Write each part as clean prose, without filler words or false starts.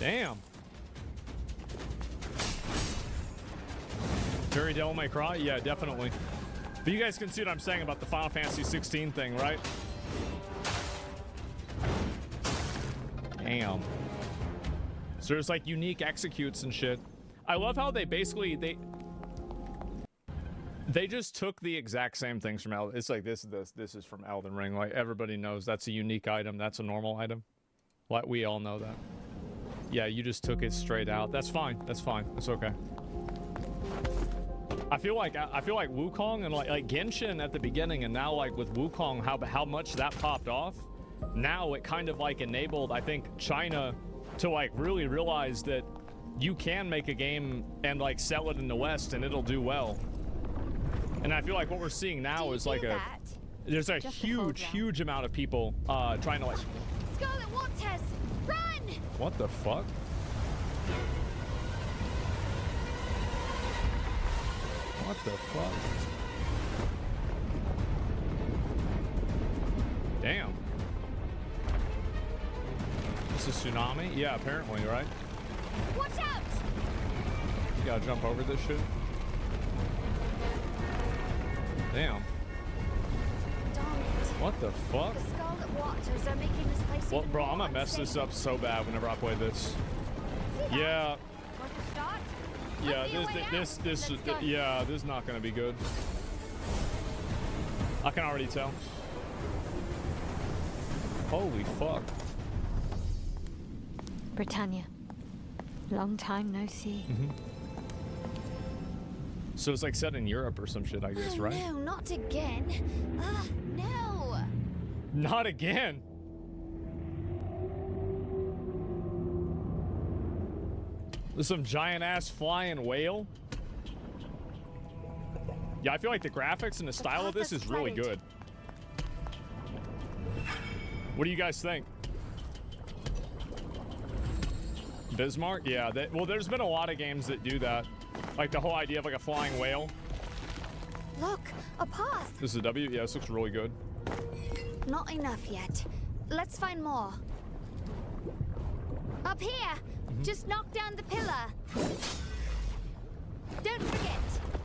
Damn. Very Devil May Cry? Yeah, definitely. But you guys can see what I'm saying about the Final Fantasy 16 thing, right? Damn. So there's like unique executes and shit. I love how they basically they just took the exact same things from Elden. It's like this is from Elden Ring. Like everybody knows that's a unique item. That's a normal item. Like we all know that. Yeah, you just took it straight out. That's fine. That's fine. It's okay. I feel like Wukong and like Genshin at the beginning, and now like with Wukong, how much that popped off. Now it kind of like enabled, I think, China to like really realize that you can make a game and like sell it in the West and it'll do well. And I feel like what we're seeing now is like there's a huge amount of people trying to like. Scarlet Waters, run! What the fuck? What the fuck? Damn. This is tsunami? Yeah, apparently, right? Watch out! You gotta jump over this shit. Damn. Darn it. What the fuck? The Scarlet Waters are making this place Well, even bro, more I'm gonna mess this unsafe. up so bad whenever I play this. Yeah. Want to start? Yeah, Let's go. yeah, this is not gonna be good. I can already tell. Holy fuck. Britannia. Long time no see. So it's like set in Europe or some shit, I guess, Oh, right? no, not again. No. Not again. There's some giant ass flying whale. Yeah, I feel like the graphics and the style of this is really good. What do you guys think? Bismarck? Yeah, well, there's been a lot of games that do that. Like the whole idea of like a flying whale. Look, a path. This is a W? Yeah, this looks really good. Not enough yet. Let's find more. Up here. Just knock down the pillar. Don't forget,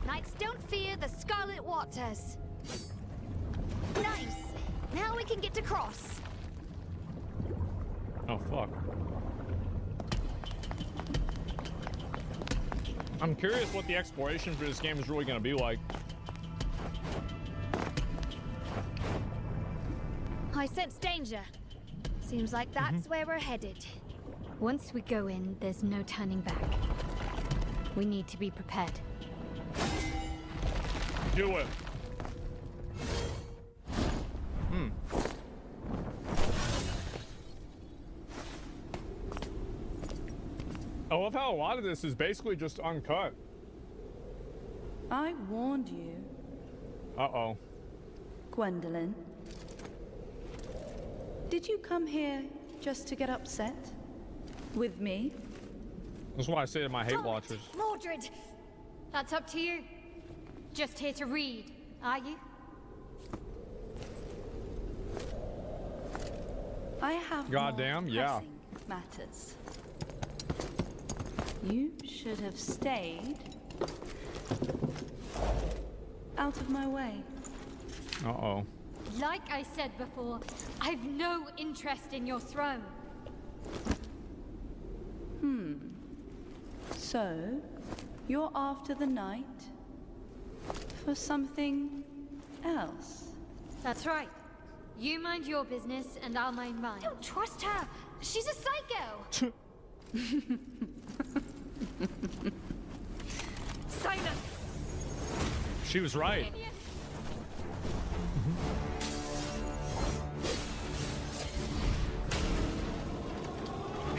knights don't fear the Scarlet Waters. Nice. Now we can get to cross. Oh, fuck. I'm curious what the exploration for this game is really going to be like. I sense danger. Seems like that's where we're headed. Once we go in, there's no turning back. We need to be prepared. Do it. I love how a lot of this is basically just uncut. I warned you. Uh-oh. Gwendolyn. Did you come here just to get upset? With me? That's why I say to my hate watchers. Mordred! That's up to you. Just here to read, are you? I have Goddamn, more yeah. pressing matters. You should have stayed out of my way. Uh-oh. Like I said before, I've no interest in your throne. So, you're after the knight for something else? That's right. You mind your business and I'll mind mine. Don't trust her. She's a psycho. Silence! She was right.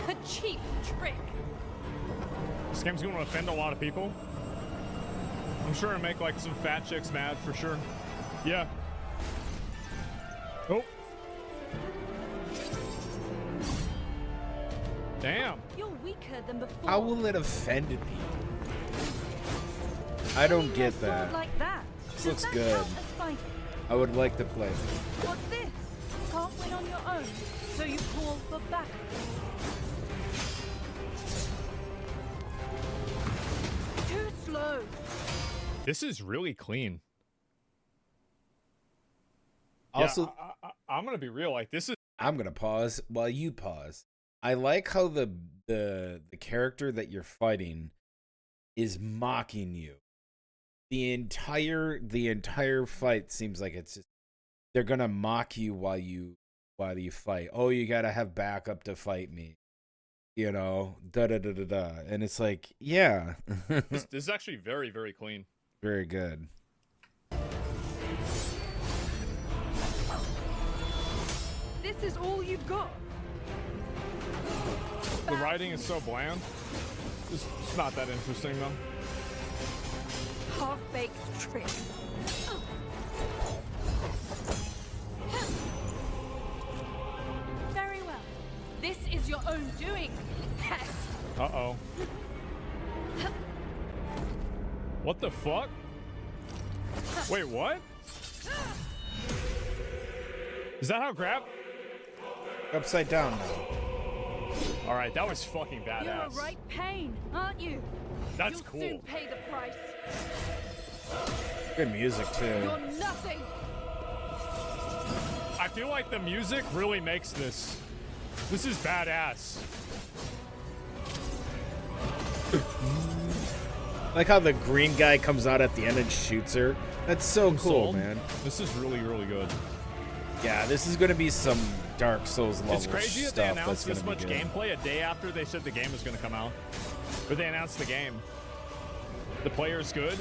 A cheap trick. This game's going to offend a lot of people. I'm sure it'll make like some fat chicks mad for sure. Yeah. Oh. Damn. You're weaker than before. How will it offend me? I don't get that. Like that. This Does looks that good. count as fighting? I would like to play. What's this? Can't win on your own, so you call for backup. Too slow. This is really clean. Also, yeah, I'm gonna be real. Like this is. I'm gonna pause while you pause. I like how the character that you're fighting is mocking you. The entire fight seems like it's just, they're gonna mock you while you fight. Oh, you gotta have backup to fight me. You know, da da da da da. And it's like, yeah. This is actually very, very clean. Very good. This is all you've got. The writing is so bland. It's not that interesting though. Half-baked trick. Very well. This is your own doing. Yes. Uh-oh. What the fuck? Wait, what? Is that how grab? Upside down now. All right, that was fucking badass. You're a right pain, aren't you? That's You'll cool. soon pay the price. Good music too. You're nothing. I feel like the music really makes this. This is badass. Like how the green guy comes out at the end and shoots her. That's so cool, Sold. man. This is really, really good. Yeah, this is gonna be some Dark Souls level It's crazy that stuff. they announced that's this gonna be much good. gameplay a day after they said the game was going to come out. But they announced the game. The player's good.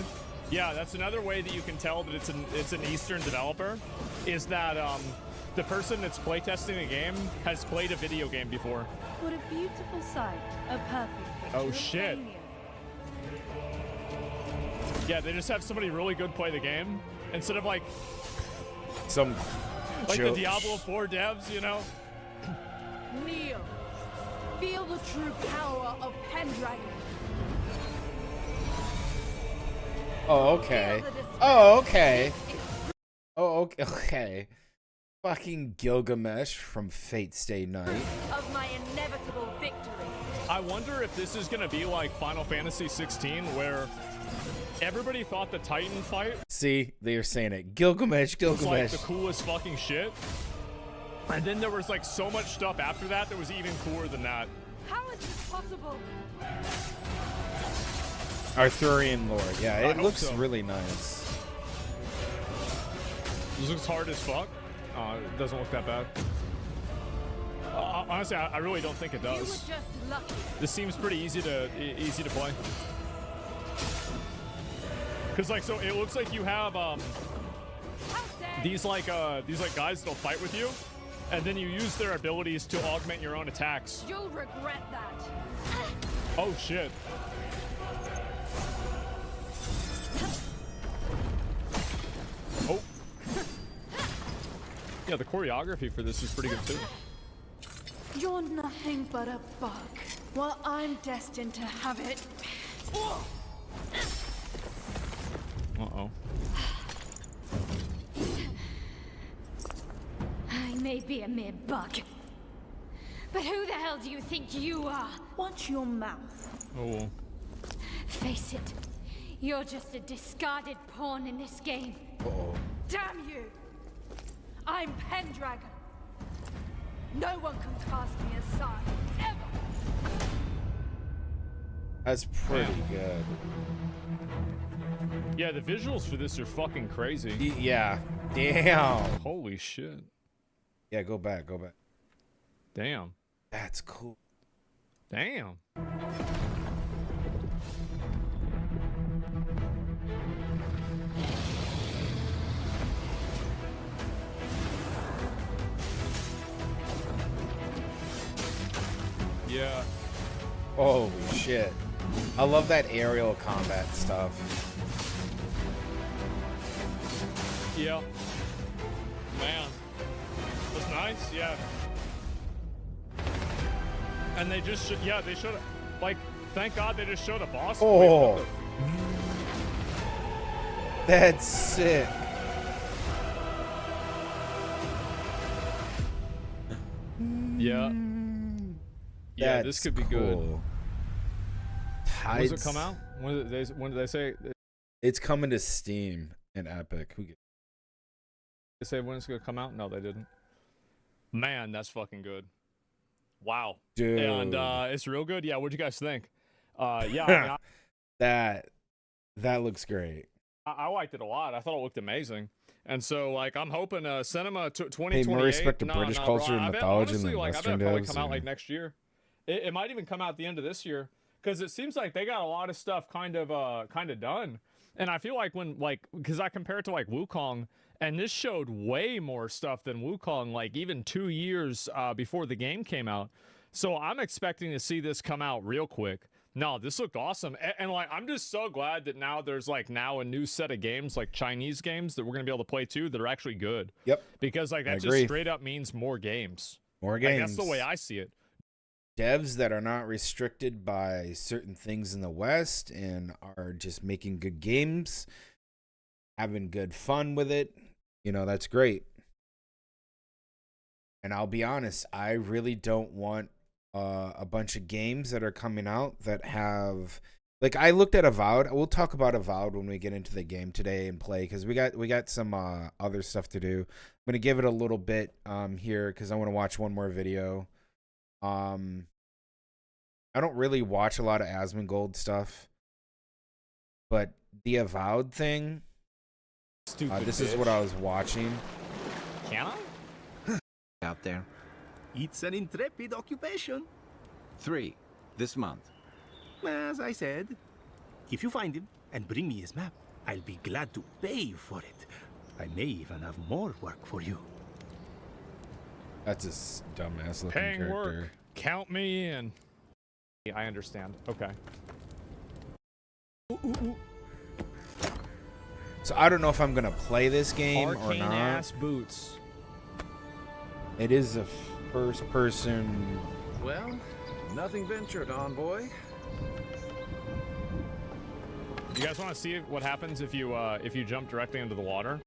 Yeah, that's another way that you can tell that it's an Eastern developer, is that the person that's playtesting the game has played a video game before. What a beautiful sight. A perfect picture Oh, of shit. failure. Yeah, they just have somebody really good play the game instead of like Some the joke. Diablo 4 devs, you know? Kneel. Feel the true power of Pendragon. Oh, okay. Oh, okay. Oh, okay. Okay. Fucking Gilgamesh from Fate Stay Night. Of my inevitable victory. I wonder if this is gonna be like Final Fantasy 16, where everybody thought the Titan fight See, they're saying it. Gilgamesh, was like Gilgamesh. the coolest fucking shit. And then there was like so much stuff after that that was even cooler than that. How is this possible? Arthurian lore. Yeah, I it hope looks so. really nice. This looks hard as fuck. It doesn't look that bad. Honestly, I really don't think it You were does. just lucky. This seems pretty easy to play. Cause like, so it looks like you have How dare these like guys that'll fight with you, and then you use their abilities to augment your own attacks. You'll regret that. Oh shit. Oh. Yeah, the choreography for this is pretty good too. You're nothing but a bug. Well, I'm destined to have it. Uh-oh. I may be a mere bug. But who the hell do you think you are? Watch your mouth. Oh. Face it, you're just a discarded pawn in this game. Uh-oh. Damn you! I'm Pendragon. No one can cast me aside, ever. That's pretty good. Yeah, the visuals for this are fucking crazy. Yeah. Damn. Holy shit. Yeah, go back, go back. Damn. That's cool. Damn. Yeah. Holy shit. I love that aerial combat stuff. Yeah. Man. That's nice, yeah. And they just, yeah, they showed, like, thank God they just showed a boss. Oh. Wait, what That's sick. the- Yeah. Yeah, this That's could be good. cool. When does it Tides- come out? When did they say? It's coming to Steam and Epic. They say when it's gonna come out? No, they didn't. Man, that's fucking good. Wow. Dude. And it's real good. Yeah. What'd you guys think? Yeah. I mean, that looks great. I liked it a lot. I thought it looked amazing. And so, like, I'm hoping Cinema 2028. Hey, more respect to British culture bro, and I bet, mythology honestly, than like, Western I bet it'll probably devs. come out like next year. It might even come out at the end of this year because it seems like they got a lot of stuff kind of done. And I feel like because I compare it to like Wukong, and this showed way more stuff than Wukong, like even 2 years before the game came out. So I'm expecting to see this come out real quick. No, this looked awesome. And like, I'm just so glad that now there's like now a new set of games, like Chinese games that we're going to be able to play too, that are actually good. Yep. Because like that just straight up means more games. More games. Like, that's the way I see it. Devs that are not restricted by certain things in the West and are just making good games, having good fun with it. You know, that's great. And I'll be honest, I really don't want a bunch of games that are coming out that have, like, I looked at Avowed. We'll talk about Avowed when we get into the game today and play, because we got some other stuff to do. I'm gonna give it a little bit here because I want to watch one more video. I don't really watch a lot of Asmongold stuff, but the Avowed thing, this is what I was watching. Can I? Out there. It's an intrepid occupation. 3 this month. As I said, if you find him and bring me his map, I'll be glad to pay you for it. I may even have more work for you. That's a dumbass looking Paying character. work. Count me in. I understand. Okay. So I don't know if I'm gonna play this game or Arcane not. ass boots. It is a first person. Well, nothing ventured, boy. You guys want to see what happens if you jump directly into the water?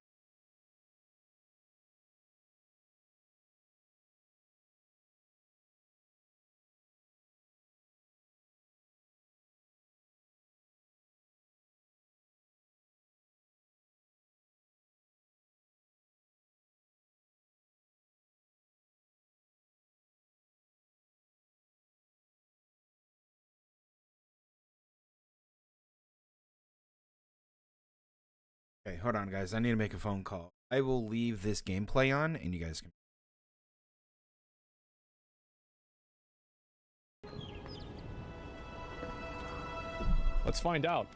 Okay, hold on, guys. I need to make a phone call. I will leave this gameplay on, and you guys can. Let's find out.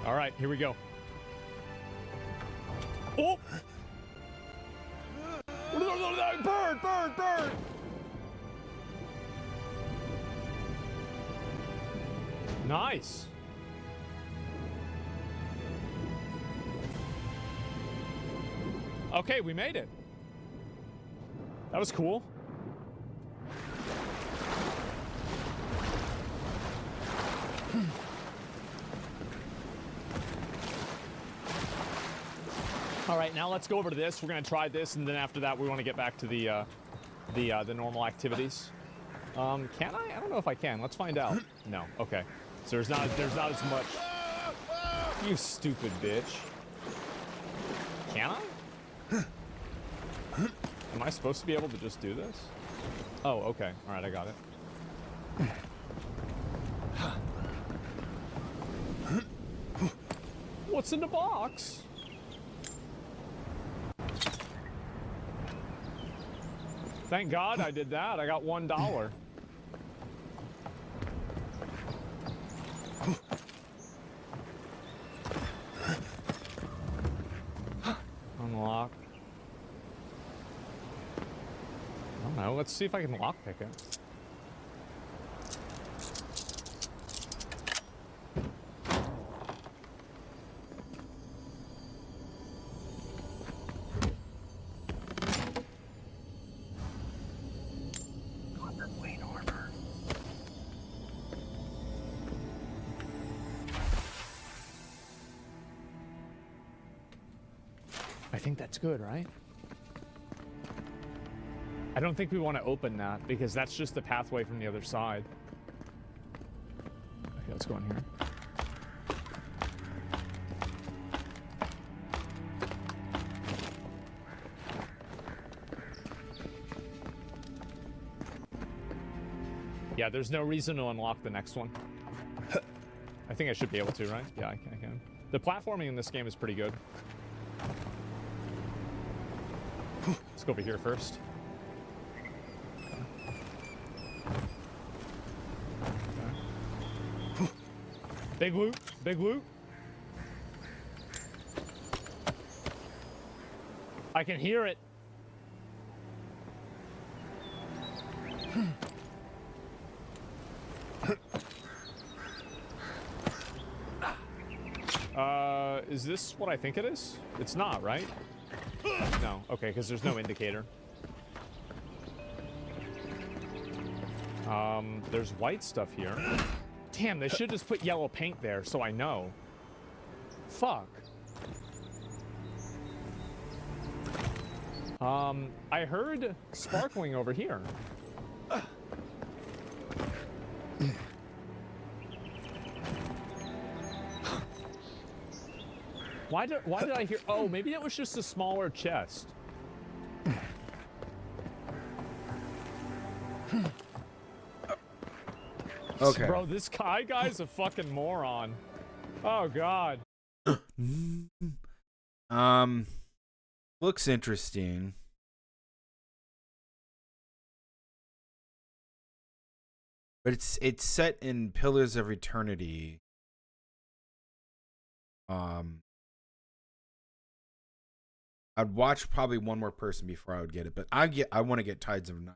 All right, here we go. Oh! Bird, bird, bird! Nice. Okay, we made it. That was cool. All right, now let's go over to this. We're gonna try this, and then after that, we want to get back to the normal activities. Can I? I don't know if I can. Let's find out. No. Okay. So there's not as much. You stupid bitch. Can I? Am I supposed to be able to just do this? Oh, okay. All right, I got it. What's in the box? Thank God I did that. I got $1. Unlock. I don't know. Let's see if I can lockpick it. I think that's good, right? I don't think we want to open that because that's just the pathway from the other side. Okay, let's go in here. Yeah, there's no reason to unlock the next one. I think I should be able to, right? Yeah, I can. The platforming in this game is pretty good. Let's go over here first. Okay. Big loot, big loot. I can hear it. Is this what I think it is? It's not, right? No. Okay, because there's no indicator. There's white stuff here. Damn, they should just put yellow paint there so I know. Fuck. I heard sparkling over here. Why did I hear? Oh, maybe it was just a smaller chest. Okay. Bro, this guy's a fucking moron. Oh god. Looks interesting. But it's set in Pillars of Eternity. I'd watch probably one more person before I would get it, but I want to get Tides of Night.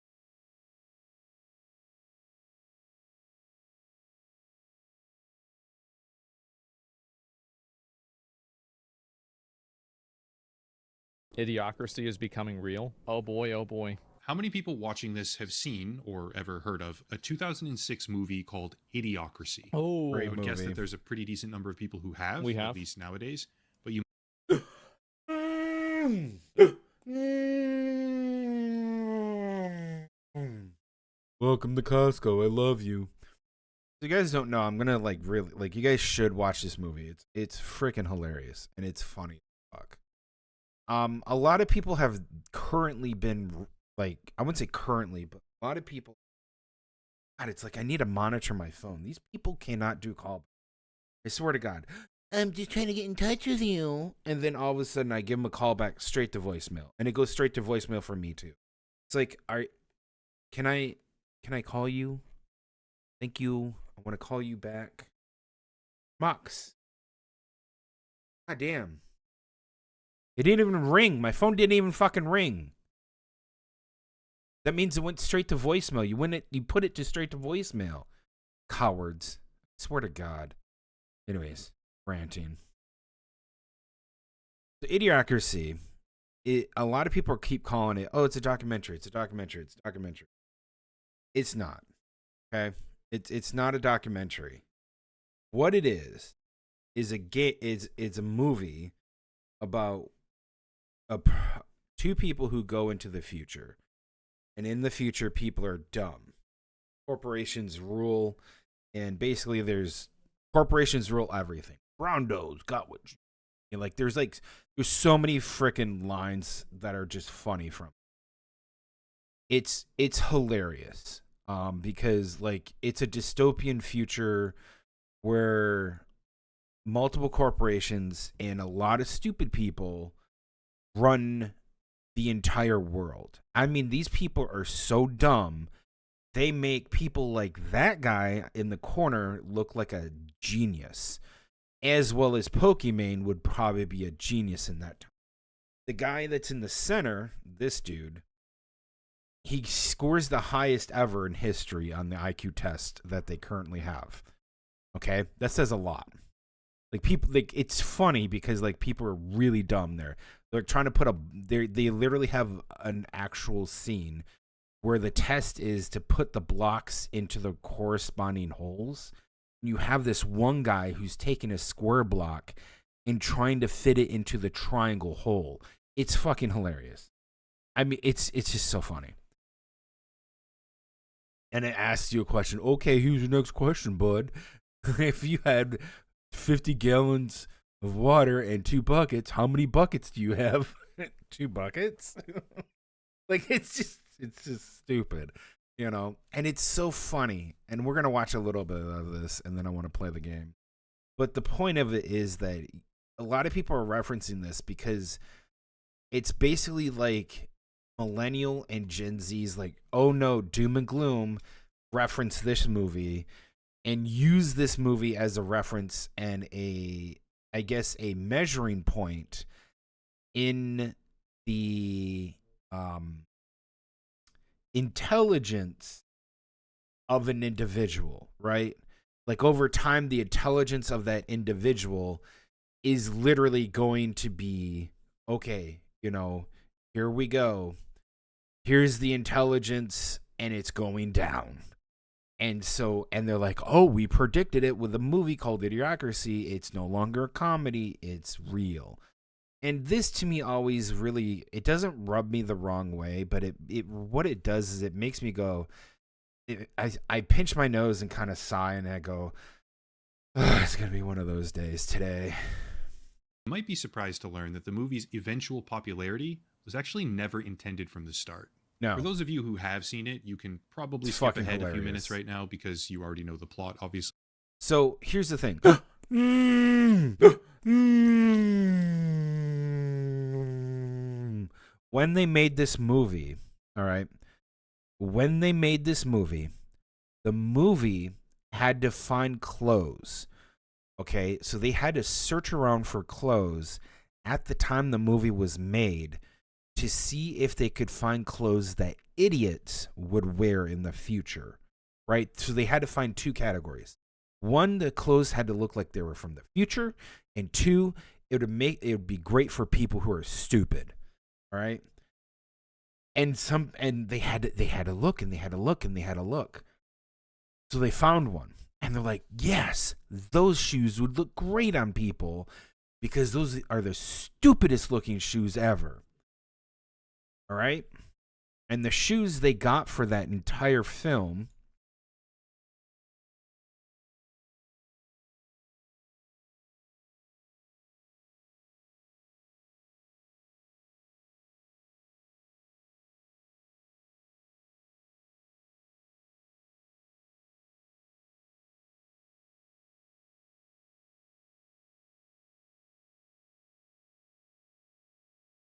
Idiocracy is becoming real. Oh boy, oh boy. How many people watching this have seen or ever heard of a 2006 movie called Idiocracy? Oh, I would guess that there's a pretty decent number of people who have, at least nowadays. But you Welcome to Costco. I love you. If you guys don't know, I'm gonna you guys should watch this movie. It's freaking hilarious and it's funny as fuck. A lot of people have currently been I wouldn't say currently, but a lot of people. God, it's like I need to monitor my phone. These people cannot do call. I swear to God. I'm just trying to get in touch with you. And then all of a sudden I give them a call back straight to voicemail. And it goes straight to voicemail for me too. It's like, can I call you? Thank you. I want to call you back. Mox. God damn. It didn't even ring. My phone didn't even fucking ring. That means it went straight to voicemail. You put it to straight to voicemail. Cowards. I swear to God. Anyways. Ranting. The Idiocracy, a lot of people keep calling it, oh, it's a documentary, it's a documentary, it's a documentary. It's not. Okay? It's not a documentary. What it is a movie about two people who go into the future. And in the future, people are dumb. Corporations rule, and basically corporations rule everything. Rondo's got what you like. There's so many freaking lines that are just funny from it. It's hilarious because it's a dystopian future where multiple corporations and a lot of stupid people run the entire world. I mean, these people are so dumb. They make people like that guy in the corner look like a genius. As well as Pokimane would probably be a genius in that time. The guy that's in the center, this dude, he scores the highest ever in history on the IQ test that they currently have. Okay? That says a lot. It's funny because people are really dumb there. They're trying to they literally have an actual scene where the test is to put the blocks into the corresponding holes. You have this one guy who's taking a square block and trying to fit it into the triangle hole. It's fucking hilarious. I mean, it's just so funny. and it asks you a question. Okay, here's your next question, bud. If you had 50 gallons of water and 2 buckets, how many buckets do you have? 2 buckets? Like, it's just stupid, you know? And it's so funny. And we're going to watch a little bit of this, and then I want to play the game. But the point of it is that a lot of people are referencing this because it's basically like millennial and Gen Z's like, oh no, doom and gloom, reference this movie and use this movie as a reference and I guess a measuring point in the intelligence of an individual, right? Like over time, the intelligence of that individual is literally going to be, okay, you know, here we go. Here's the intelligence and it's going down. And they're like, oh, we predicted it with a movie called Idiocracy. It's no longer a comedy. It's real. And this to me always really, it doesn't rub me the wrong way, but what it does is it makes me go, I pinch my nose and kind of sigh and I go, oh, it's going to be one of those days today. You might be surprised to learn that the movie's eventual popularity was actually never intended from the start. No. For those of you who have seen it, you can probably skip ahead a few minutes right now because you already know the plot, obviously. So here's the thing. When they made this movie, all right, the movie had to find clothes. Okay, so they had to search around for clothes at the time the movie was made to see if they could find clothes that idiots would wear in the future, right? So they had to find 2 categories. 1, the clothes had to look like they were from the future, and 2, it would be great for people who are stupid, all right? And they had to look and they had to look and they had to look. So they found one. And they're like, yes, those shoes would look great on people because those are the stupidest looking shoes ever. All right? And the shoes they got for that entire film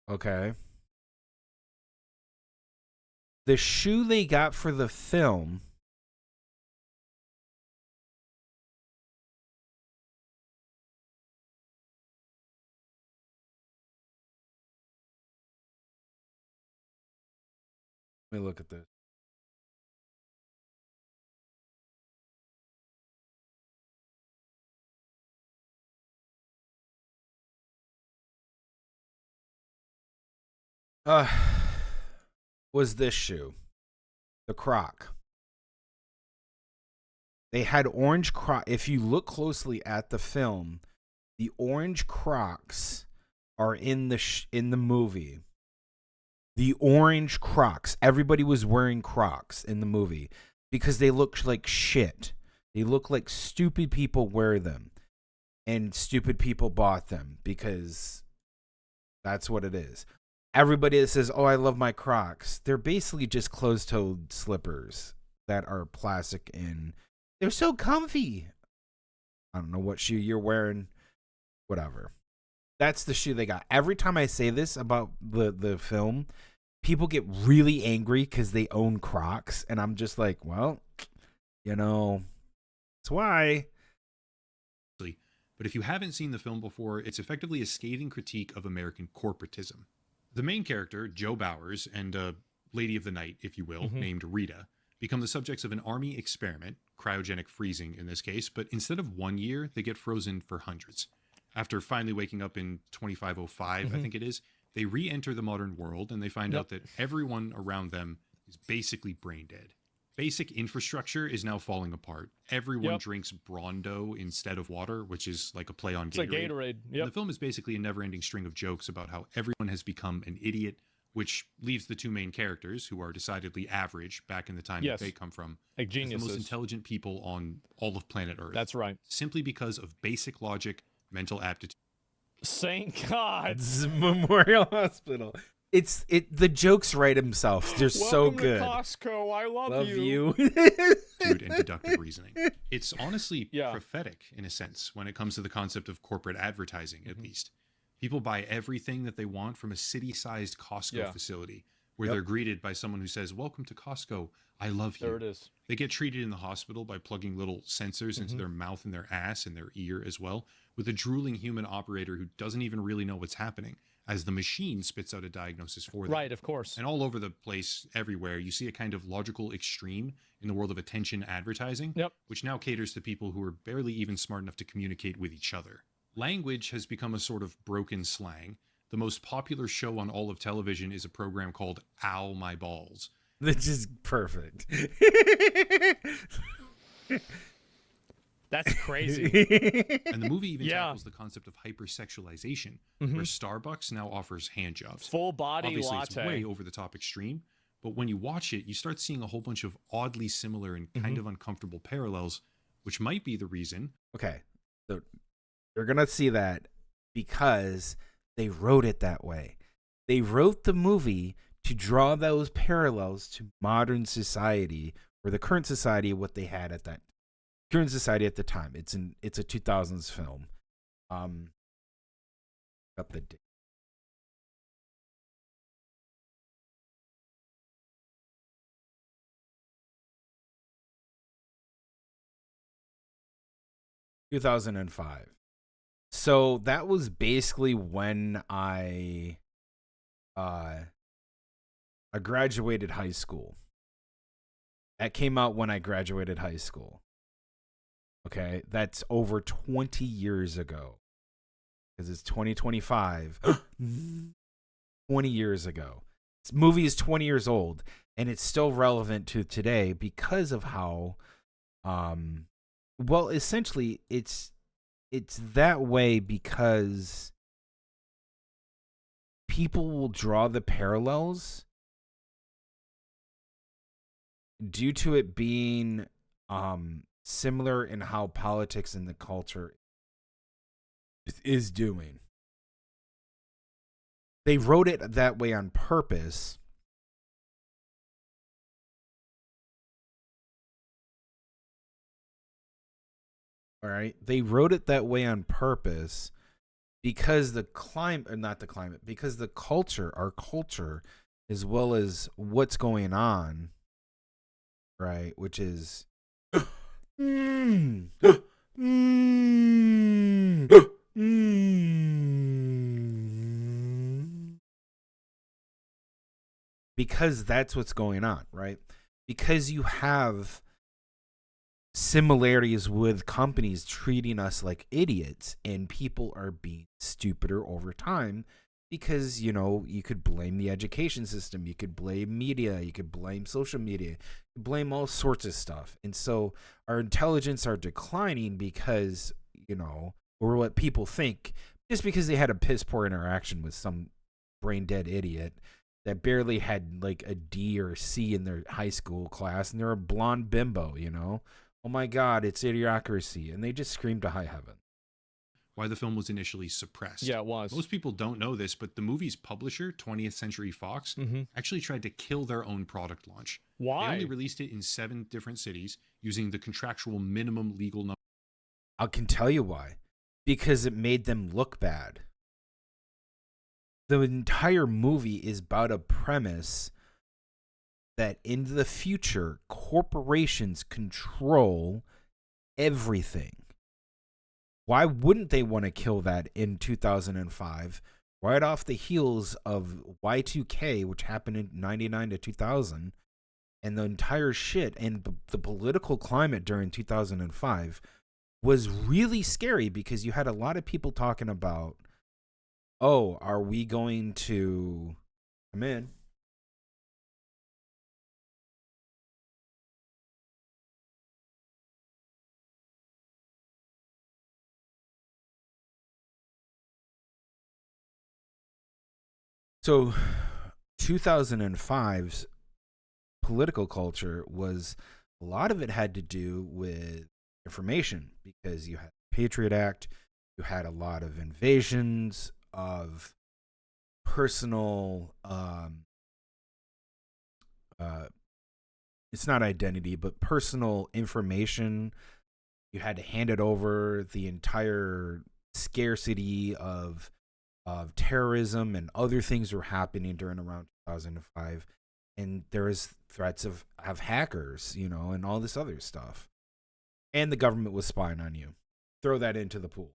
okay. The shoe they got for the film let me look at this. Was this shoe. The Croc. They had orange Croc. If you look closely at the film, the orange Crocs are in the movie. The orange Crocs. Everybody was wearing Crocs in the movie because they looked like shit. They look like stupid people wear them. And stupid people bought them because that's what it is. Everybody that says, oh, I love my Crocs, they're basically just closed-toed slippers that are plastic and they're so comfy. I don't know what shoe you're wearing. Whatever. That's the shoe they got. Every time I say this about the film, people get really angry because they own Crocs. And I'm just like, well, you know, that's why. But if you haven't seen the film before, it's effectively a scathing critique of American corporatism. The main character, Joe Bowers, and a lady of the night, if you will, named Rita, become the subjects of an army experiment, cryogenic freezing in this case, but instead of 1 year, they get frozen for hundreds. After finally waking up in 2505, I think it is, they re-enter the modern world and they find out that everyone around them is basically brain dead. Basic infrastructure is now falling apart. Everyone drinks Brondo instead of water, which is like a play on Gatorade. It's like Gatorade. Yep. The film is basically a never-ending string of jokes about how everyone has become an idiot, which leaves the two main characters, who are decidedly average back in the time Yes. that they come from, Like as the geniuses. most intelligent people on all of planet Earth. That's right. Simply because of basic logic, mental aptitude. Thank God. It's Memorial Hospital. The jokes write themselves. They're so Welcome good. to Costco. I love, Love you. And deductive reasoning. It's honestly Yeah. prophetic in a sense when it comes to the concept of corporate advertising, at least. People buy everything that they want from a city-sized Costco facility where they're greeted by someone who says, "Welcome to Costco. I love you." There it is. They get treated in the hospital by plugging little sensors into their mouth and their ass and their ear as well, with a drooling human operator who doesn't even really know what's happening, as the machine spits out a diagnosis for them. Right, of course. And all over the place, everywhere, you see a kind of logical extreme in the world of attention advertising, which now caters to people who are barely even smart enough to communicate with each other. Language has become a sort of broken slang. The most popular show on all of television is a program called Ow My Balls. Which is perfect. That's crazy. And the movie even tackles the concept of hypersexualization, where Starbucks now offers hand jobs. Full body Obviously, latte. it's way over the top extreme, but when you watch it, you start seeing a whole bunch of oddly similar and kind of uncomfortable parallels, which might be the reason. Okay, so you're gonna see that because they wrote it that way. They wrote the movie to draw those parallels to modern society, or the current society, what they had at that current society at the time. It's a 2000s film. Up the date. – 2005. So that was basically when I graduated high school. That came out when I graduated high school. Okay, that's over 20 years ago. Because it's 2025. 20 years ago. This movie is 20 years old, and it's still relevant to today because of how well, essentially it's that way because people will draw the parallels due to it being similar in how politics and the culture is doing. They wrote it that way on purpose. All right. They wrote it that way on purpose because the climate, not the climate, because the culture, our culture, as well as what's going on, right, which is because that's what's going on, right? Because you have similarities with companies treating us like idiots, and people are being stupider over time because, you know, you could blame the education system, you could blame media, you could blame social media, you could blame all sorts of stuff. And so our intelligence are declining because, you know, or what people think, just because they had a piss poor interaction with some brain dead idiot that barely had like a D or a C in their high school class, and they're a blonde bimbo, you know? Oh my God, it's idiocracy. And they just screamed to high heaven. Why the film was initially suppressed. Yeah, it was. Most people don't know this, but the movie's publisher, 20th Century Fox, actually tried to kill their own product launch. Why? They only released it in 7 different cities using the contractual minimum legal number. I can tell you why. Because it made them look bad. The entire movie is about a premise that in the future, corporations control everything. Why wouldn't they want to kill that in 2005, right off the heels of Y2K, which happened in 99 to 2000, and the entire shit and the political climate during 2005 was really scary because you had a lot of people talking about, oh, are we going to come in? So 2005's political culture was, a lot of it had to do with information, because you had the Patriot Act, you had a lot of invasions of personal it's not identity, but personal information. You had to hand it over. The entire scarcity of terrorism and other things were happening during around 2005, and there was threats of hackers, and all this other stuff, and the government was spying on you. Throw that into the pool.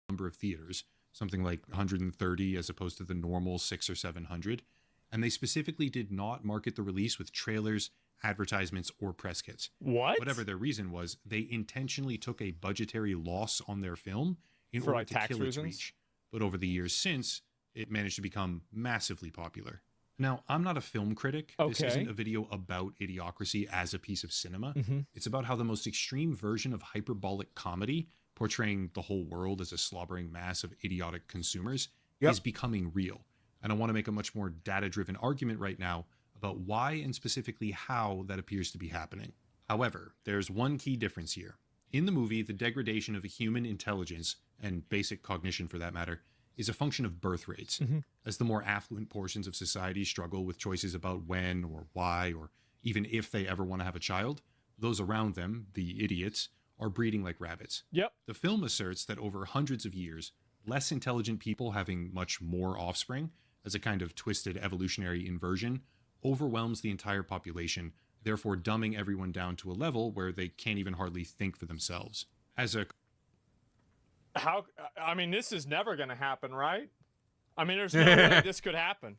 Number of theaters, something like 130 as opposed to the normal 600 or 700, and they specifically did not market the release with trailers, advertisements, or press kits. What? Whatever their reason was, they intentionally took a budgetary loss on their film in For, order like, to tax kill its reasons? reach. But over the years since, it managed to become massively popular. Now, I'm not a film critic. This Okay. isn't a video about Idiocracy as a piece of cinema. Mhm. It's about how the most extreme version of hyperbolic comedy, portraying the whole world as a slobbering mass of idiotic consumers, Yep. is becoming real. And I want to make a much more data-driven argument right now about why and specifically how that appears to be happening. However, there's one key difference here. In the movie, the degradation of human intelligence, and basic cognition for that matter, is a function of birth rates. As the more affluent portions of society struggle with choices about when or why or even if they ever want to have a child, those around them, the idiots, are breeding like rabbits. Yep. The film asserts that over hundreds of years, less intelligent people having much more offspring, as a kind of twisted evolutionary inversion, overwhelms the entire population, therefore dumbing everyone down to a level where they can't even hardly think for themselves. As a How? I mean, this is never going to happen, right? I mean, there's no way this could happen.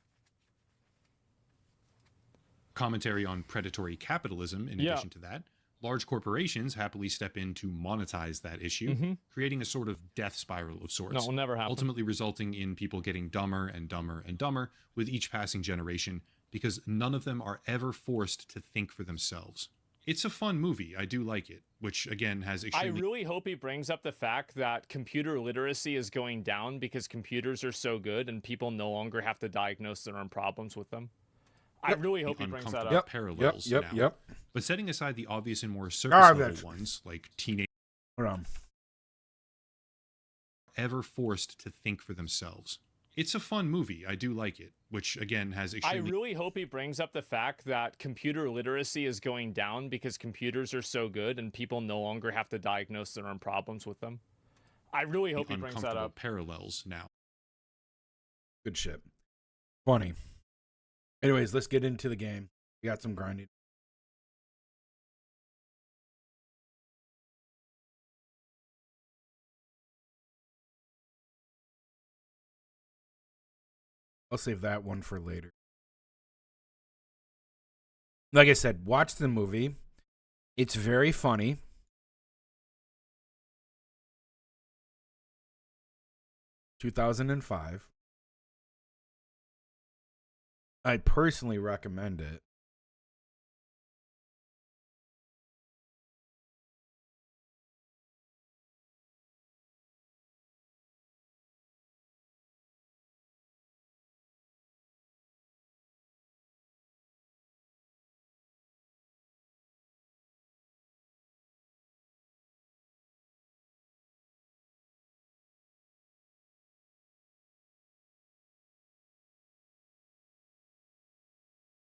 commentary on predatory capitalism, in Yeah. addition to that, large corporations happily step in to monetize that issue, creating a sort of death spiral of sorts. No, it will never happen. Ultimately resulting in people getting dumber and dumber and dumber with each passing generation, because none of them are ever forced to think for themselves. It's a fun movie. I do like it, which again has I extremely really hope he brings up the fact that computer literacy is going down because computers are so good and people no longer have to diagnose their own problems with them. I really hope he brings that uncomfortable up. parallels Yep. now. Yep. But setting aside the obvious and more surface Garbage. level ones, like teenage Hold on. ever forced to think for themselves. It's a fun movie. I do like it, which again has I extremely really hope he brings up the fact that computer literacy is going down because computers are so good and people no longer have to diagnose their own problems with them. I really hope he brings that uncomfortable up. parallels now. Good shit. Funny. Anyways, let's get into the game. We got some grinding. I'll save that one for later. Like I said, watch the movie. It's very funny. (2005). I personally recommend it.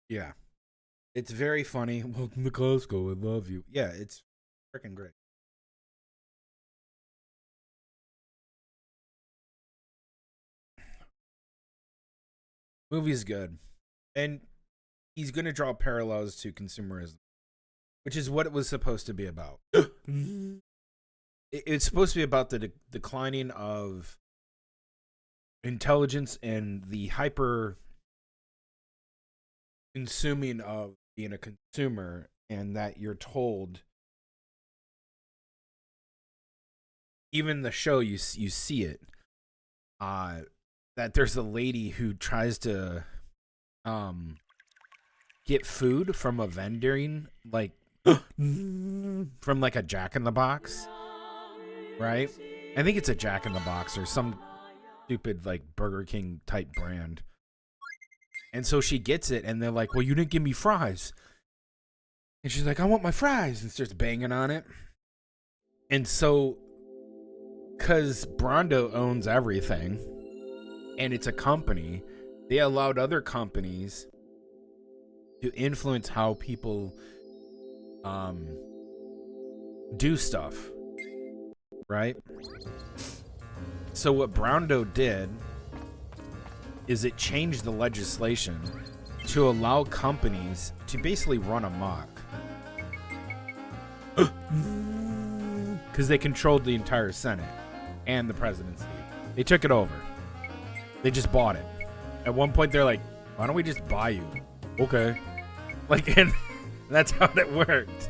Yeah. It's very funny. Welcome to Costco. I love you. Yeah, it's freaking great. Movie's good. And he's going to draw parallels to consumerism, which is what it was supposed to be about. It's supposed to be about the declining of intelligence and the hyper consuming of being a consumer, and that you're told, even the show you see it, that there's a lady who tries to get food from a vending, like from like a Jack in the Box, right? I think it's a Jack in the Box or some stupid like Burger King type brand. And so she gets it, and they're like, well, you didn't give me fries. And she's like, I want my fries, and starts banging on it. And so, because Brando owns everything, and it's a company, they allowed other companies to influence how people do stuff, right? So what Brando did is it changed the legislation to allow companies to basically run amok. Because they controlled the entire Senate and the presidency. They took it over. They just bought it. At one point, they're like, why don't we just buy you? Okay. Like, and that's how that worked.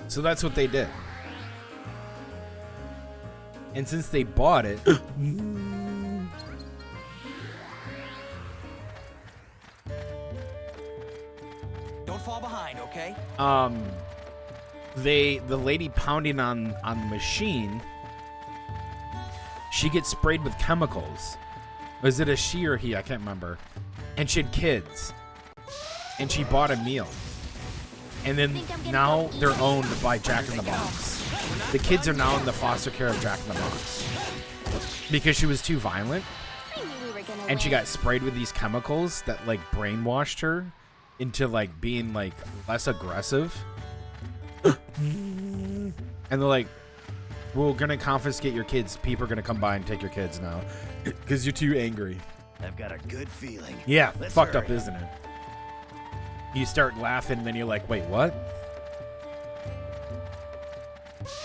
So that's what they did. And since they bought it, don't fall behind, okay? the lady pounding on the machine, she gets sprayed with chemicals. Was it a she or he? I can't remember. And she had kids. And she bought a meal. And then now they're owned by Jack in the Box. The kids are now in the foster care of Jack in the Box. Because she was too violent. And she got sprayed with these chemicals that like brainwashed her into like being like less aggressive. And they're like, we're gonna confiscate your kids. People are gonna come by and take your kids now. Because you're too angry. I've got a good feeling. Yeah, Let's fucked hurry. up, isn't it? You start laughing, and then you're like, wait, what?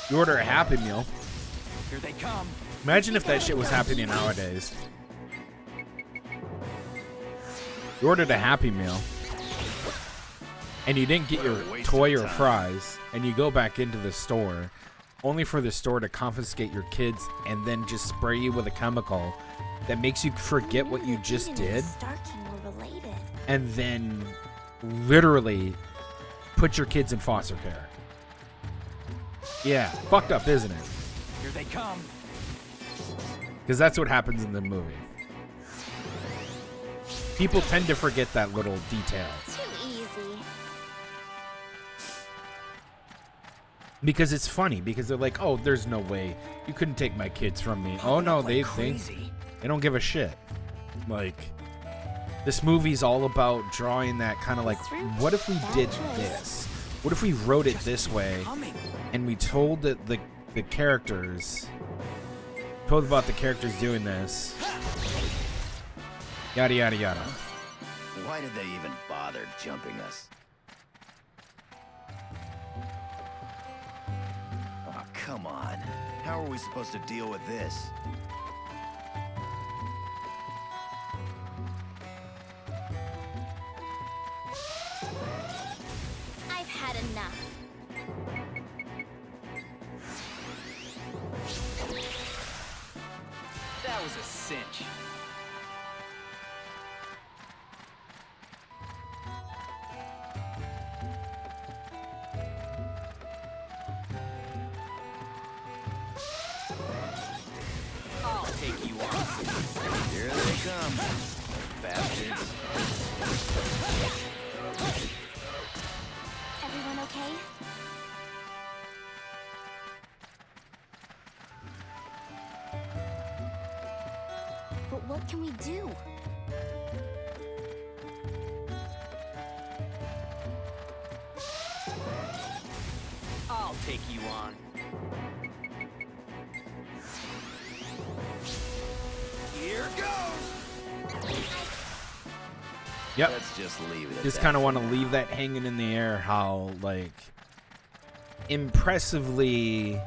You order a Happy Meal. Here they come. Imagine if that shit was happening nowadays. You ordered a Happy Meal, and you didn't get your toy or fries, and you go back into the store, only for the store to confiscate your kids and then just spray you with a chemical that makes you forget what you just did, and then literally put your kids in foster care. Yeah, fucked up, isn't it? Here they come. Because that's what happens in the movie. People tend to forget that little detail. Too easy. Because it's funny, because they're like, oh, there's no way. You couldn't take my kids from me. Oh no, they don't give a shit. Like, this movie's all about drawing that kind of like, what if we did this? What if we wrote it this way and we told the characters, told about the characters doing this, yada yada yada. Why did they even bother jumping us? Oh, come on. How are we supposed to deal with this? I've had enough. That was a cinch. I'll take you on. Here they come, bastards. Everyone okay? But what can we do? I'll take you on. Here goes. Yep. Let's just leave it at Just that kind of for want to now. leave that hanging in the air, how like impressively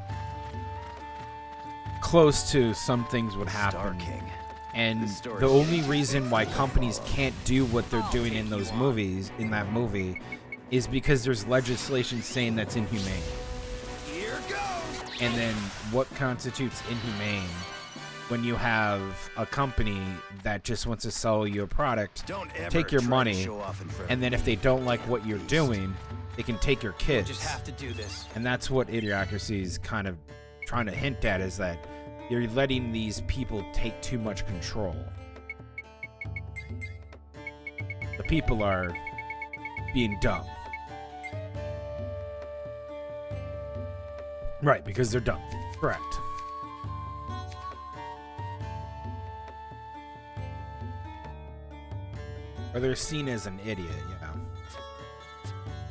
close to some things would Star happen. King. And This story the only should be reason fun why to companies follow. can't do what they're I'll doing take in those you on. movies, in that movie, is because there's legislation saying that's inhumane. Here goes. And then what constitutes inhumane when you have a company that just wants to sell you a product, Don't ever take your try to money, show off in front and of then if they don't like what you're beast. doing, they can take your kids. Just have to do this. And that's what Idiocracy is kind of trying to hint at, is that you're letting these people take too much control. The people are being dumb. Right, because they're dumb. Correct. Or they're seen as an idiot, yeah.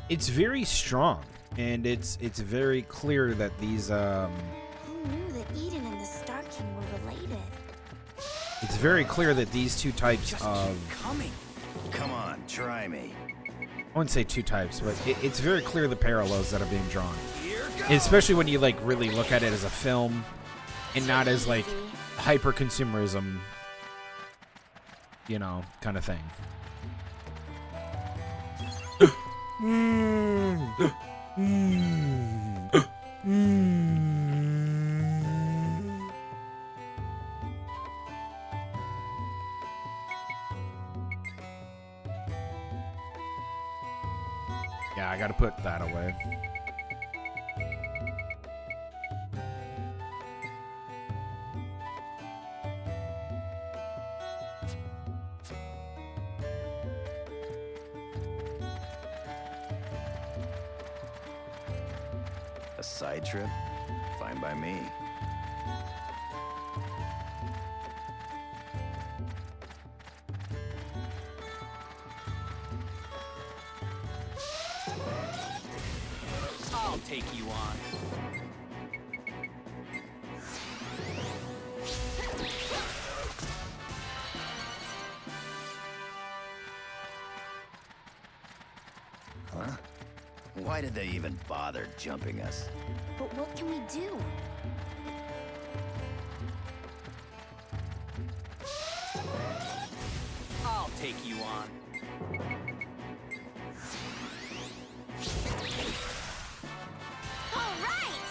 It's very strong, and it's very clear that these Who knew that Eden and the Star King were related? it's very clear that these two types of, Coming. Come on, try me. I wouldn't say two types, but it's very clear the parallels that are being drawn. Here goes. Especially when you like really look at it as a film and not as like hyper consumerism, you know, kind of thing. Yeah, I gotta put that away. A side trip? Fine by me. I'll take you on. Huh? Why did they even bother jumping us? But what can we do? I'll take you on. All right!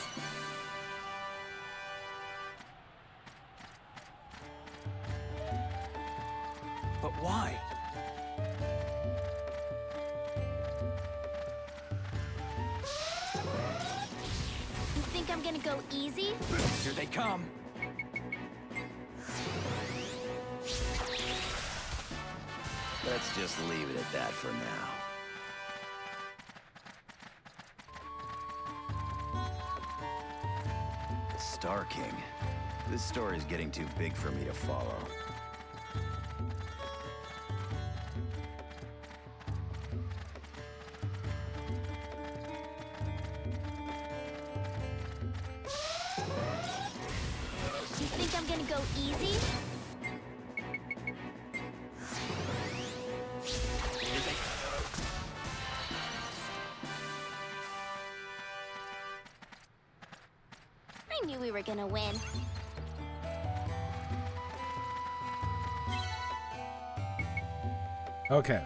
But why? You think I'm gonna go easy? Here they come. Let's just leave it at that for now. The Star King. This story's getting too big for me to follow. You think I'm gonna go easy? I knew we were gonna win. Okay.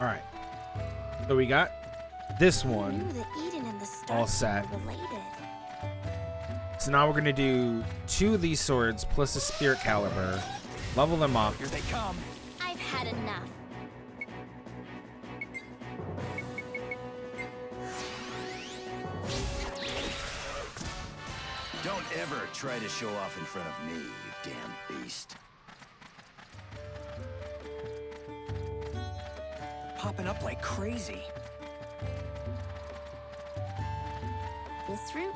All right. So we got this Who one knew that Eden and the Star all King set. were related? So now we're gonna do 2 of these swords plus a spirit caliber, level them up. Here they come. I've had enough. Don't ever try to show off in front of me, you damn beast. Popping up like crazy. This route,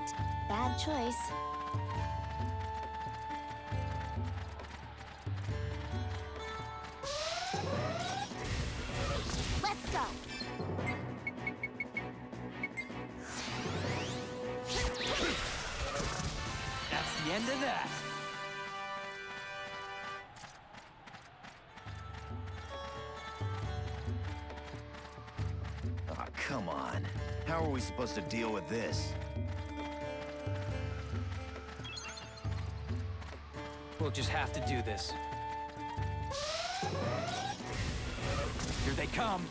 bad choice. Let's go. That's the end of that. Aw, come on. How are we supposed to deal with this? We'll just have to do this. they come.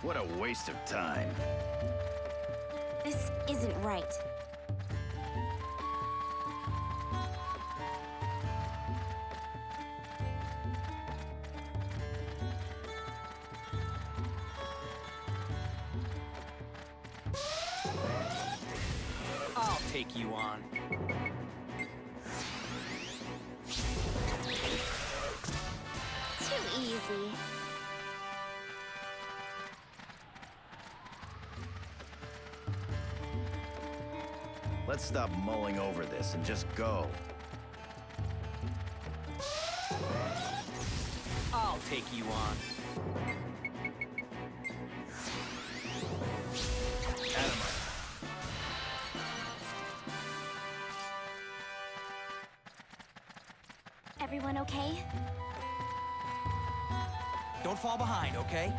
What a waste of time. This isn't right. I'll take you on. Too easy. Let's stop mulling over this and just go. I'll take you on. Everyone okay? Don't fall behind, okay?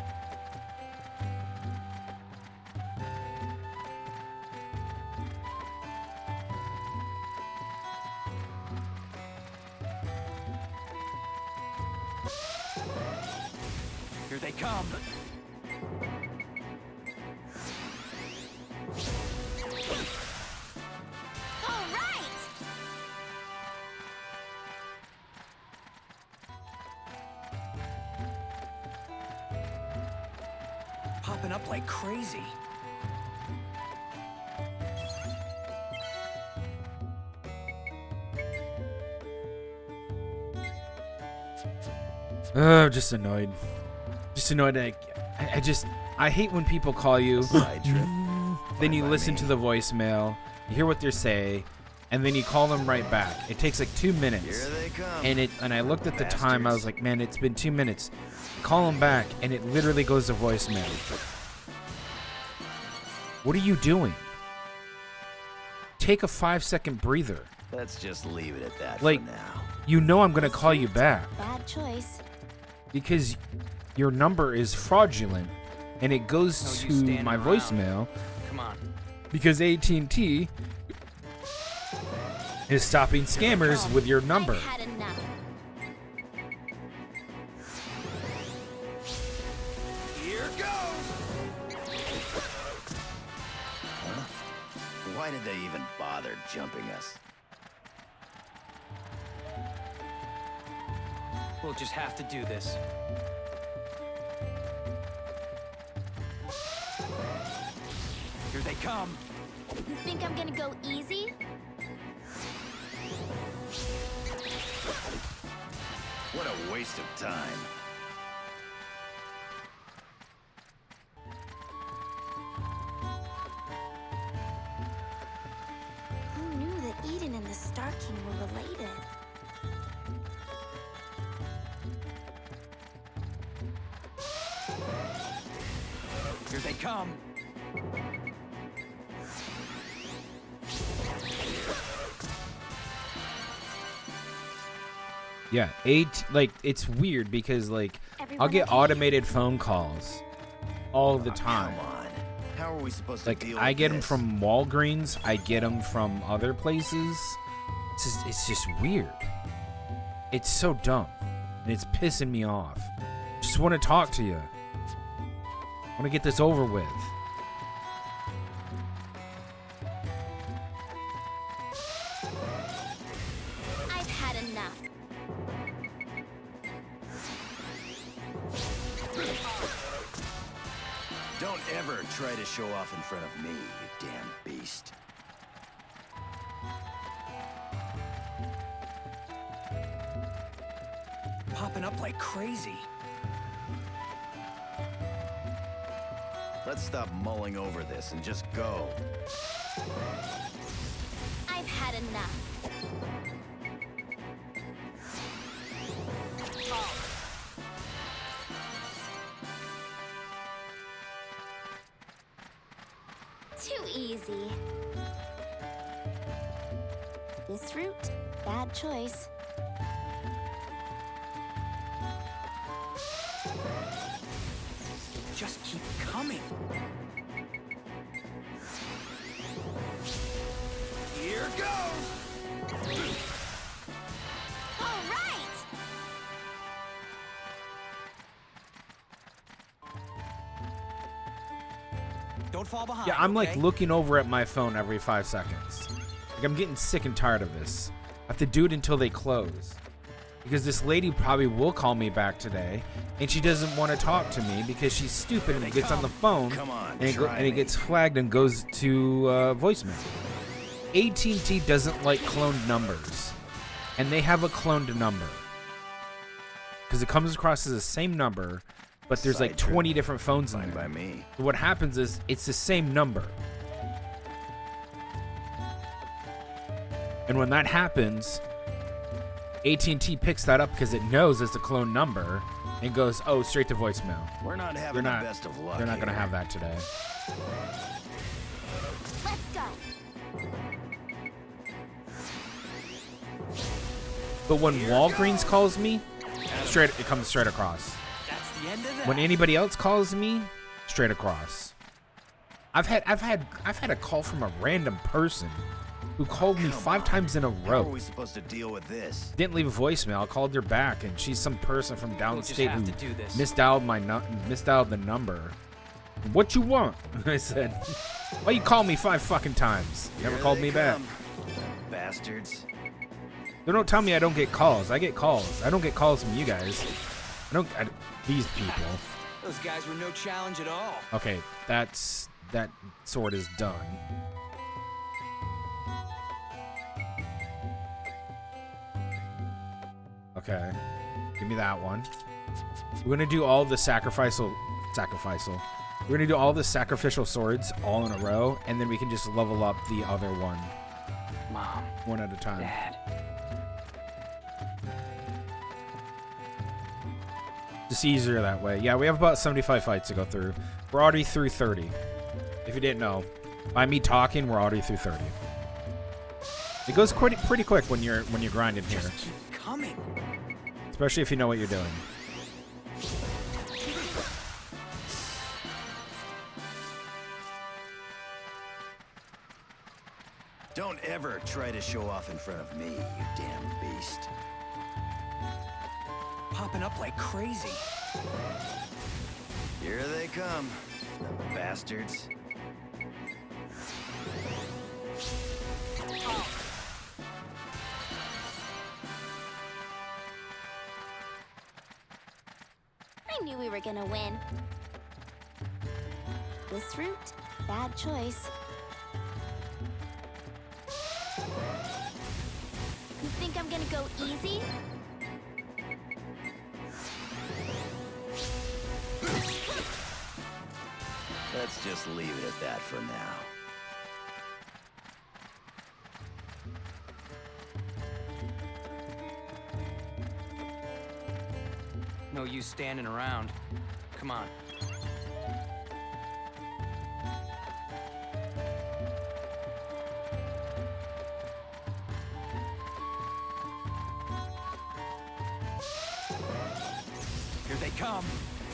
Here they come. All right! Popping up like crazy. I'm just annoyed. Just annoyed. I hate when people call you. Side trip. Then you Fine by listen me. to the voicemail, you hear what they say, and then you call them right back. It takes like 2 minutes. Here they come. And I looked at the time. I was Bastards. like, man, it's been 2 minutes. Call them back, and it literally goes to voicemail. What are you doing? Take a 5-second breather. Let's just leave it at that Like, for now. you know I'm gonna call you back Bad choice. because your number is fraudulent, and it goes No use to standing my around. voicemail Come on. because AT&T is stopping scammers with your number. I've had enough. Here goes. Why did they even bother jumping us? We'll just have to do this. Here they come. You think I'm gonna go easy? What a waste of time. Who knew that Eden and the Star King were related? Here they come. Yeah, it's weird because like I'll Everyone get okay? automated phone calls all the Oh, time. Come on. How are we supposed to Like deal I with get them this? from Walgreens, I get them from other places. It's just weird. It's so dumb, and it's pissing me off. Just want to talk to you. Want to get this over with. I've had enough. Don't ever try to show off in front of me, you damn beast. Popping up like crazy. Let's stop mulling over this and just go. I've had enough. Too easy. This route, bad choice. Just keep coming. Don't fall behind. Yeah, I'm like okay? looking over at my phone every 5 seconds. Like, I'm getting sick and tired of this. I have to do it until they close. Because this lady probably will call me back today, and she doesn't want to talk to me because she's stupid and gets on the phone, Come on, and it try me. gets flagged and goes to voicemail. AT&T doesn't like cloned numbers, and they have a cloned number. Because it comes across as the same number, but there's like 20 different phones in Fine there. by me. So what happens is it's the same number. And when that happens, AT&T picks that up because it knows it's a clone number and goes, oh, straight to voicemail. We're not They're having not, the best of luck. they're not going to here. have that today. Let's go. But when Walgreens calls me, it comes straight across. That's the end of that. When anybody else calls me, straight across. I've had a call from a random person who called me 5 times in a How are we row. supposed to deal with this? Didn't leave a voicemail. I called her back, and she's some person from downstate have who to do this. misdialed the number. What you want? I said, why you call me 5 fucking times? Never Here called they me back. come, the bastards. They don't tell me I don't get calls. I get calls. I don't get calls from you guys. These people. Those guys were no challenge at all. Okay, that sword is done. Okay, give me that one. We're gonna do all the sacrificial. We're gonna do all the sacrificial swords all in a row, and then we can just level up the other one, Mom, one at a time. Dad. Just easier that way. Yeah, we have about 75 fights to go through. We're already through 30. If you didn't know, by me talking, we're already through 30. It goes pretty quick when you're grinding here, Just keep coming. especially if you know what you're doing. Don't ever try to show off in front of me, you damn beast. Popping up like crazy. Here they come, the bastards. I knew we were gonna win. This route, bad choice. You think I'm gonna go easy? Let's just leave it at that for now. No use standing around. Come on. Here they come.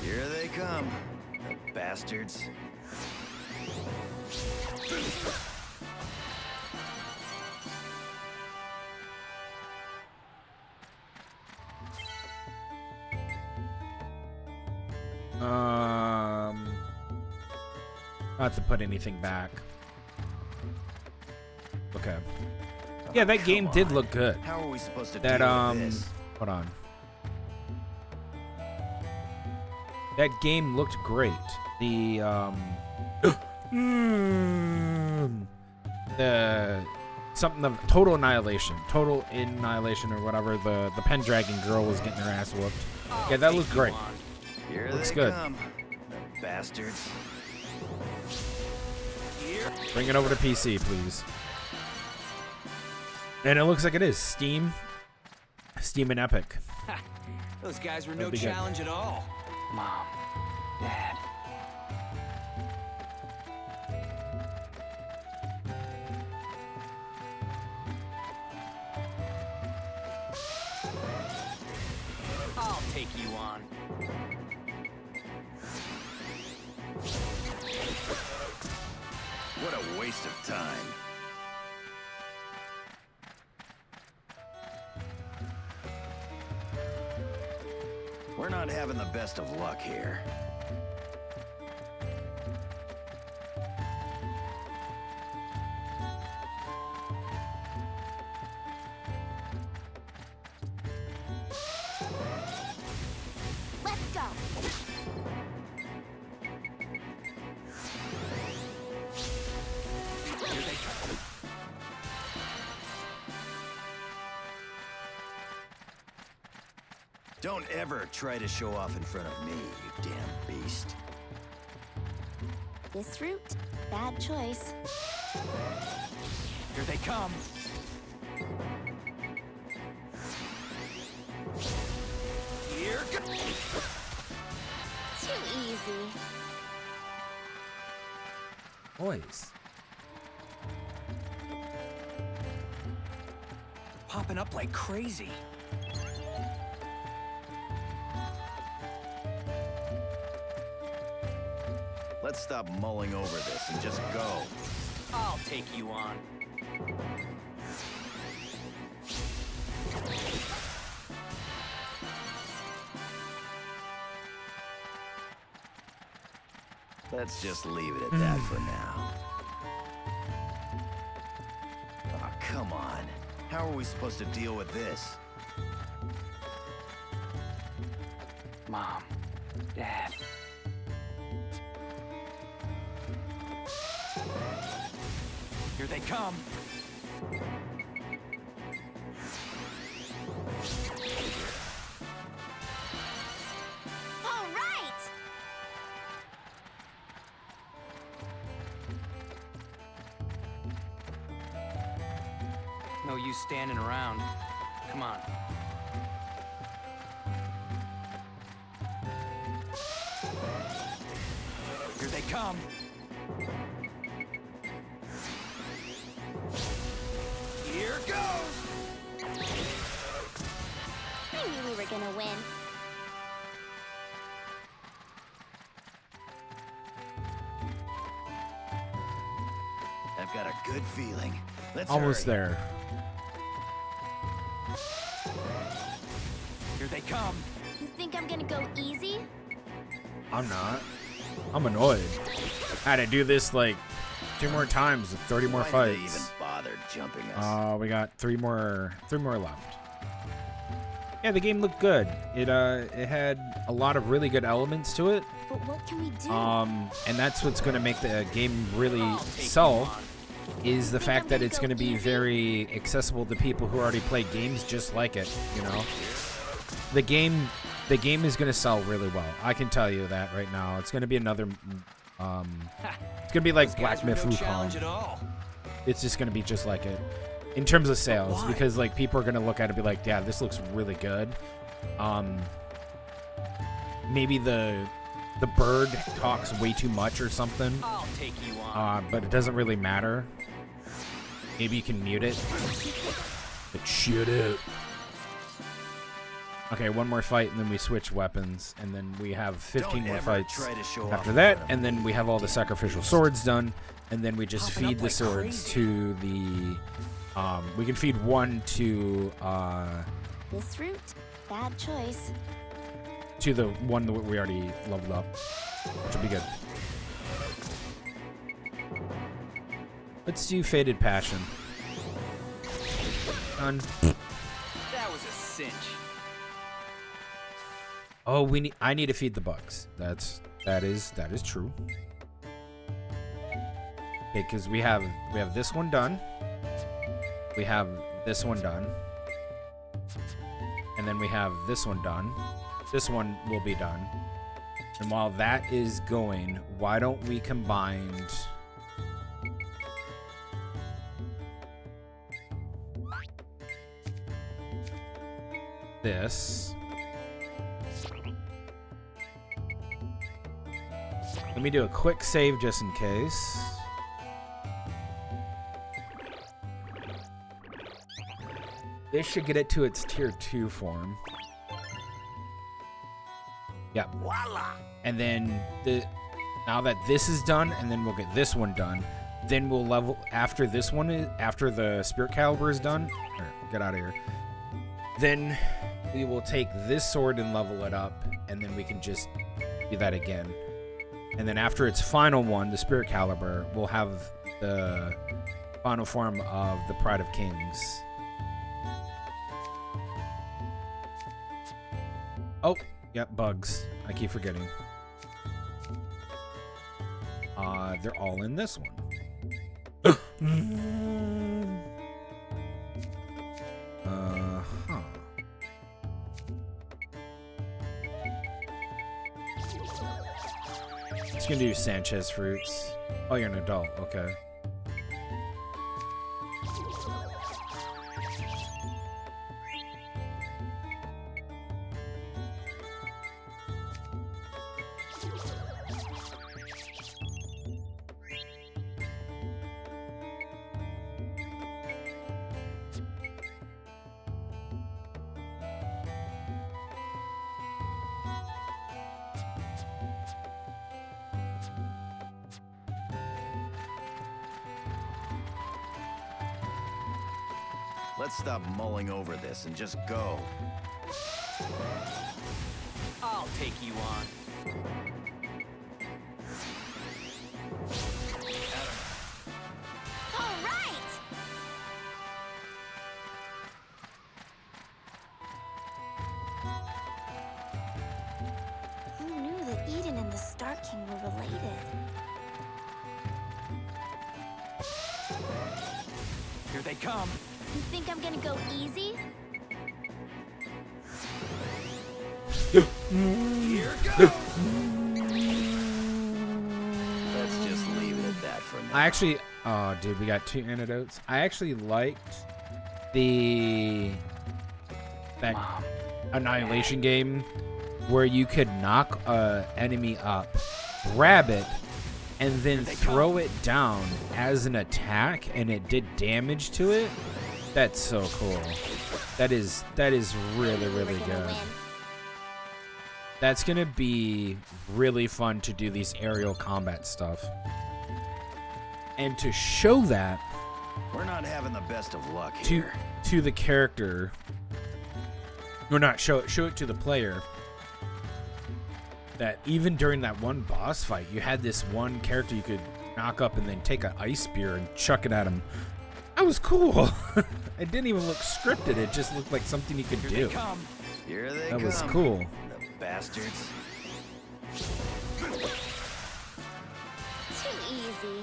Here they come, the bastards. Not to put anything back. Okay. Yeah, that game did look good. How are we supposed to That deal with this? hold on. That game looked great. The something of total annihilation or whatever. The Pendragon girl was getting her ass whooped. Yeah, that looked great. Here looks they good. come, the bastards. Bring it over to PC, please. And it looks like it is Steam and Epic. Those guys were no That'd be good. challenge at all. Mom, Dad. I'll take you on. What a waste of time. We're not having the best of luck here. go. Don't ever try to show off in front of me, you damn beast. This route, bad choice. Here they come. Here go. Too easy. Boys. Popping up like crazy. Let's stop mulling over this and just go. I'll take you on. Let's just leave it at that for now. Oh, come on. How are we supposed to deal with this? Mom, Dad. Here they come. All right. No use standing around. Come on. Here they come. Here goes. I knew we were gonna win. I've got a good feeling. Let's Almost hurry. there. Here they come. You think I'm gonna go easy? I'm not. I'm annoyed. I had to do this like 2 more times with 30 more Why did they fights. even bother jumping us? We got 3 more left. Yeah, the game looked good. It had a lot of really good elements to it. But what can we do? And that's what's going to make the game really I'll take you sell, on. is the Think fact I'm that gonna it's go going to be easy? very accessible to people who already play games just like it, you know? The game is going to sell really well. I can tell you that right now. It's going to be another it's going to be like Those Black guys were Myth no Wukong. challenge at all. It's just going to be just like it in terms of sales, why? because like people are going to look at it and be like, yeah, this looks really good. Maybe the bird talks way too much or something, I'll take you on. but it doesn't really matter. Maybe you can mute it. Like, shut it. Okay, 1 more fight, and then we switch weapons, and then we have 15 Don't more ever fights try to show off after in that, front of and then me, we have all the you sacrificial beast. swords done, and then we just Popping feed up the like swords crazy. to the we can feed one to This route, bad choice. the one that we already leveled up, which will be good. Let's do Faded Passion. Done. That was a cinch. Oh, I need to feed the bugs. That is true. Okay, because we have this one done. We have this one done. And then we have this one done. This one will be done. And while that is going, why don't we combine this? Let me do a quick save just in case. This should get it to its tier 2 form. Yep. Voila! And then now that this is done, and then we'll get this one done, then we'll level after this one after the Spirit Caliber is done. Here, get out of here. Then we will take this sword and level it up, and then we can just do that again. And then after its final one, the Spirit Caliber, we'll have the final form of the Pride of Kings. Oh, Yep, bugs. I keep forgetting. They're all in this one. Huh. It's gonna do Sanchez fruits. Oh, you're an adult. Okay. Let's stop mulling over this and just go. I'll take you on. All right! Who knew that Eden and the Star King were related? Here they come. You think I'm gonna go easy? Here goes. Let's just leave it at that for now. I actually, oh, dude, we got 2 antidotes. I actually liked that Annihilation game where you could knock a enemy up, grab it, and then throw it down as an attack, and it did damage to it. That's so cool. That is really, really good. That's gonna be really fun to do these aerial combat stuff. And to show that We're not having the best of luck to here. the character, or not show it to the player, that even during that one boss fight, you had this one character you could knock up and then take an ice spear and chuck it at him. That was cool. It didn't even look scripted. It just looked like something you could do. Here they That come. was cool. The bastards. Too easy.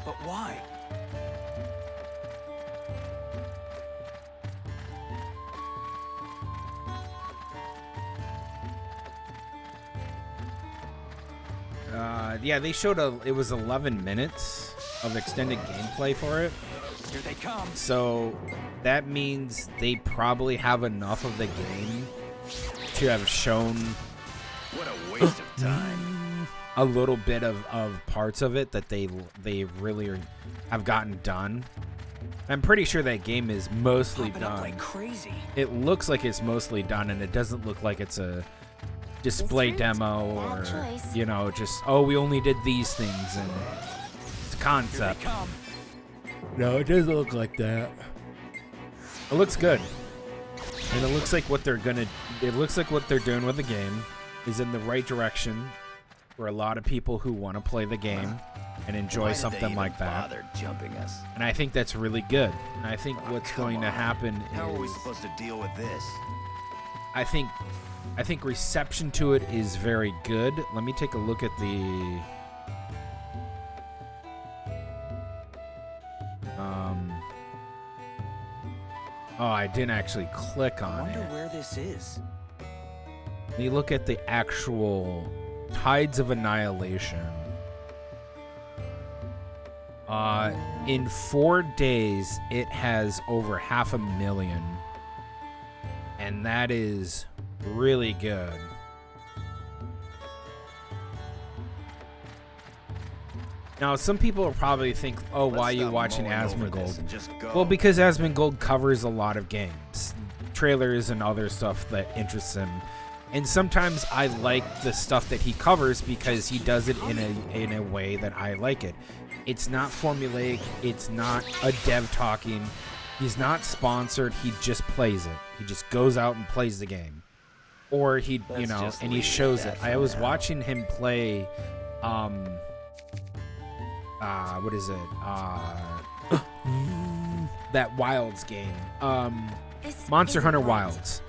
But why? Yeah, they showed it was 11 minutes of extended gameplay for it. Here they come. So that means they probably have enough of the game to have shown What a waste of time. a little bit of parts of it that they really have gotten done. I'm pretty sure that game is mostly Popping up done. like crazy. It looks like it's mostly done, and it doesn't look like it's a display demo or, you know, just, oh, we only did these things and it's a concept. Here they come. No, it doesn't look like that. It looks good. And it looks like what they're doing with the game is in the right direction for a lot of people who want to play the game and enjoy Why did they something even like that. bother jumping us? And I think that's really good. And I think what's Come going to on. happen How are we is supposed to deal with this? I think reception to it is very good. Let me take a look at the oh, I didn't actually click I on wonder it. where this is. Let me look at the actual Tides of Annihilation. In 4 days, it has over 500,000. And that is really good. Now, some people will probably think, oh, why are you stop watching mulling over this Asmongold? and just go. Well, because Asmongold covers a lot of games, trailers and other stuff that interests him. And sometimes I like the stuff that he covers because he does it in a way that I like it. It's not formulaic. It's not a dev talking. He's not sponsored. He just plays it. He just goes out and plays the game. Or he, you Let's know, just and he leave it shows at it. that I was for now. watching him play, what is it? that Wilds game, This Monster isn't Hunter right. Wilds.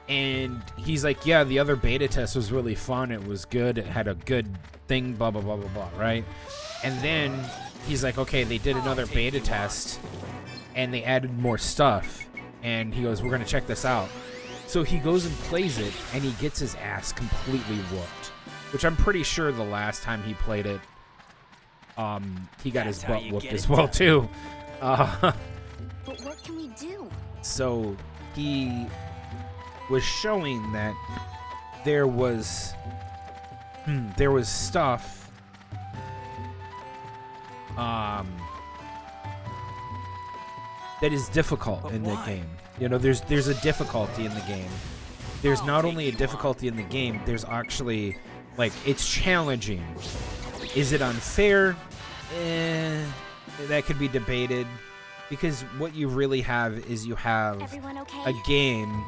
And he's like, yeah, the other beta test was really fun. It was good. It had a good thing, blah, blah, blah, blah, blah, right? And then he's like, okay, they did another beta test and they added more stuff. And he goes, we're going to check this out. So he goes and plays it and he gets his ass completely whooped, which I'm pretty sure the last time he played it, he got his butt whooped as well, too. But what can we do? So he was showing that there was stuff that is difficult in the game. You know, there's a difficulty in the game. There's not only a difficulty in the game, there's actually, like, it's challenging. Is it unfair? That could be debated, because what you really have is you have Everyone okay? a game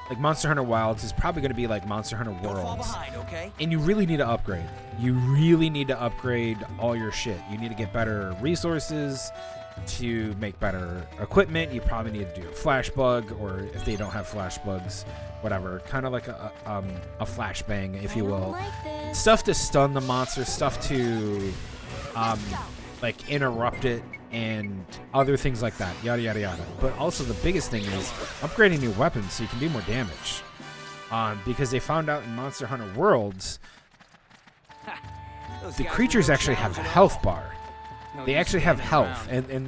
like Monster Hunter Wilds is probably going to be like Monster Hunter Don't fall Worlds, behind, okay? and you really need to upgrade. You really need to upgrade all your shit. You need to get better resources to make better equipment. You probably need to do a flash bug, or if they don't have flash bugs, whatever, kind of like a flashbang, if you I don't will. like this. Stuff to stun the monster, stuff to like interrupt it, and other things like that, yada yada yada. But also the biggest thing is upgrading your weapons so you can do more damage, because they found out in Monster Hunter Worlds Those the guys creatures were no actually have a challenge at health all. bar. No They use actually have standing health, around. and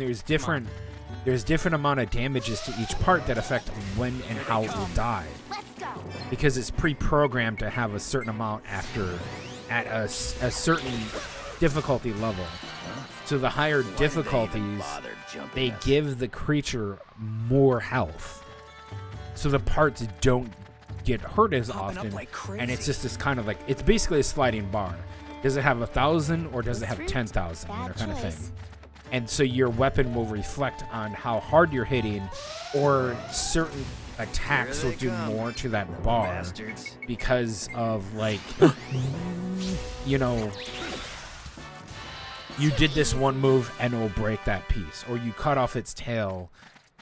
there's different amount of damages to each part that affect when and how it will die, Let's go. because it's pre-programmed to have a certain amount at a certain difficulty level. So the higher difficulties, they give the creature more health, so the parts don't get hurt as Popping up often, like and it's crazy. just this kind of like, it's basically a sliding bar. Does it have 1,000 or does it have Fruit. 10,000? You know, Bad kind of thing. choice. And so your weapon will reflect on how hard you're hitting, or certain attacks will do more to that bar Bastards. because of, like, you know, you did this one move and it will break that piece, or you cut off its tail,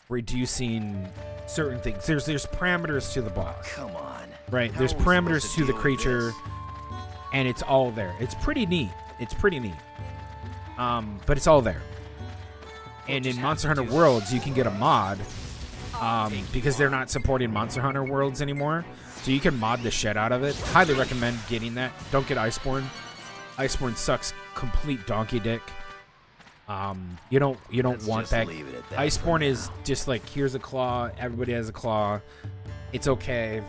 reducing certain things. There's parameters to the boss, Come on. right? How There's are we supposed parameters to to the deal with creature, this? and it's all there. It's pretty neat. But it's all there. And in Monster Hunter Worlds, you can get a mod, because they're not supporting Monster Hunter Worlds anymore. So you can mod the shit out of it. Highly recommend getting that. Don't get Iceborne. Iceborne sucks complete donkey dick. You don't Let's want just that. leave it at that Iceborne for is now. just like, here's a claw. Everybody has a claw. It's okay.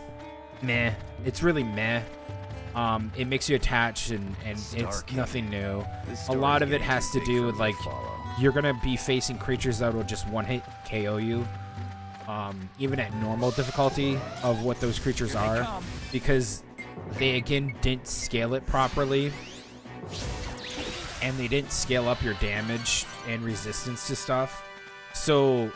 Meh. It's really meh. It makes you attached, and it's Stark. nothing new. This A lot story's of it getting has too to big do for with, me like, to follow. you're gonna be facing creatures that will just one hit KO you, even at normal difficulty of what those creatures Here they are, come. because they again didn't scale it properly, and they didn't scale up your damage and resistance to stuff. So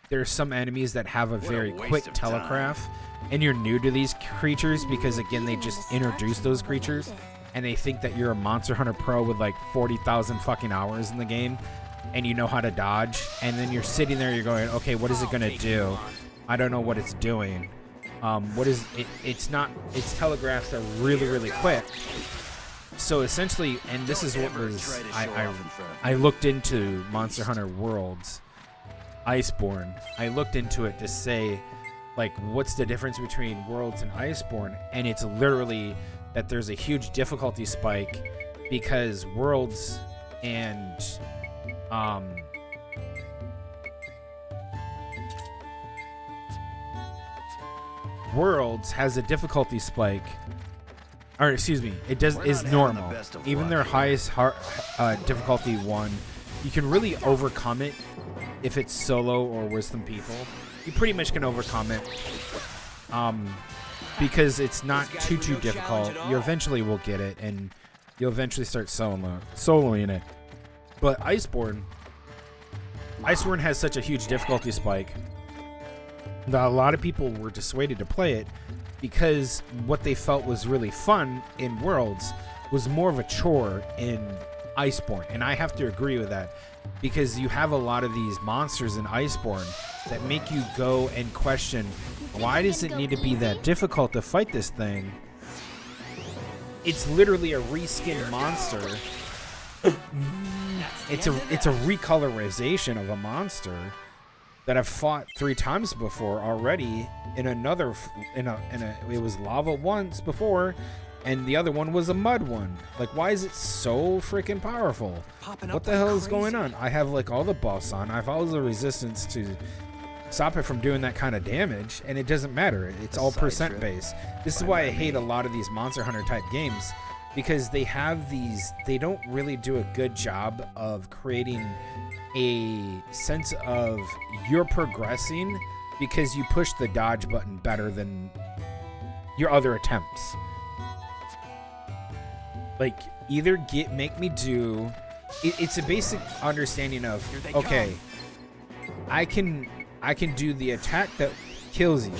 there's some enemies that have a What a very waste quick of time. telegraph, and you're new to these creatures because, again, they just introduced those creatures, and they think that you're a Monster Hunter pro with like 40,000 fucking hours in the game, and you know how to dodge, and then you're sitting there, you're going, okay, what is it gonna do? I don't know what it's doing. What is it? Its telegraphs are really quick. So essentially, and this is what Ever was try to show off in front of I looked into Monster Hunter Worlds, Iceborne. I looked into it to say, like, what's the difference between Worlds and Iceborne? And it's literally that there's a huge difficulty spike because Worlds and Worlds has a difficulty spike, or excuse me, it does We're is not having the normal. best of Even luck their here. highest difficulty one, you can really overcome it if it's solo or with some people. You pretty much can overcome it, because it's not Those guys too were no difficult. challenge at You all. eventually will get it, and you'll eventually start soloing it. But Iceborne has such a huge difficulty spike that a lot of people were dissuaded to play it, because what they felt was really fun in Worlds was more of a chore in Iceborne, and I have to agree with that, because you have a lot of these monsters in Iceborne that make you go and question, why does it need to be that difficult to fight this thing? It's literally a reskinned monster. It's a recolorization of a monster that I've fought 3 times before already. In it was lava once before, and the other one was a mud one. Like, why is it so freaking powerful? What the hell is going on? I have like all the buffs on. I have all the resistance to stop it from doing that kind of damage, and it doesn't matter. It's all percent based. This is why I hate a lot of these Monster Hunter type games, because they don't really do a good job of creating a sense of you're progressing because you push the dodge button better than your other attempts. Like, either make me do it's a basic understanding of, okay, I can do the attack that kills you,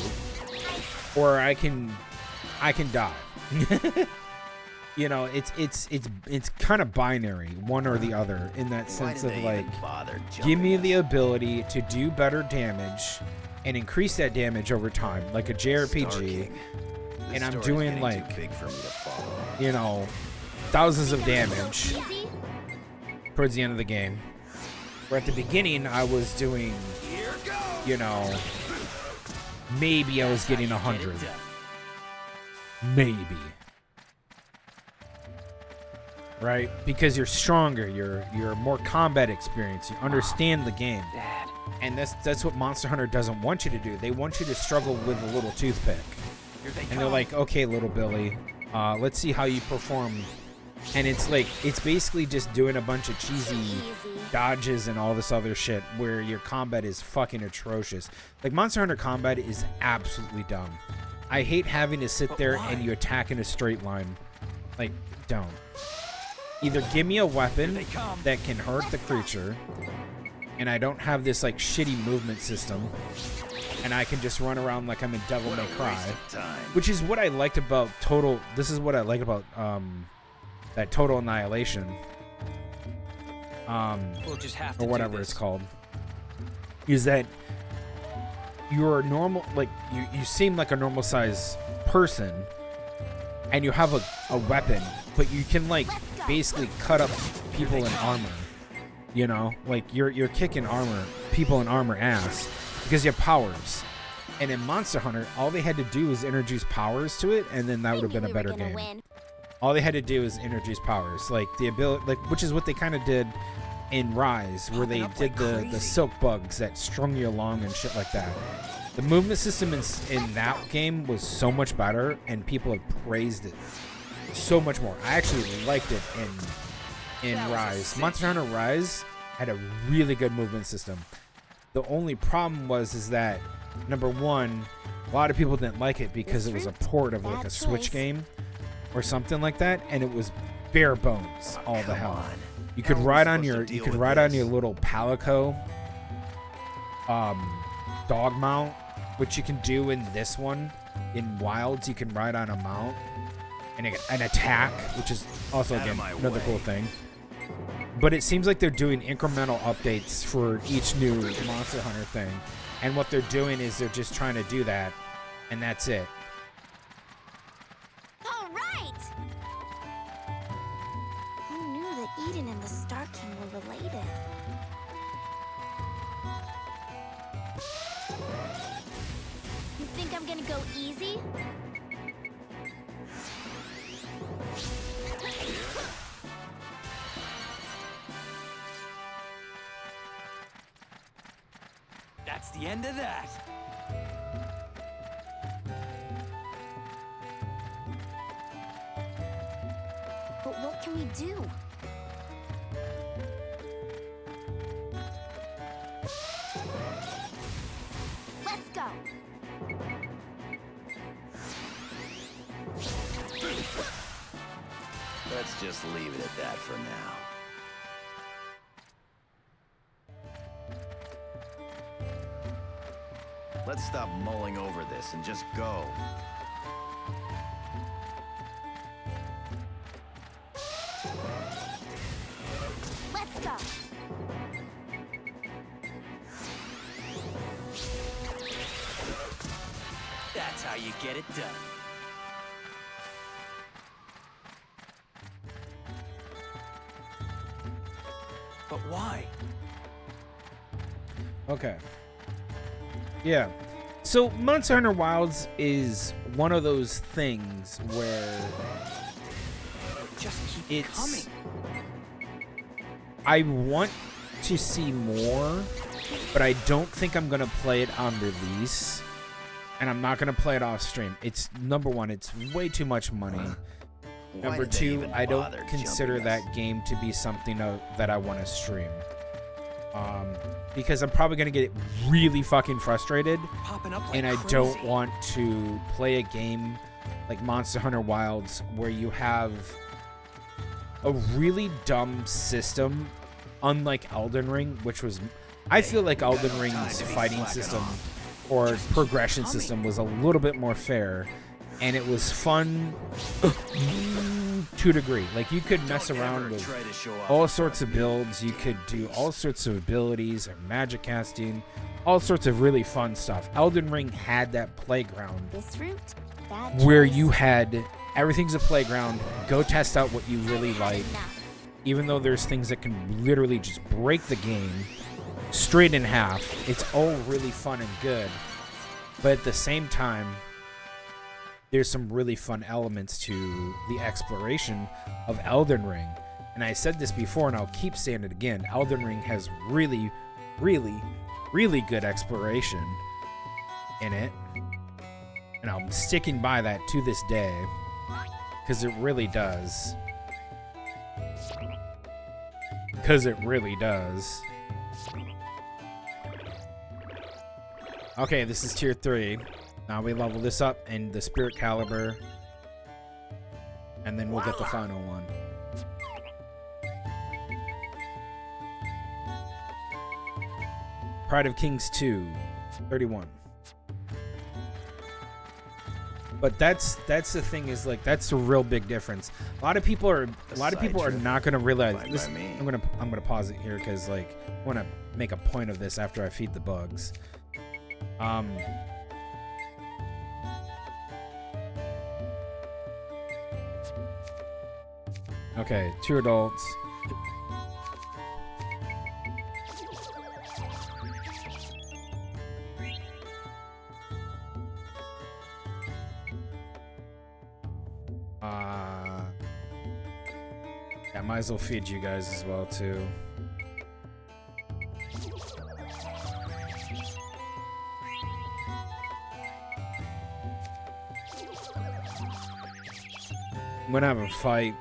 or I can die. You know, it's kind of binary, one or the other, in that sense of like, give me the ability to do better damage and increase that damage over time, like a JRPG, and I'm doing like, you know, thousands of damage towards the end of the game. Where at the beginning I was doing, you know, maybe I was getting 100, maybe. Right? Because you're stronger, you're more combat experience, you understand the game. And that's what Monster Hunter doesn't want you to do. They want you to struggle with a little toothpick. And they're like, okay, little Billy, let's see how you perform. And it's like, it's basically just doing a bunch of cheesy dodges and all this other shit where your combat is fucking atrocious. Like, Monster Hunter combat is absolutely dumb. I hate having to sit there and you attack in a straight line. Like, don't. Either give me a weapon that can hurt the creature, and I don't have this like shitty movement system, and I can just run around like I'm in Devil May Cry, which is what I liked about Total. This is what I like about that Total Annihilation, We'll just have or whatever it's called, is that you're normal, like you seem like a normal size person, and you have a weapon, but you can like basically cut up people in armor. You know, like you're kicking people in armor ass because you have powers. And in Monster Hunter, all they had to do was introduce powers to it, and then that would have been a better game. All they had to do is introduce powers, like the ability, like, which is what they kind of did in Rise, where they did the silk bugs that strung you along and shit like that. The movement system in that game was so much better, and people have praised it so much more. I actually liked it in Rise. Monster Hunter Rise had a really good movement system. The only problem is that, number one, a lot of people didn't like it because it was a port of like a Switch game or something like that, and it was bare bones all the hell. You could ride on your little Palico dog mount, which you can do in this one. In Wilds, you can ride on a mount and an attack, which is also, again, another cool thing. But it seems like they're doing incremental updates for each new Monster Hunter thing. And what they're doing is they're just trying to do that, and that's it. All right! Who knew that Eden and the Star King were related? You think I'm gonna go easy? That's the end of that. But what can we do? Let's go. Let's just leave it at that for now. Let's stop mulling over this and just go. you get it done. But why? Okay. Yeah. So Monster Hunter Wilds is one of those things where Just keep coming. I want to see more, but I don't think I'm going to play it on release, and I'm not going to play it off stream. It's, number one, it's way too much money. Number two, I don't consider that game to be something that I want to stream. Because I'm probably going to get really fucking frustrated, and I don't want to play a game like Monster Hunter Wilds where you have a really dumb system, unlike Elden Ring, which was... I feel like Elden Ring's fighting system or progression system was a little bit more fair, and it was fun to a degree. Like, you could mess around with all sorts of builds, you could do all sorts of abilities or magic casting, all sorts of really fun stuff. Elden Ring had that playground where you had everything's a playground, go test out what you really like, even though there's things that can literally just break the game straight in half. It's all really fun and good, but at the same time, there's some really fun elements to the exploration of Elden Ring. And I said this before, and I'll keep saying it again. Elden Ring has really, really, really good exploration in it. And I'm sticking by that to this day, because it really does. Because it really does. Okay, this is tier 3. Now we level this up in the Spirit Caliber, and then we'll get the final one. Pride of Kings 2, 31. But that's the thing, is like, that's the real big difference. A lot of people are not gonna realize this. I'm gonna pause it here because, like, I want to make a point of this after I feed the bugs. Okay, 2 adults. Yeah, might as well feed you guys as well too. I'm gonna have a fight.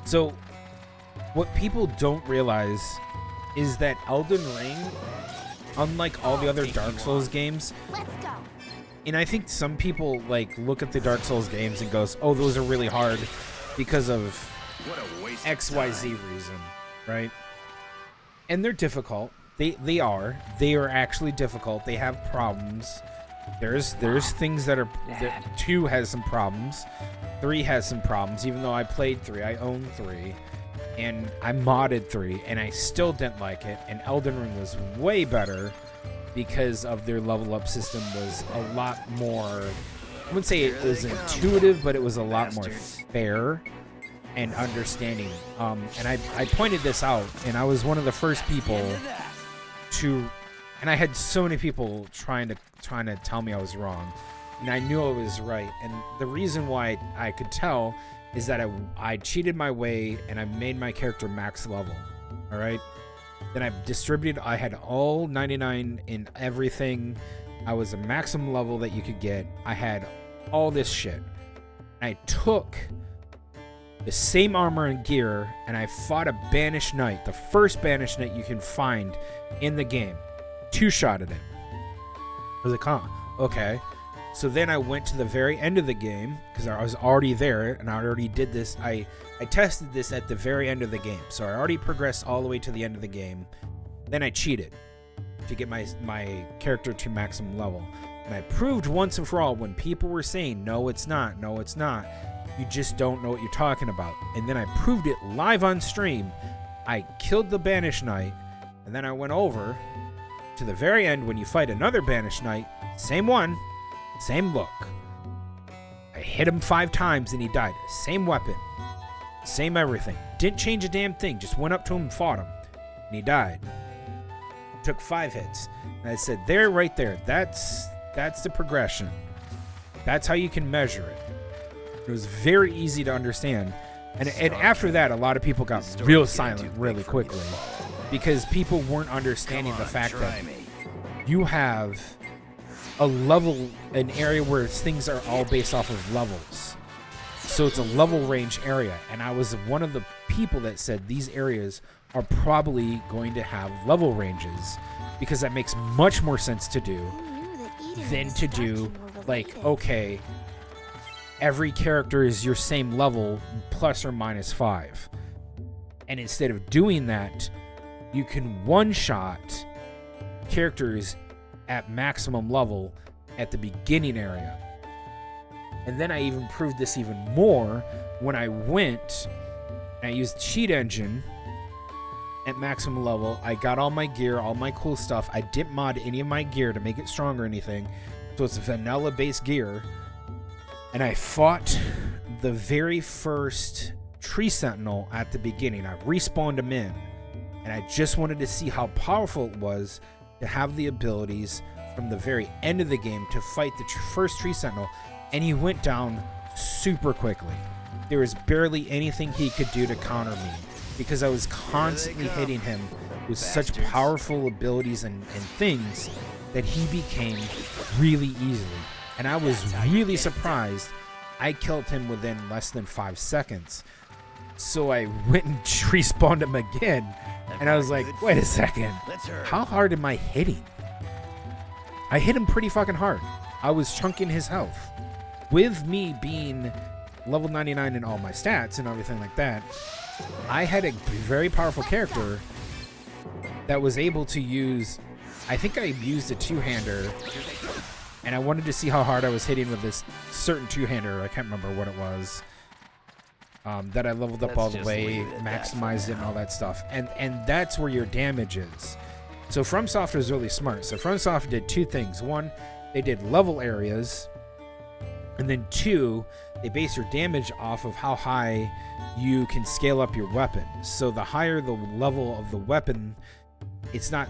So, what people don't realize is that Elden Ring, unlike all the other Dark Souls games, and I think some people like look at the Dark Souls games and goes, "Oh, those are really hard because of XYZ reason," right? And they're difficult. They are actually difficult. They have problems. There's things that 2 has some problems. 3 has some problems, even though I played 3. I own 3. And I modded 3, and I still didn't like it. And Elden Ring was way better because of their level up system was a lot more... I wouldn't say it was intuitive, but it was a lot more fair and understanding. And I pointed this out, and I was one of the first people to... And I had so many people trying to tell me I was wrong, and I knew I was right. And the reason why I could tell is that I cheated my way and I made my character max level. All right. Then I distributed. I had all 99 in everything. I was a maximum level that you could get. I had all this shit. I took the same armor and gear, and I fought a Banished Knight, the first Banished Knight you can find in the game. 2-shotted it. I was like, huh, okay. So then I went to the very end of the game, because I was already there, and I already did this. I tested this at the very end of the game. So I already progressed all the way to the end of the game. Then I cheated to get my character to maximum level. And I proved once and for all, when people were saying, no, it's not, no, it's not, you just don't know what you're talking about. And then I proved it live on stream. I killed the Banished Knight, and then I went over to the very end when you fight another Banished Knight, same one, same look. I hit him 5 times and he died. Same weapon, same everything. Didn't change a damn thing. Just went up to him and fought him. And he died. Took 5 hits. And I said, there, right there. That's the progression. That's how you can measure it. It was very easy to understand. And after that, a lot of people got real silent really quickly. Because people weren't understanding the fact that you have a level, an area where things are all based off of levels. So it's a level range area. And I was one of the people that said these areas are probably going to have level ranges, because that makes much more sense to do than to do like, okay, every character is your same level plus or minus 5. And instead of doing that, you can one-shot characters at maximum level at the beginning area. And then I even proved this even more when I went and I used Cheat Engine at maximum level. I got all my gear, all my cool stuff. I didn't mod any of my gear to make it strong or anything. So it's vanilla base gear. And I fought the very first Tree Sentinel at the beginning. I respawned him in. And I just wanted to see how powerful it was to have the abilities from the very end of the game to fight the first Tree Sentinel. And he went down super quickly. There was barely anything he could do to counter me, because I was constantly hitting him with such powerful abilities and things that he became really easily. And I was really surprised I killed him within less than 5 seconds. So I went and respawned him again, and I was like, wait a second, how hard am I hitting? I hit him pretty fucking hard. I was chunking his health. With me being level 99 in all my stats and everything like that, I had a very powerful character that was able to use, I think I used a two-hander, and I wanted to see how hard I was hitting with this certain two-hander. I can't remember what it was. That I leveled up all the way, maximized it and all that stuff. And that's where your damage is. So FromSoft was really smart. So FromSoft did 2 things. 1, they did level areas. And then 2, they base your damage off of how high you can scale up your weapon. So the higher the level of the weapon, it's not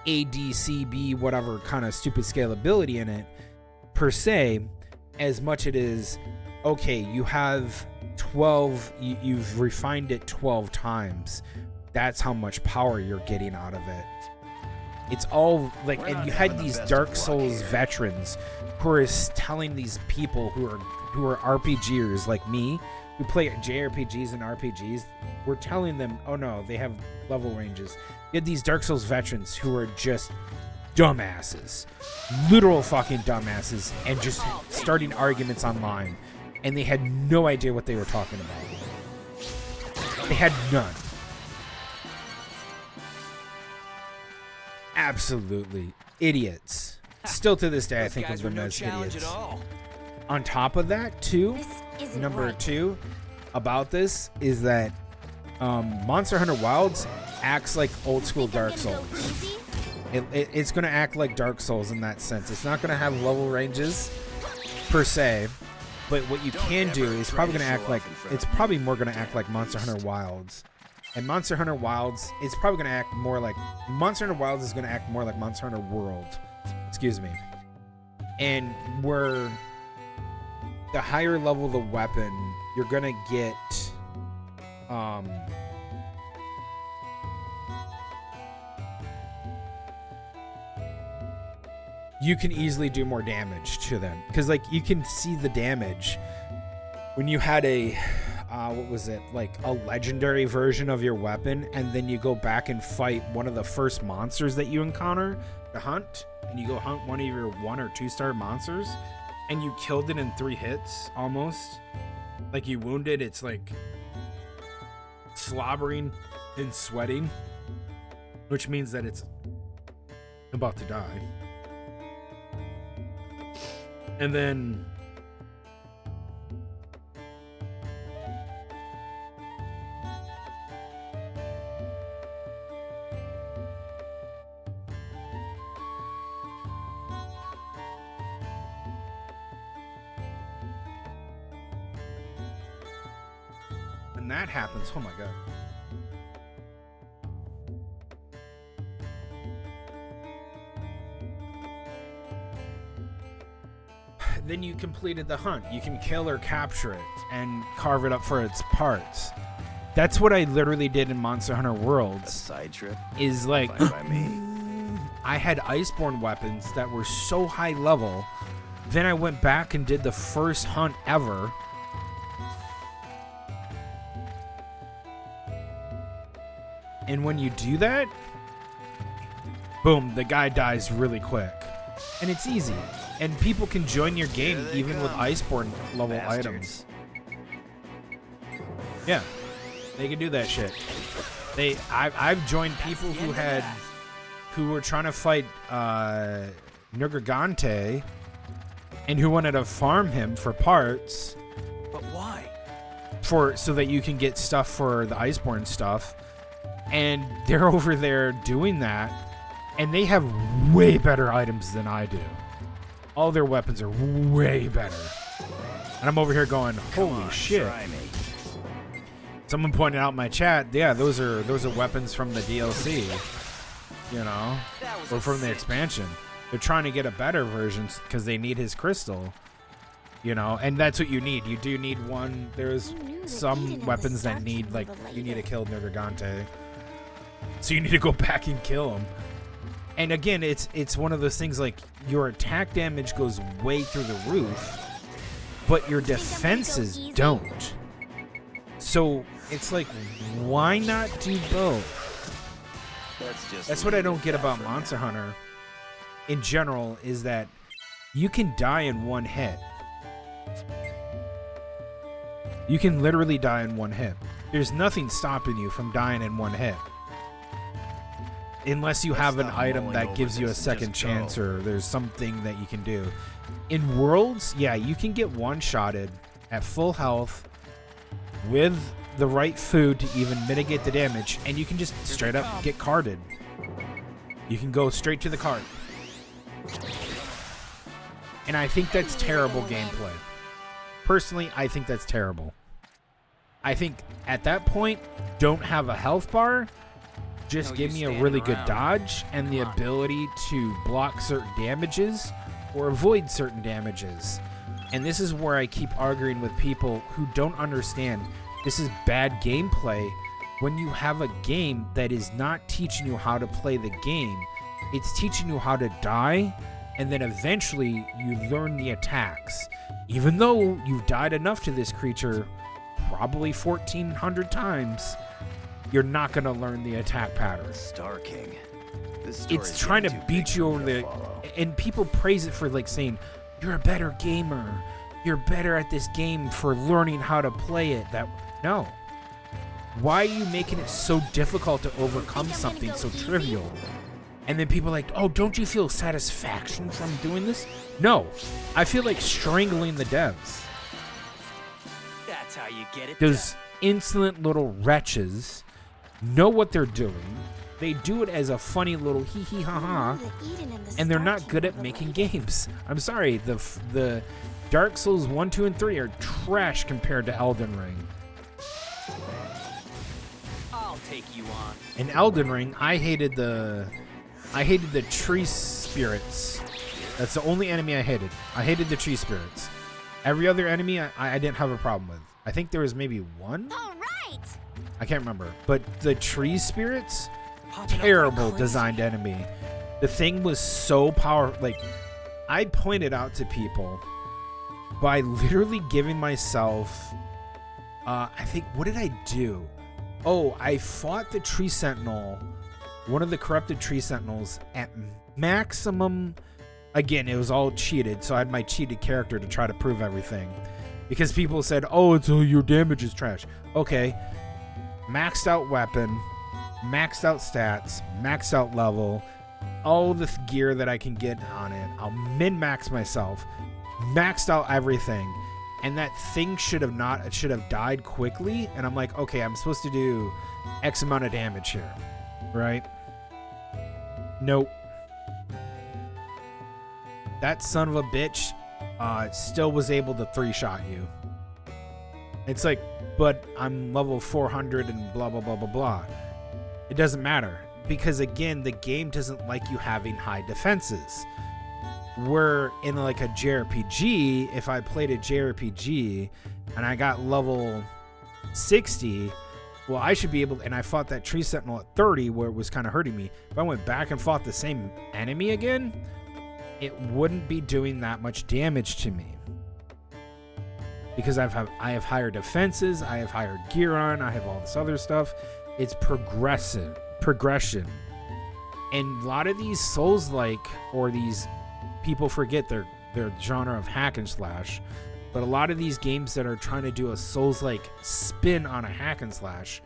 A, D, C, B, whatever kind of stupid scalability in it, per se, as much it is, okay, you have 12, you've refined it 12 times. That's how much power you're getting out of it. It's all like, and you had these Dark Souls veterans who are telling these people who are RPGers like me, who play JRPGs and RPGs, we're telling them, oh no, they have level ranges. You had these Dark Souls veterans who are just dumbasses, literal fucking dumbasses, and just starting arguments online, and they had no idea what they were talking about. They had none. Absolutely idiots. Still to this day, I think of them as idiots. On top of that, too, number 2 about this is that Monster Hunter Wilds acts like old school Dark Souls. It's going to act like Dark Souls in that sense. It's not going to have level ranges per se, but what you can do is probably going to act like, it's probably more going to act like Monster Hunter Wilds. And Monster Hunter Wilds, it's probably going to act more like, Monster Hunter Wilds is going to act more like Monster Hunter World. Excuse me. And where the higher level the weapon, you're going to get, you can easily do more damage to them. Because, like, you can see the damage when you had a, what was it, like a legendary version of your weapon, and then you go back and fight one of the first monsters that you encounter to hunt, and you go hunt one of your 1 or 2-star monsters, and you killed it in 3 hits, almost. Like, you wounded, it's like slobbering and sweating, which means that it's about to die. And then that happens, oh my god. Then you completed the hunt. You can kill or capture it and carve it up for its parts. That's what I literally did in Monster Hunter Worlds. Side trip Is like fine by me. I had Iceborne weapons that were so high level. Then I went back and did the first hunt ever. And when you do that, boom, the guy dies really quick. And it's easy. And people can join your game even with Iceborne level items. Yeah. They can do that shit. I've joined people who were trying to fight Nergigante and who wanted to farm him for parts. But why? So that you can get stuff for the Iceborne stuff. And they're over there doing that, and they have way better items than I do. All their weapons are way better. And I'm over here going, holy shit. Try me. Someone pointed out in my chat, yeah, those are weapons from the DLC, you know, or from the expansion. They're trying to get a better version because they need his crystal, you know, and that's what you need. You do need one. There's some weapons that need, like, you need to kill Nergigante. So you need to go back and kill him. And again, it's one of those things like your attack damage goes way through the roof, but your defenses don't. So it's like, why not do both? That's what I don't get about Monster Hunter in general, is that you can die in one hit. You can literally die in one hit. There's nothing stopping you from dying in one hit. Unless you have an item that gives you a second chance, or there's something that you can do. In Worlds, yeah, you can get one-shotted at full health with the right food to even mitigate the damage, and you can just straight up get carded. You can go straight to the card. And I think that's terrible gameplay. Personally, I think that's terrible. I think at that point, don't have a health bar. Just give me a really good dodge and the ability to block certain damages or avoid certain damages. And this is where I keep arguing with people who don't understand this is bad gameplay when you have a game that is not teaching you how to play the game. It's teaching you how to die, and then eventually you learn the attacks. Even though you've died enough to this creature, probably 1,400 times, you're not going to learn the attack pattern. Star King. It's trying to beat you over the... And people praise it for, like, saying, you're a better gamer. You're better at this game for learning how to play it. No. Why are you making it so difficult to overcome something so trivial? And then people are like, oh, don't you feel satisfaction from doing this? No. I feel like strangling the devs. That's how you get it. Those insolent little wretches know what they're doing. They do it as a funny little hee hee ha ha, and they're not good at making games. I'm sorry, the Dark Souls 1, 2, and 3 are trash compared to Elden Ring. I'll take you on. In Elden Ring, I hated the tree spirits. That's the only enemy I hated. I hated the tree spirits. Every other enemy I didn't have a problem with. I think there was maybe one. All right. I can't remember. But the tree spirits, terrible designed enemy. The thing was so powerful. Like, I pointed out to people by literally giving myself, I think, what did I do? Oh, I fought the tree sentinel, one of the corrupted tree sentinels at maximum. Again, it was all cheated, so I had my cheated character to try to prove everything. Because people said, oh, your damage is trash. Okay. Maxed out weapon, maxed out stats, maxed out level, all the gear that I can get on it. I'll min-max myself, maxed out everything, and that thing should have died quickly. And I'm like, okay, I'm supposed to do X amount of damage here, right? Nope. That son of a bitch still was able to 3-shot you. It's like, but I'm level 400 and blah, blah, blah, blah, blah. It doesn't matter. Because, again, the game doesn't like you having high defenses. Where in, like, a JRPG, if I played a JRPG and I got level 60... Well, I should be able, and I fought that tree sentinel at 30 where it was kind of hurting me. If I went back and fought the same enemy again, it wouldn't be doing that much damage to me. Because I have higher defenses, I have higher gear on, I have all this other stuff. It's progression. And a lot of these Souls-like, or these people forget their genre of hack and slash. But a lot of these games that are trying to do a Souls-like spin on a hack and slash,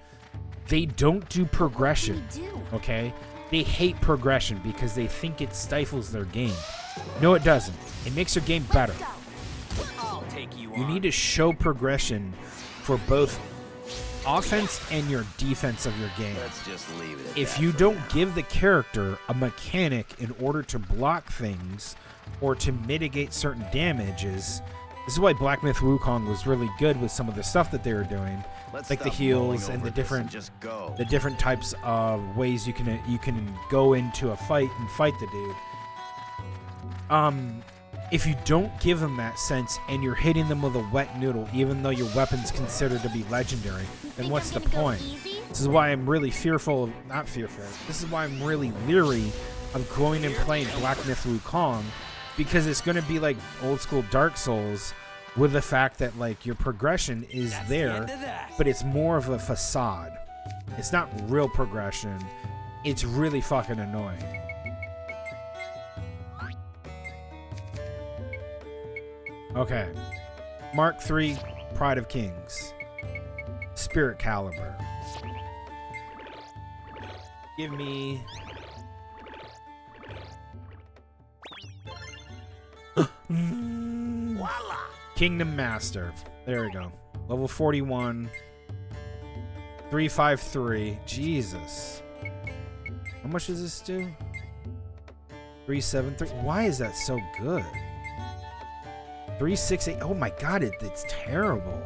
they don't do progression, okay? They hate progression because they think it stifles their game. No, it doesn't. It makes your game better. I'll take you You need to show progression for both offense and your defense of your game. Let's just leave it at If that you for don't now. give the character a mechanic in order to block things or to mitigate certain damages... This is why Black Myth Wukong was really good with some of the stuff that they were doing, Let's like the stop heals mulling and the over this and different just go. types of ways you can go into a fight and fight the dude. If you don't give them that sense and you're hitting them with a wet noodle, even though your weapon's considered to be legendary, then what's the point? This is why I'm really fearful of, not fearful. This is why I'm really leery of going and playing Black Myth Wukong. Because it's going to be like old school Dark Souls with the fact that like your progression is there, but it's more of a facade. It's not real progression. It's really fucking annoying. Okay. Mark III, Pride of Kings. Spirit Caliber. Give me... Kingdom Master. There we go. Level 41. 353. Jesus. How much does this do? 373. Why is that so good? 368. Oh my god, it's terrible.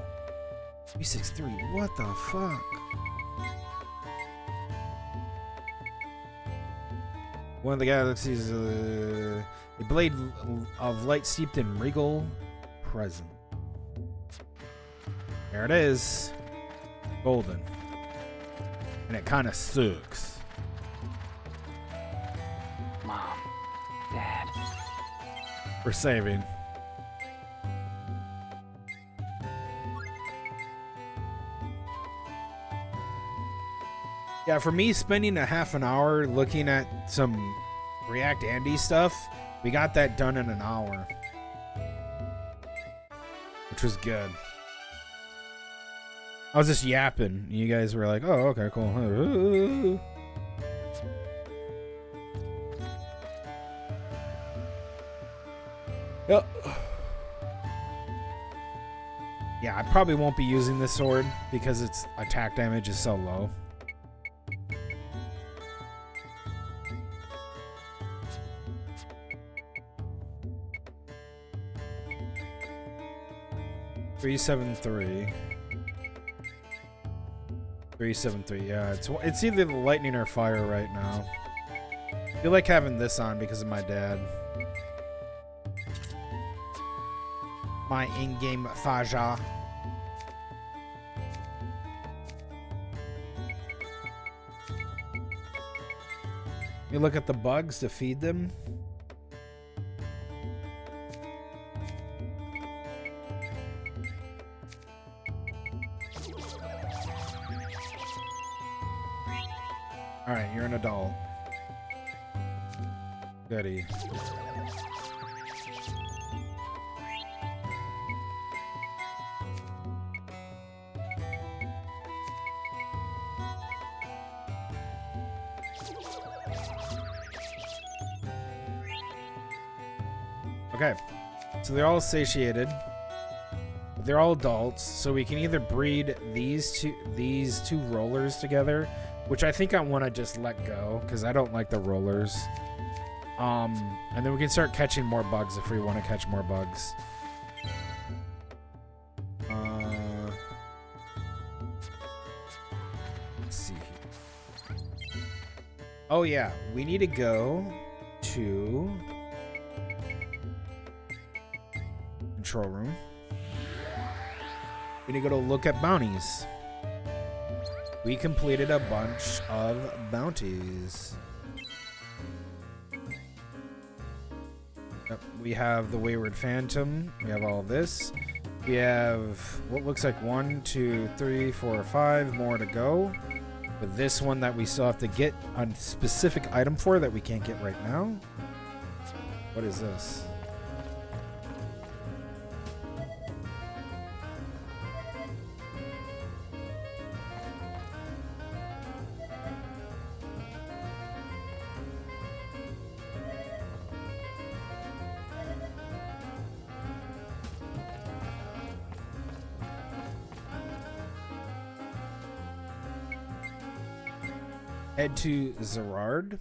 363. What the fuck? One of the galaxies, a blade of light steeped in regal present. There it is. Golden. And it kind of sucks. Mom, Dad. We're saving. Yeah, for me, spending a half an hour looking at some React Andy stuff, we got that done in an hour. Which was good. I was just yapping. You guys were like, oh, okay, cool. Yep. Yeah, I probably won't be using this sword because its attack damage is so low. .373. 373. Yeah, it's either the lightning or fire right now. I feel like having this on because of my dad. My in-game Faja. You look at the bugs to feed them. Alright, you're an adult. Goody. Okay, so they're all satiated. They're all adults, so we can either breed these two rollers together, which I think I want to just let go because I don't like the rollers. And then we can start catching more bugs if we want to catch more bugs. Oh yeah, we need to go to control room. We need to go to look at bounties. We completed a bunch of bounties. Yep, we have the Wayward Phantom. We have all this. We have what looks like 1, 2, 3, 4, 5 more to go. But this one that we still have to get a specific item for that we can't get right now. What is this? Head to Zerard.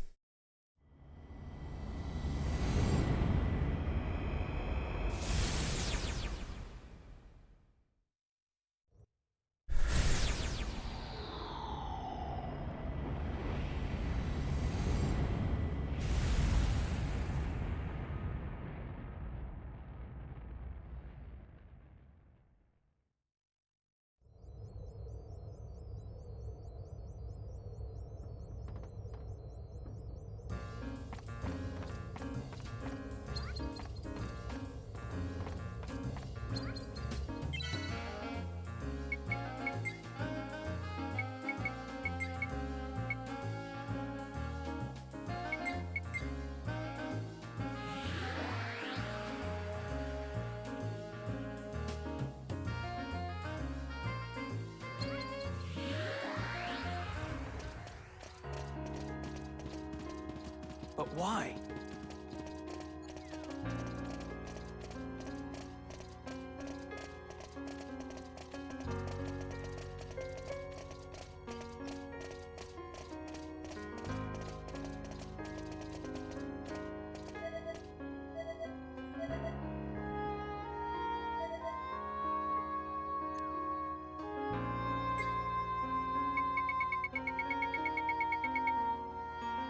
But why?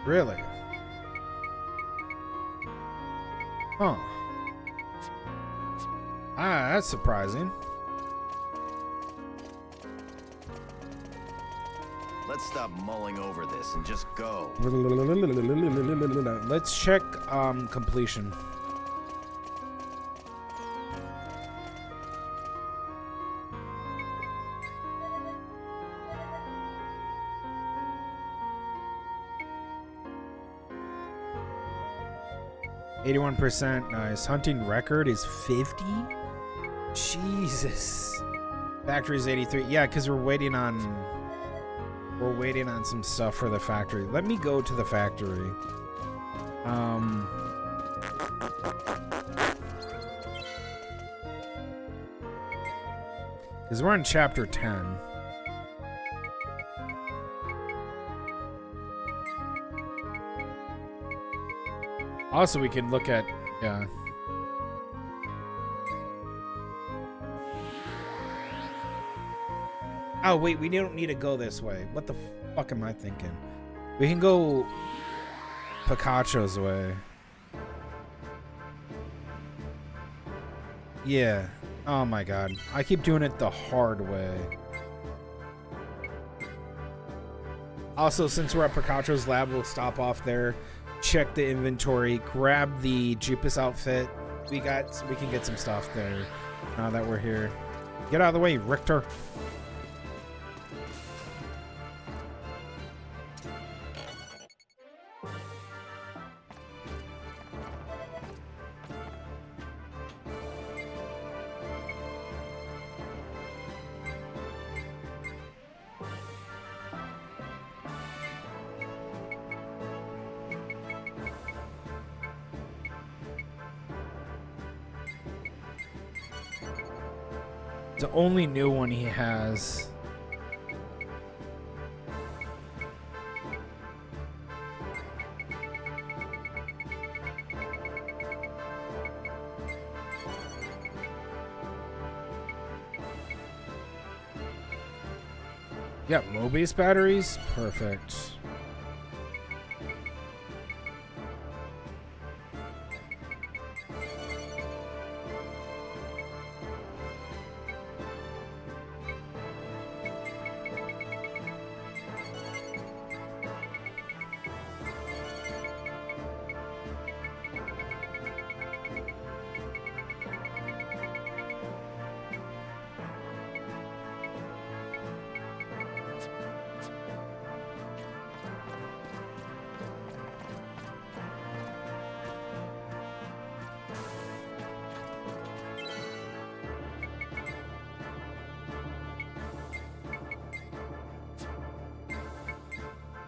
Really? Huh. Ah, that's surprising. Let's stop mulling over this and just go. Let's check completion. %, nice. Hunting record is 50? Jesus. Factory is 83. Yeah, because we're waiting on some stuff for the factory. Let me go to the factory. Because we're on chapter 10. Also, we can look at, yeah. Oh, wait, we don't need to go this way. What the fuck am I thinking? We can go Pikachu's way. Yeah. Oh my god. I keep doing it the hard way. Also, since we're at Pikachu's lab, we'll stop off there. Check the inventory, grab the Jupus outfit. We can get some stuff there now that we're here. Get out of the way, Richter. The only new one he has. Yeah, Mobius batteries? Perfect.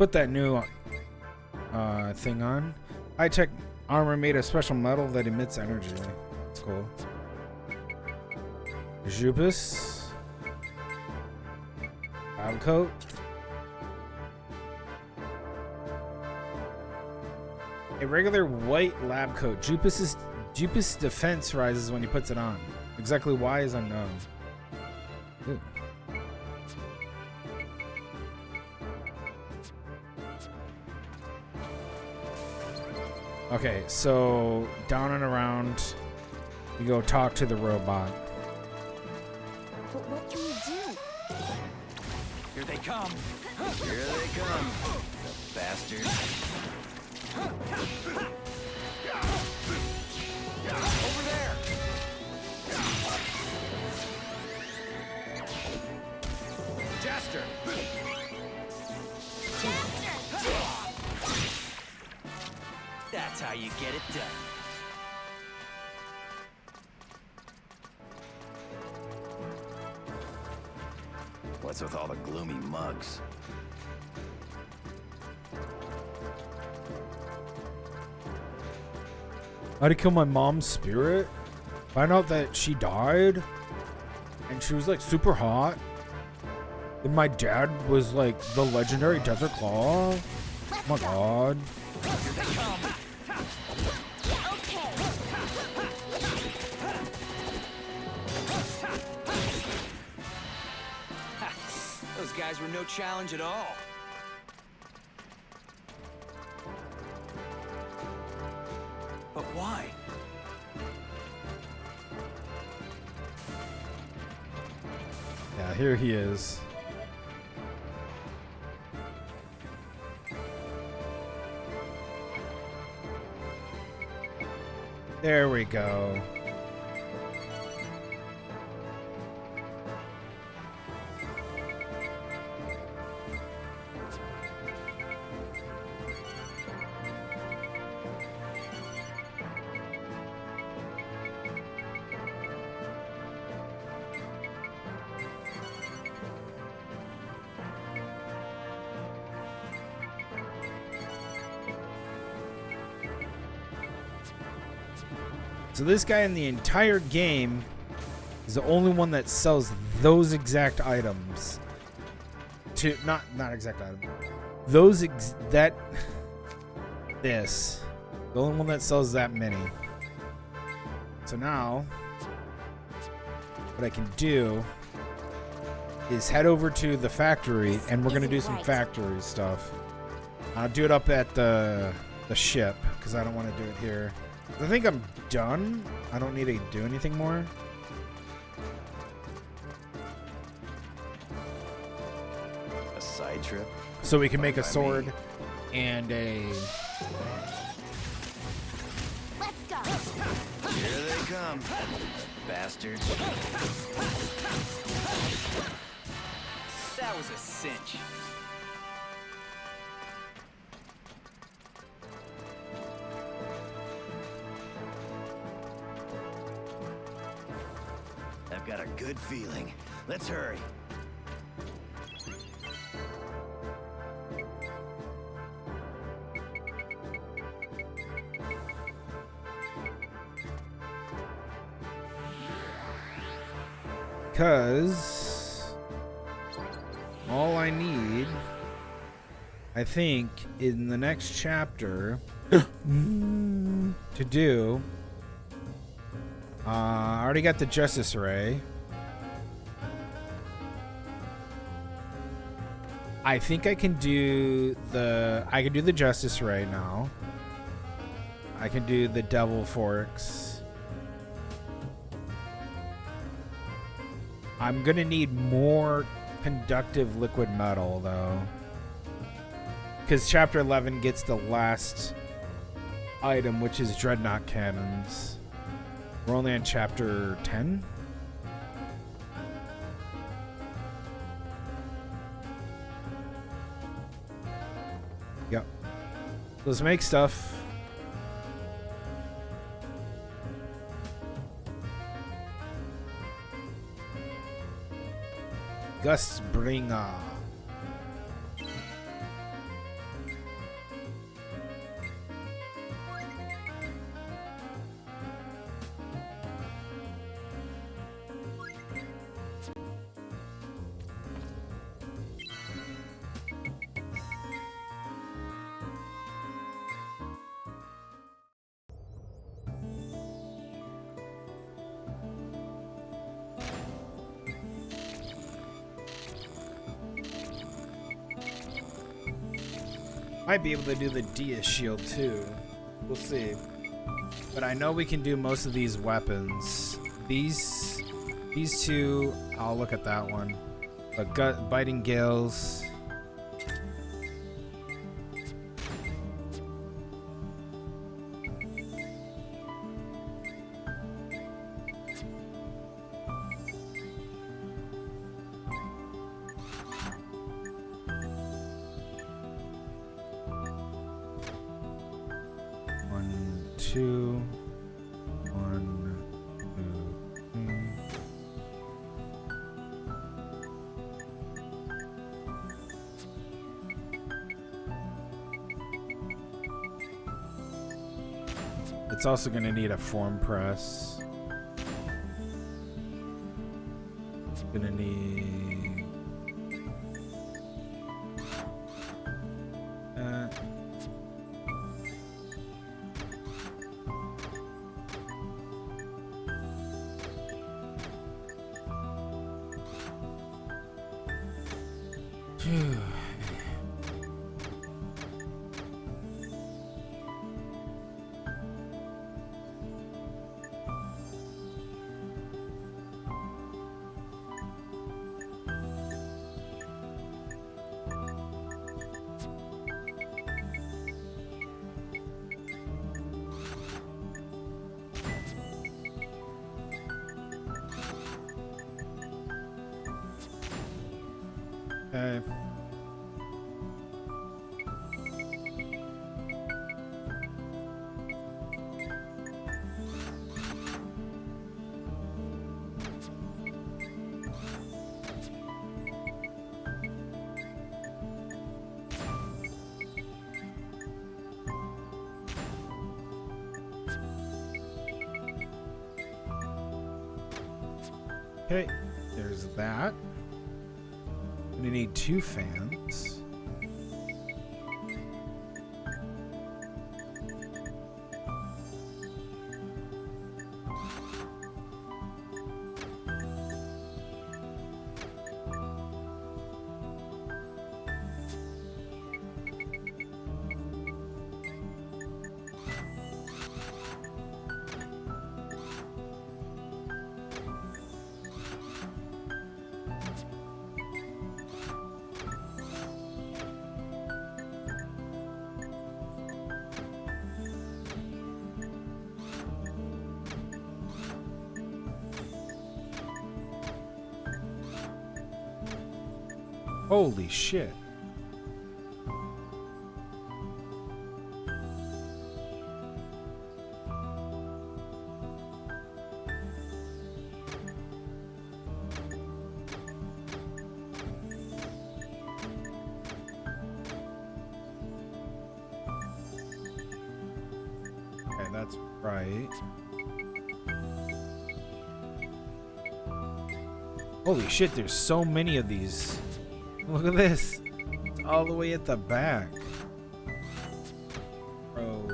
Put that new thing on. High-tech armor made of special metal that emits energy. That's cool. Jupus. Lab coat. A regular white lab coat. Jupus defense rises when he puts it on. Exactly why is unknown. Ooh. Okay, so down and around, you go talk to the robot. But what can we do? Here they come. Here they come, the bastards. Over there. Jester! That's how you get it done. What's with all the gloomy mugs? I had to kill my mom's spirit. Find out that she died. And she was like super hot. And my dad was like the legendary Desert Claw. Oh my god. Here they come. Okay. Those guys were no challenge at all. But why? Yeah, here he is. There we go. So this guy in the entire game is the only one that sells those exact items. To not exact item. Those this. The only one that sells that many. So now what I can do is head over to the factory and we're gonna do some factory stuff. I'll do it up at the ship because I don't want to do it here. I think I'm done. I don't need to do anything more. A side trip? So we can make a Fine by sword me. and a... Let's go. Here they come, bastards. That was a cinch. I've got a good feeling. Let's hurry. Because all I need, I think, in the next chapter to do, I already got the Justice Ray. I think I can do the Justice Ray now. I can do the Devil Forks. I'm gonna need more conductive liquid metal though, because chapter 11 gets the last item, which is dreadnought cannons. We're only on chapter 10. Yep. Let's make stuff. Gustbringer. Might be able to do the Dia shield too. We'll see. But I know we can do most of these weapons. These two, I'll look at that one. But biting gills. Two, one, two, three. It's also going to need a form press. It's going to need okay. Okay, there's that. I'm gonna need 2 fans. Holy shit. Okay, that's right. Holy shit, there's so many of these. Look at this. It's all the way at the back. Bro.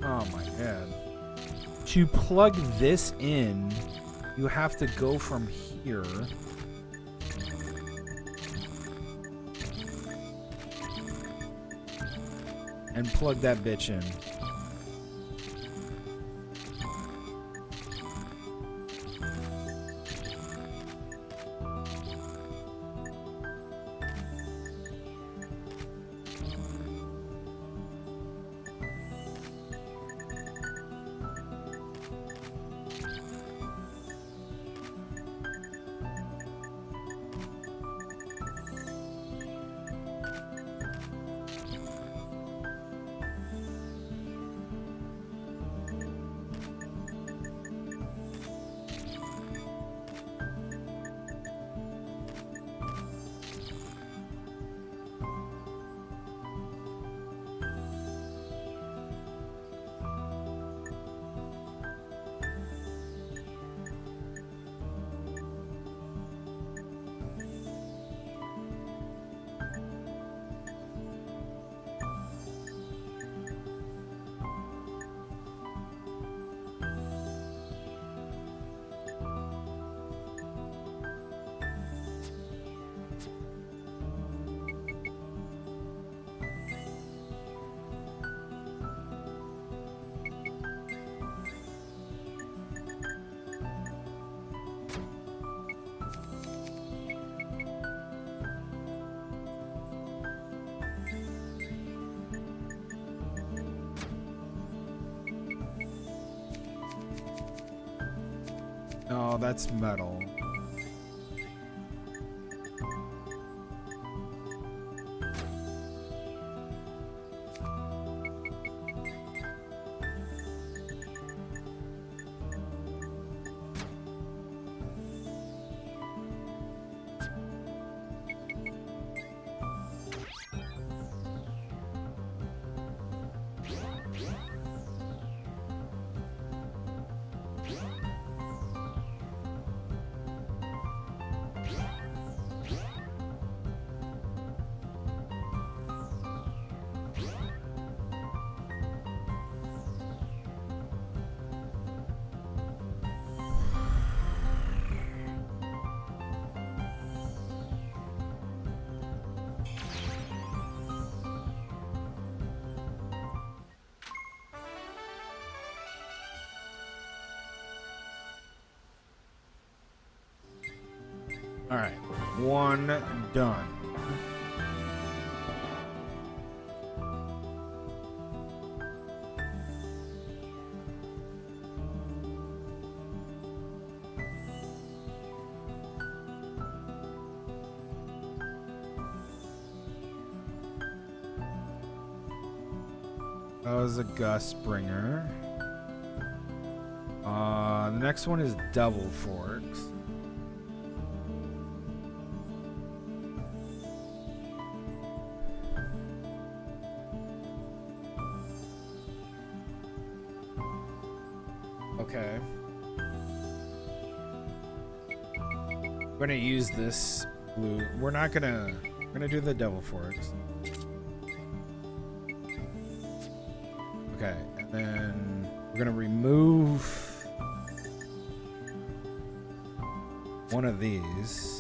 Oh my god. to plug this in, you have to go from here. And plug that bitch in. No, that's metal. All right, one done. That was a gust bringer. The next one is double forks. Okay. We're gonna use this blue. We're gonna do the double forks. Okay, and then we're gonna remove one of these.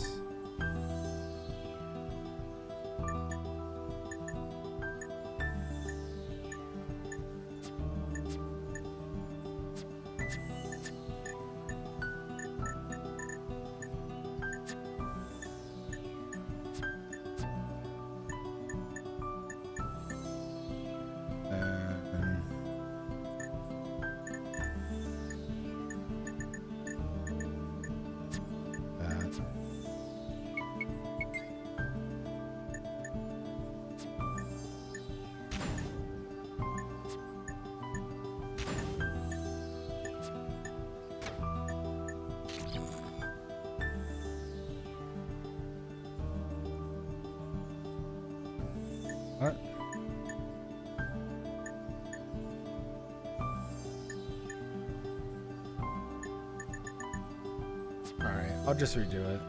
What? Alright, I'll just redo it.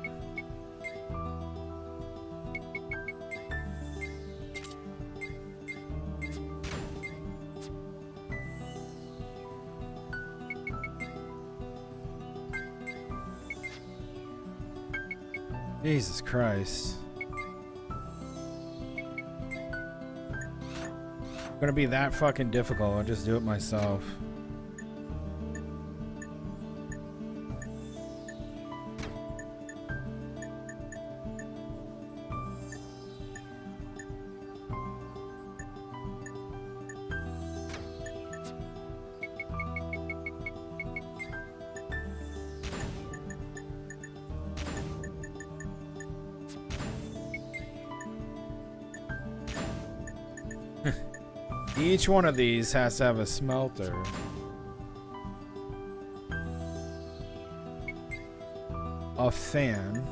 Jesus Christ. Gonna be that fucking difficult. I'll just do it myself. Each one of these has to have a smelter. A fan.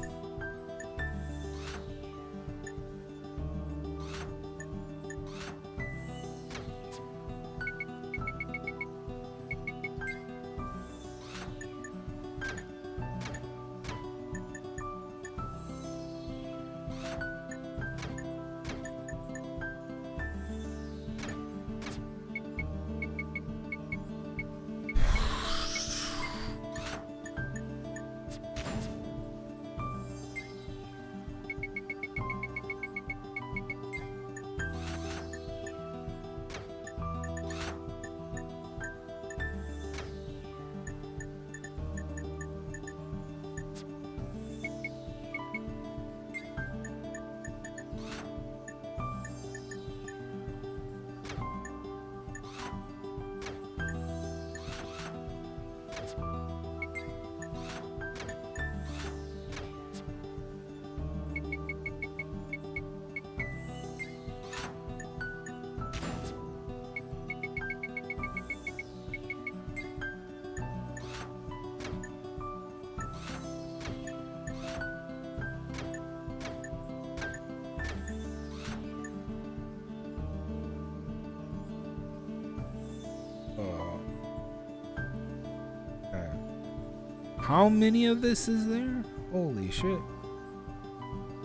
How many of this is there? Holy shit.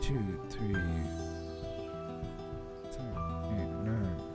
2, 3, 7, 8, 9.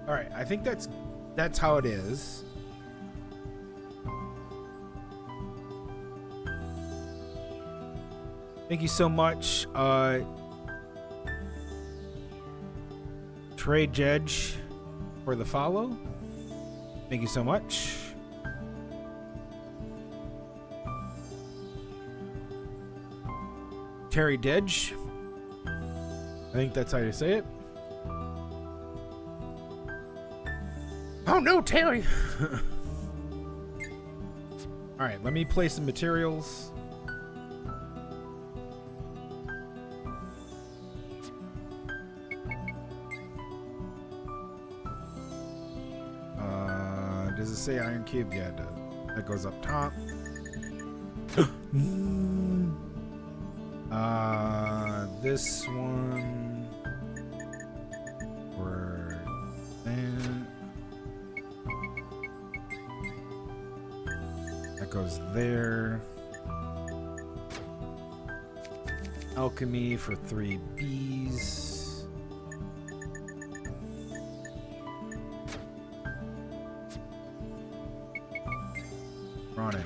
All right, I think that's how it is. Thank you so much, Trade Jedge, for the follow. Thank you so much. Terry Dedge. I think that's how you say it. Oh no, Terry! Alright, let me play some materials. Does it say iron cube? Yeah, it does. That goes up top. This one for that. That goes there. Alchemy for 3 Bs. On it.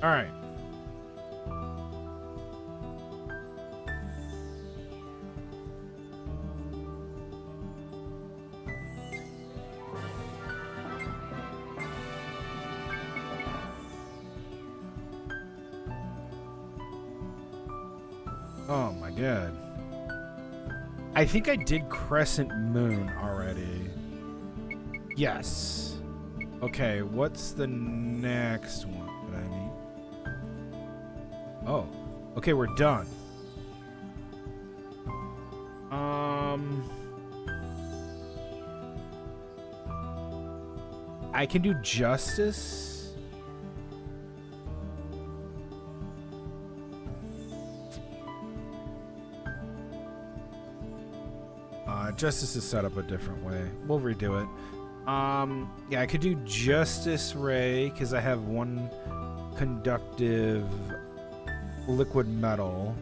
All right. Oh my god. I think I did Crescent Moon already. Yes. Okay, what's the next one that I need? Oh. Okay, we're done. I can do Justice. Justice is set up a different way. We'll redo it. Yeah, I could do Justice Ray because I have one conductive liquid metal.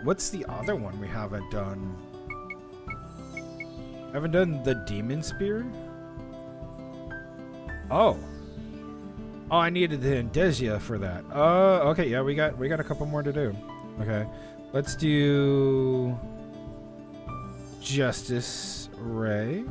What's the other one we haven't done? Haven't done the Demon Spear? Oh. Oh, I needed the Indesia for that. Okay, yeah, we got a couple more to do. Okay. Let's do Justice Ray.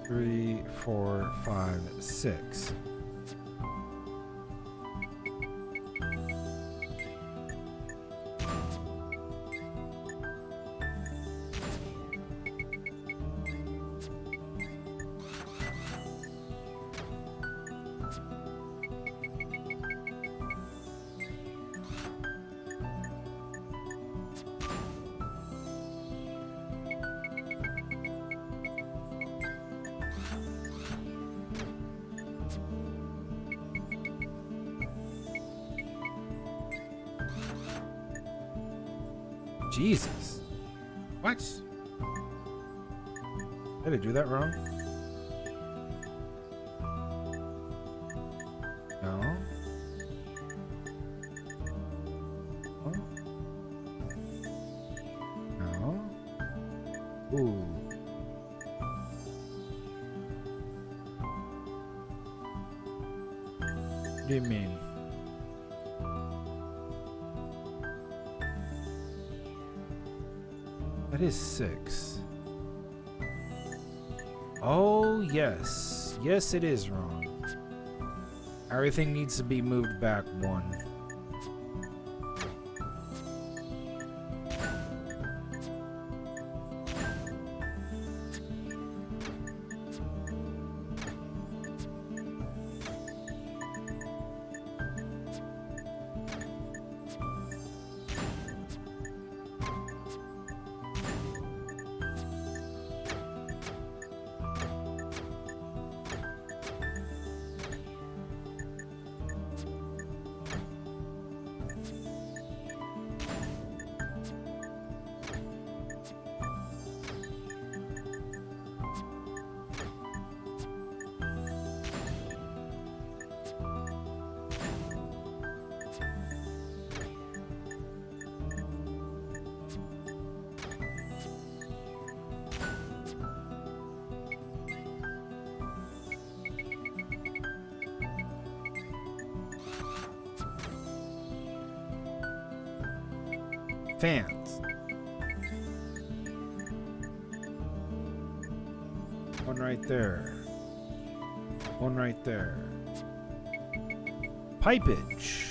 Three, 4, 5, 6. Jesus. What? Did I do that wrong? No. Huh? No. Ooh. What do you mean? That is 6. Oh, yes. Yes, it is wrong. Everything needs to be moved back 1. Fans. One right there. One right there. Pipage.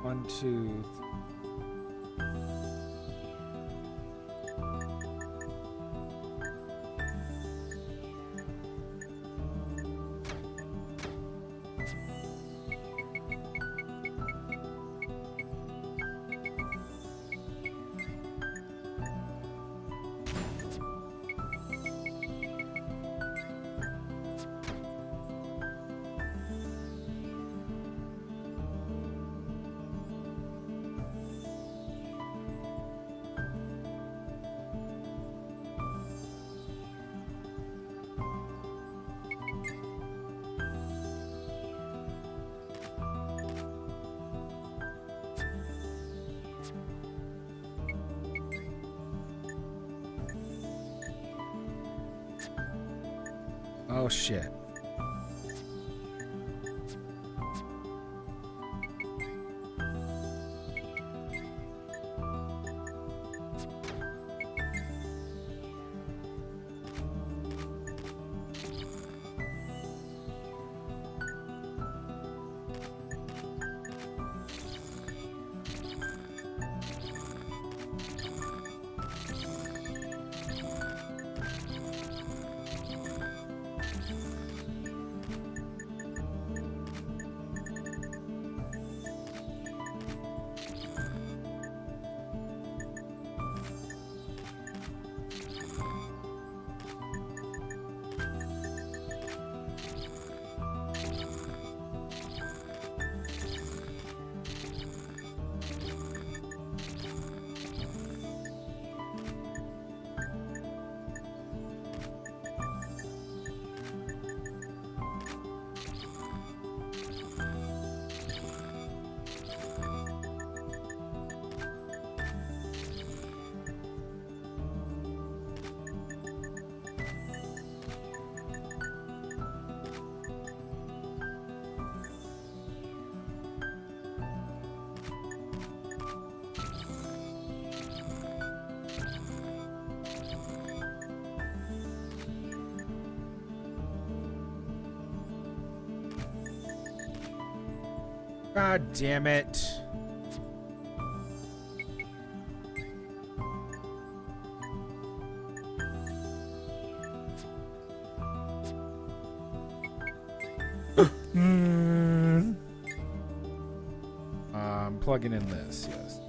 One, two. Oh shit. God damn it. Plugging in this, yes.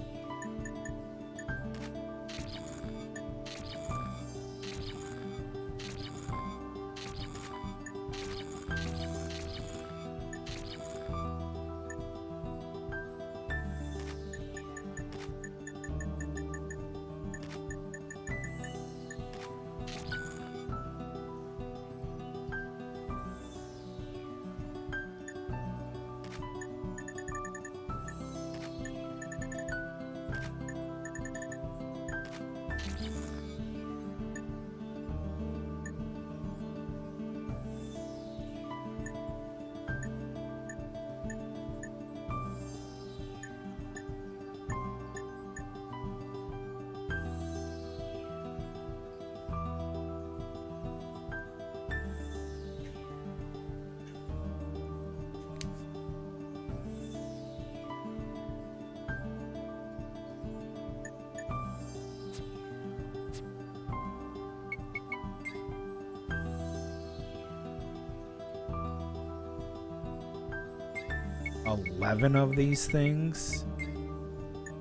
$11 of these things?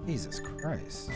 Jesus Christ.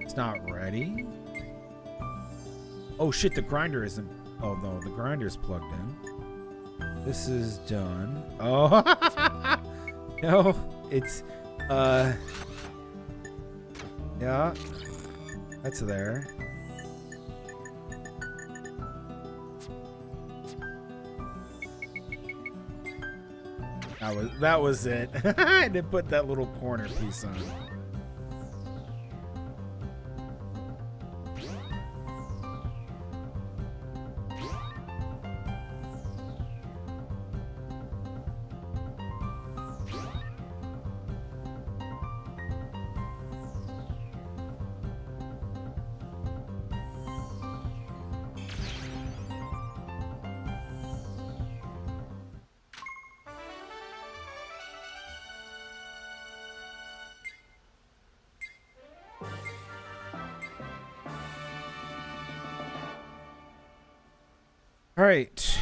It's not ready. Oh shit, the grinder isn't. Oh no, the grinder's plugged in. This is done. Oh no, it's yeah, that's there. That was it. I didn't put that little corner piece on. All right,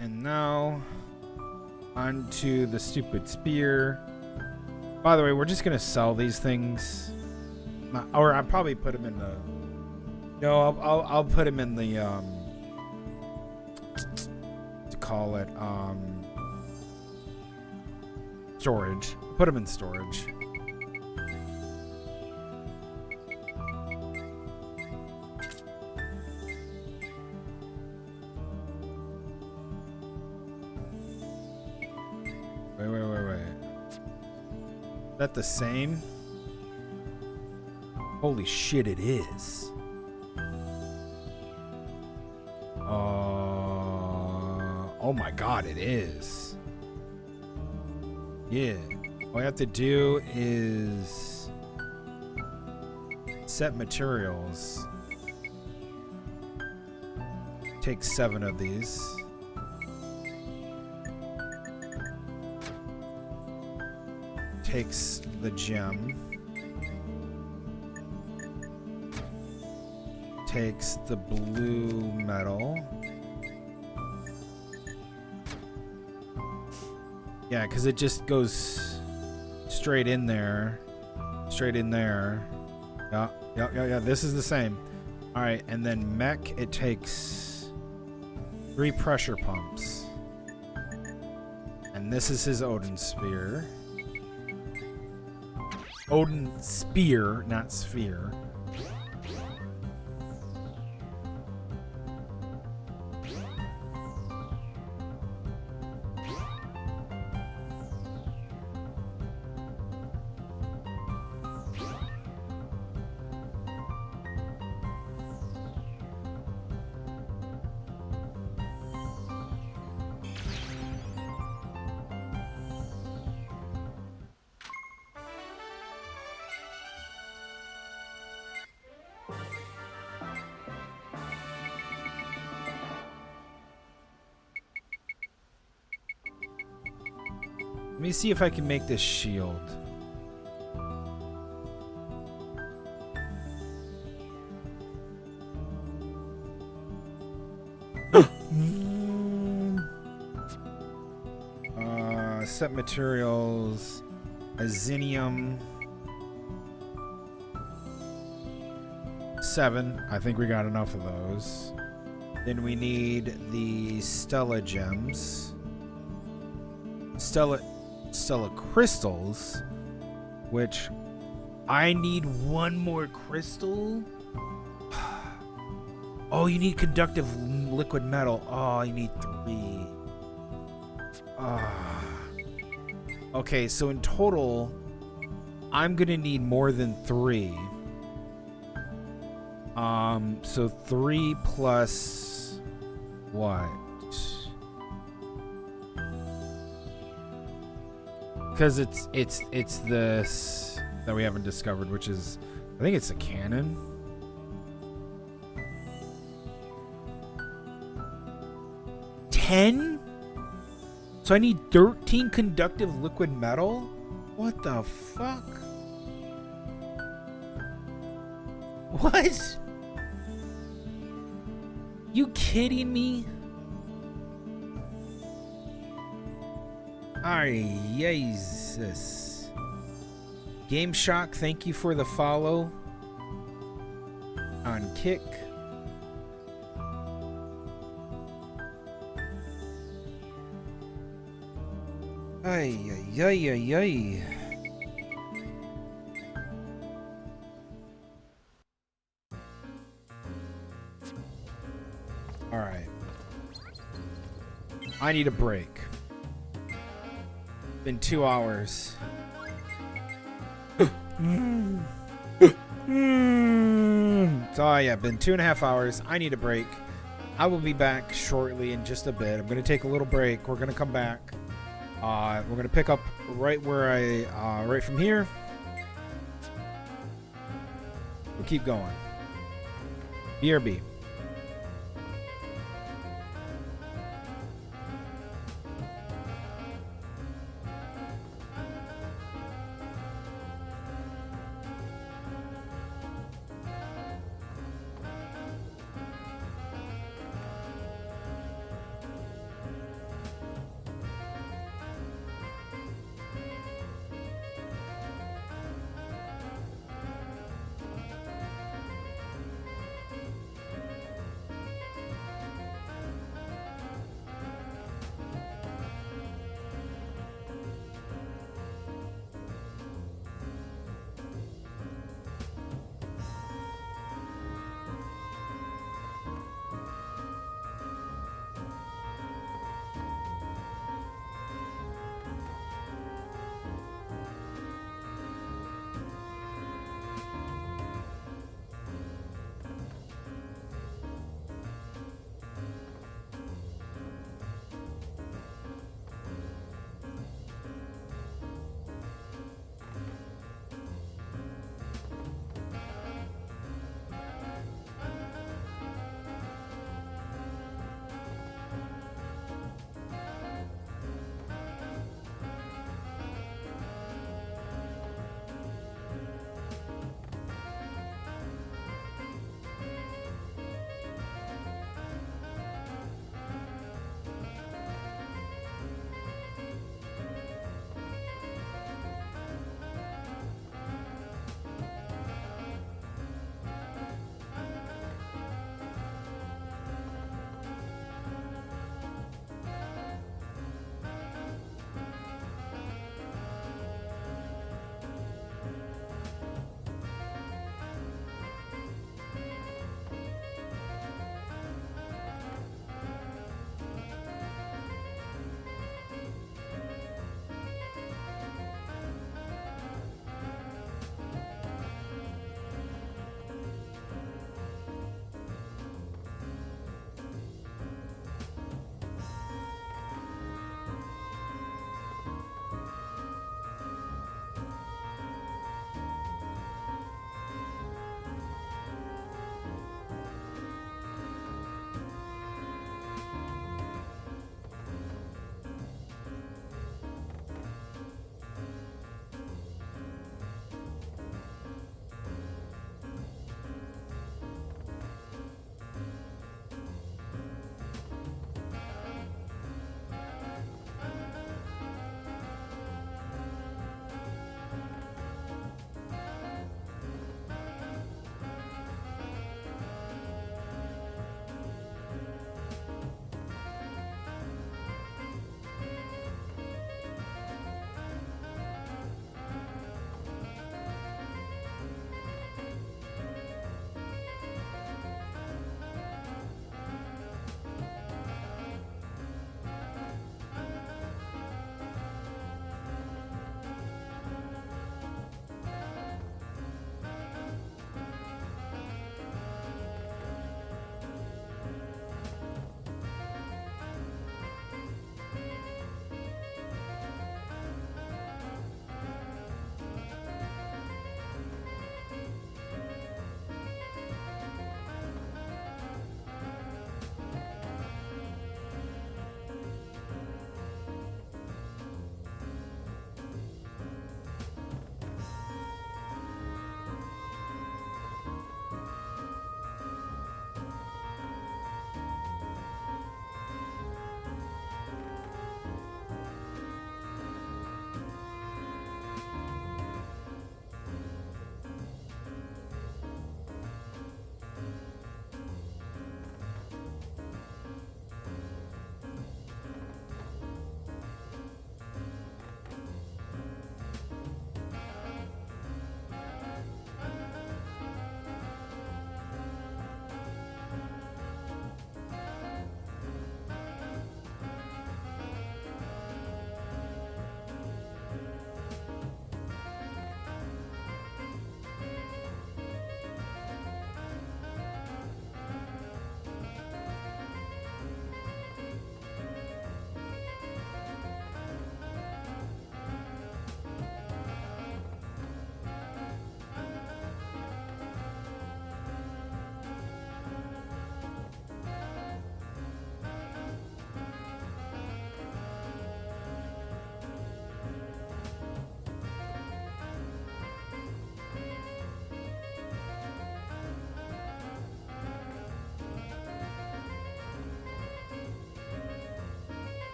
and now onto the stupid spear. By the way, we're just gonna sell these things, or I'll probably put them in the. No, I'll put them in the to call it storage. Put them in storage. Wait. Is that the same? Holy shit, it is. Oh my god, it is. Yeah. All I have to do is set materials. Take 7 of these. Takes the gem. Takes the blue metal. Yeah, because it just goes straight in there. Straight in there. Yeah. This is the same. All right, and then mech, it takes 3 pressure pumps. And this is his Odin spear. Odin spear, not sphere. me see if I can make this shield. Set materials, azinium. 7. I think we got enough of those. Then we need the Stella gems. Stella crystals, which I need one more crystal. Oh, you need conductive liquid metal. Oh, you need 3. Okay, so in total, I'm gonna need more than 3. So 3 plus what? Because it's this that we haven't discovered, which is, I think it's a cannon. $10? So I need 13 conductive liquid metal? What the fuck? What? You kidding me? Ay, Jesus. Game Shock, thank you for the follow on Kick. Ay, ay, ay, ay, ay. All right. I need a break. Been 2 hours. So yeah, been 2.5 hours. I need a break. I will be back shortly in just a bit. I'm gonna take a little break. We're gonna come back. We're gonna pick up right where right from here. We'll keep going. BRB.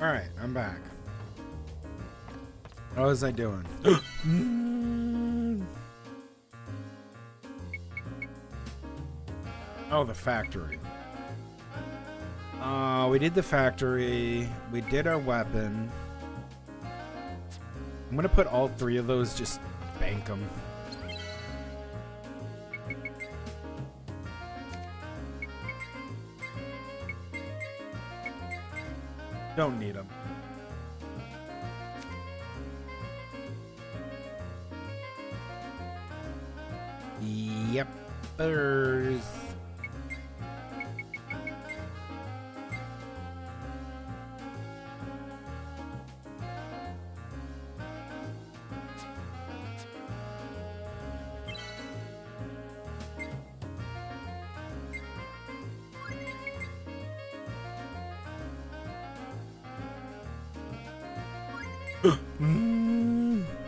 Alright, I'm back. How was I doing? Oh, the factory. We did the factory. We did our weapon. I'm gonna put all three of those, just bank them. Don't need them. Yepers.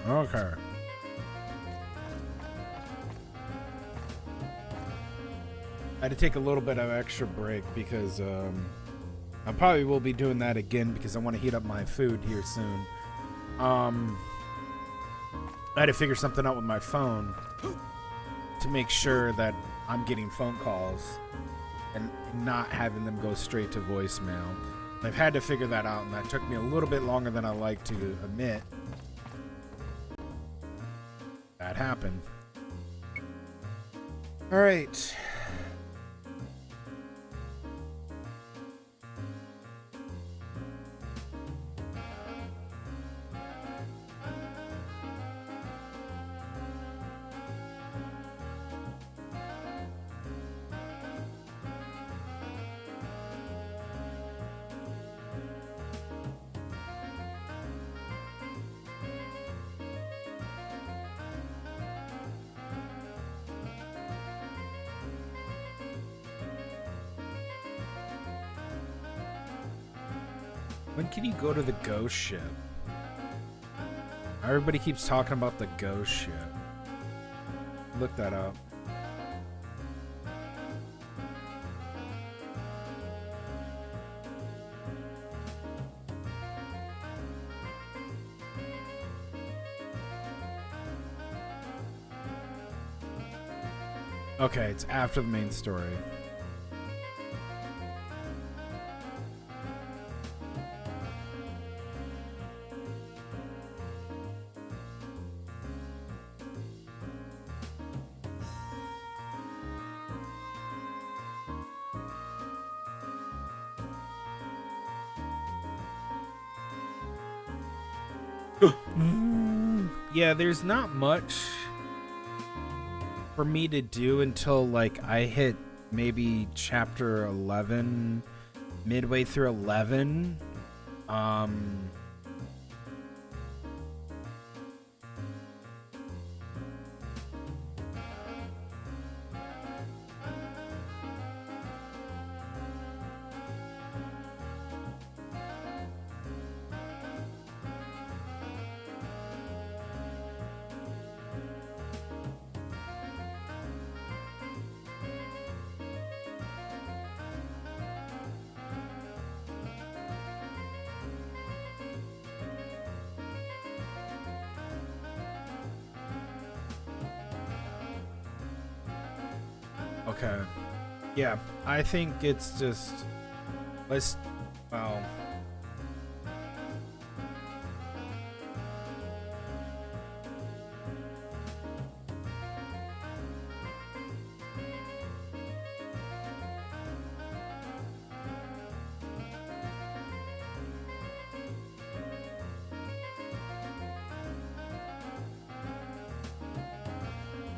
Okay. I had to take a little bit of extra break because I probably will be doing that again because I want to heat up my food here soon. I had to figure something out with my phone to make sure that I'm getting phone calls and not having them go straight to voicemail. I've had to figure that out, and that took me a little bit longer than I like to admit. That happened. All right. When can you go to the ghost ship? Everybody keeps talking about the ghost ship. Look that up. Okay, it's after the main story. Yeah, there's not much for me to do until like I hit maybe chapter 11, midway through 11. Okay. Yeah, I think it's just let's well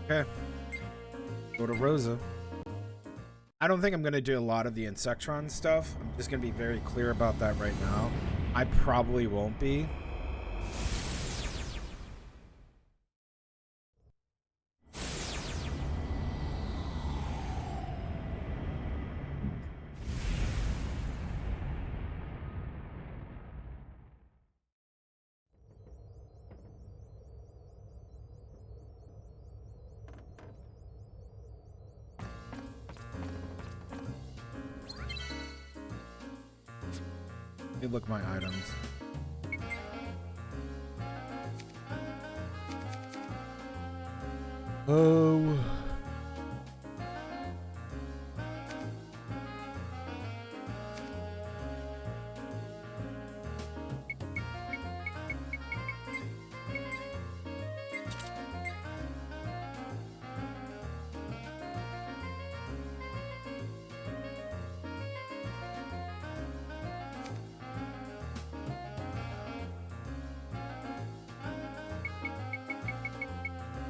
okay. Go to Rosa. I don't think I'm going to do a lot of the Insectron stuff. I'm just going to be very clear about that right now. I probably won't be. me look my items. Oh.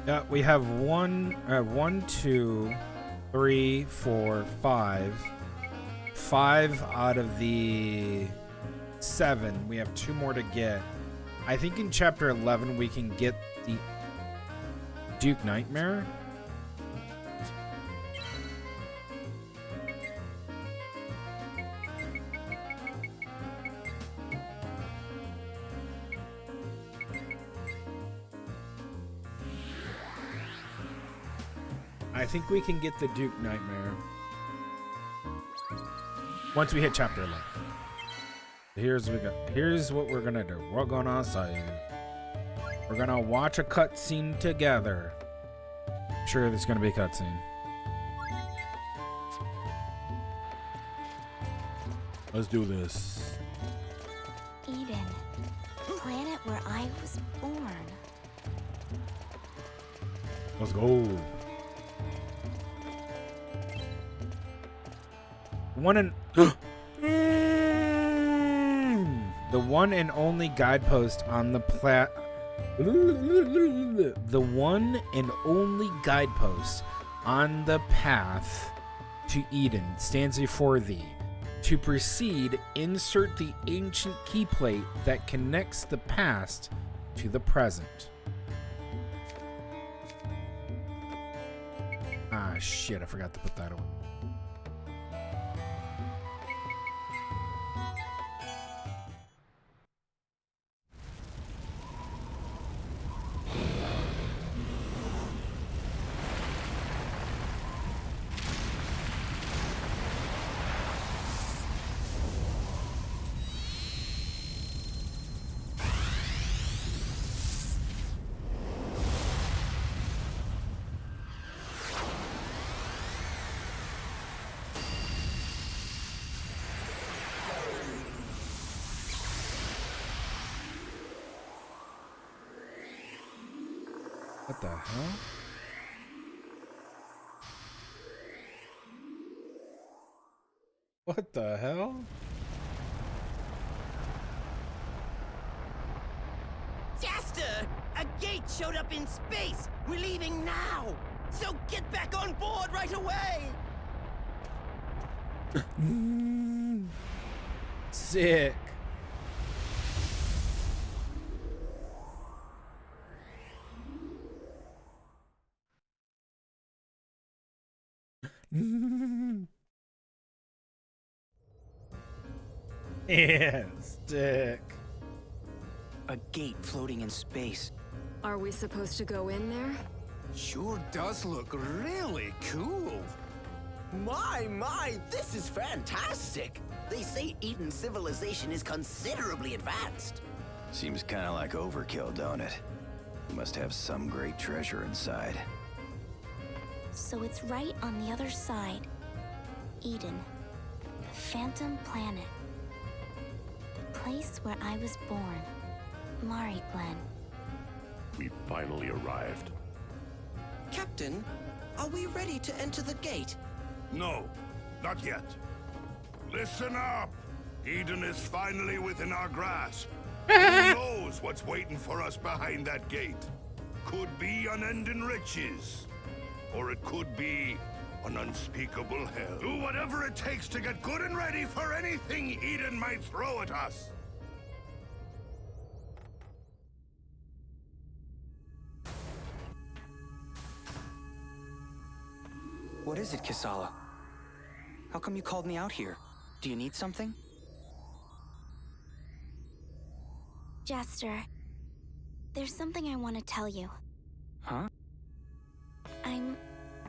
Yeah, we have 1, 2, 3, 4, 5. 5 out of the 7. We have 2 more to get. I think in chapter 11 we can get the Duke Nightmare. I think we can get the Duke Nightmare once we hit chapter 11. Here's what we're gonna do. We're gonna save. We're gonna watch a cutscene together. Sure, there's gonna be a cutscene. Let's do this. Eden, planet where I was born. Let's go. The one and only guidepost on the one and only guidepost on the path to Eden stands before thee. To proceed, insert the ancient key plate that connects the past to the present. Ah, shit, I forgot to put that away. What the hell? What the hell? Jester! A gate showed up in space! We're leaving now! So get back on board right away! Sick. Yeah, stick. A gate floating in space. Are we supposed to go in there? Sure does look really cool. My, this is fantastic! They say Eden civilization is considerably advanced. Seems kind of like overkill, don't it? Must have some great treasure inside. So it's right on the other side. Eden. The Phantom Planet. The place where I was born. Mari Glen. We finally arrived. Captain, are we ready to enter the gate? No, not yet. Listen up! Eden is finally within our grasp. Who knows what's waiting for us behind that gate? Could be unending riches. Or it could be an unspeakable hell. Do whatever it takes to get good and ready for anything Eden might throw at us. What is it, Kisala? How come you called me out here? Do you need something? Jester, there's something I want to tell you. Huh? I'm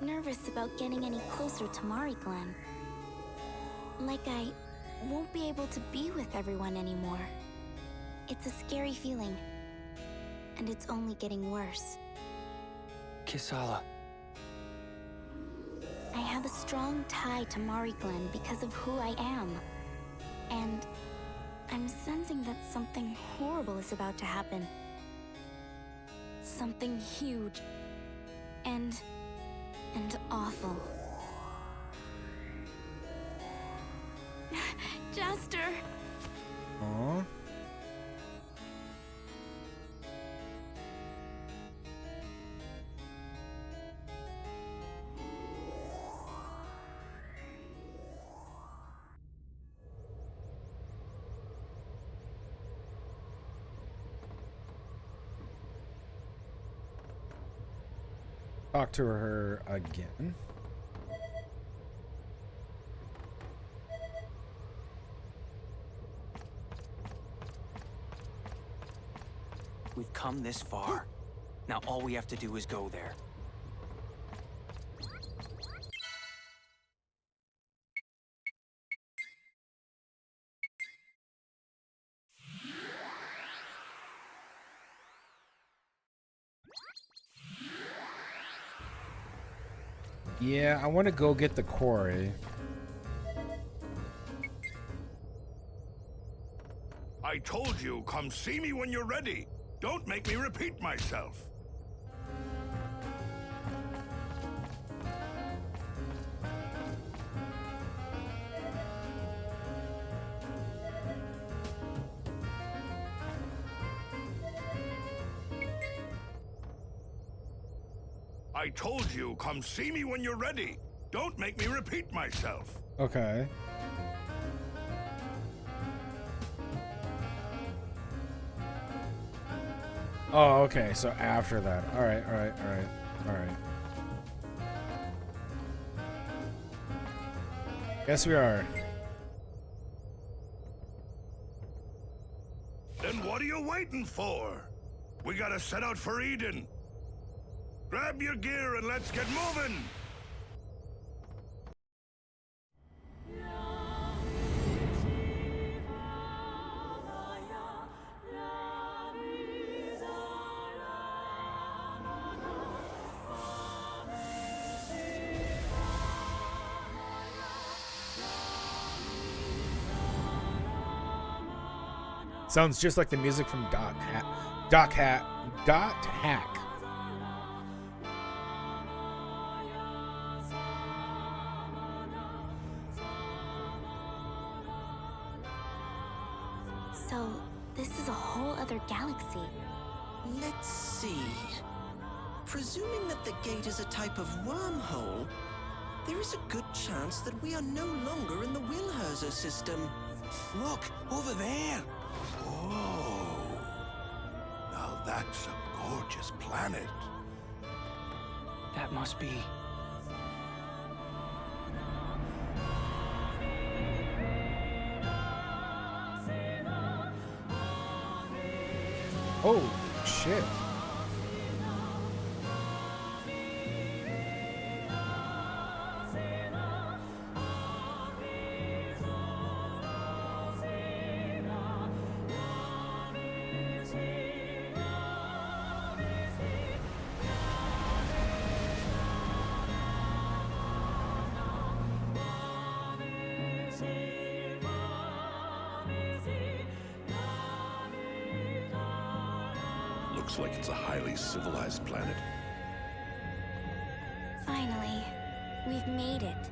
nervous about getting any closer to Mari Glen. Like I won't be able to be with everyone anymore. It's a scary feeling. And it's only getting worse. Kisala. I have a strong tie to Mari Glen because of who I am. And I'm sensing that something horrible is about to happen. Something huge. And awful. Jaster! Aww. Talk to her again. We've come this far. Now all we have to do is go there. Yeah, I want to go get the quarry. I told you, come see me when you're ready. Don't make me repeat myself. I told you, come see me when you're ready. Don't make me repeat myself. Okay. Oh, okay. So after that. All right, all right, all right, all right. Yes, we are. Then what are you waiting for? We gotta set out for Eden. Grab your gear and let's get moving! Sounds just like the music from Dot Hack. So, this is a whole other galaxy. Let's see. Presuming that the gate is a type of wormhole, there is a good chance that we are no longer in the Wilherzer system. Look, over there! Oh, now that's a gorgeous planet. That must be... Holy shit. Looks like it's a highly civilized planet. Finally, we've made it.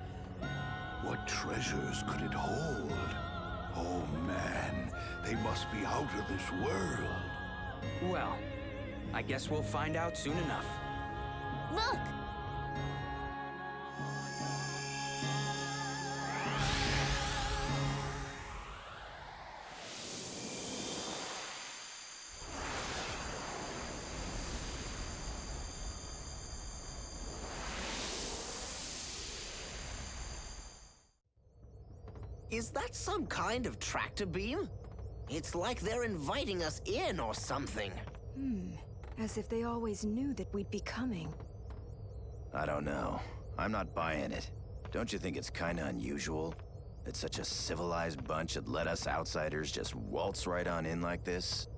What treasures could it hold? Oh man, they must be out of this world. Well, I guess we'll find out soon enough. Look! Is that some kind of tractor beam? It's like they're inviting us in or something. As if they always knew that we'd be coming. I don't know. I'm not buying it. Don't you think it's kinda unusual? That such a civilized bunch would let us outsiders just waltz right on in like this?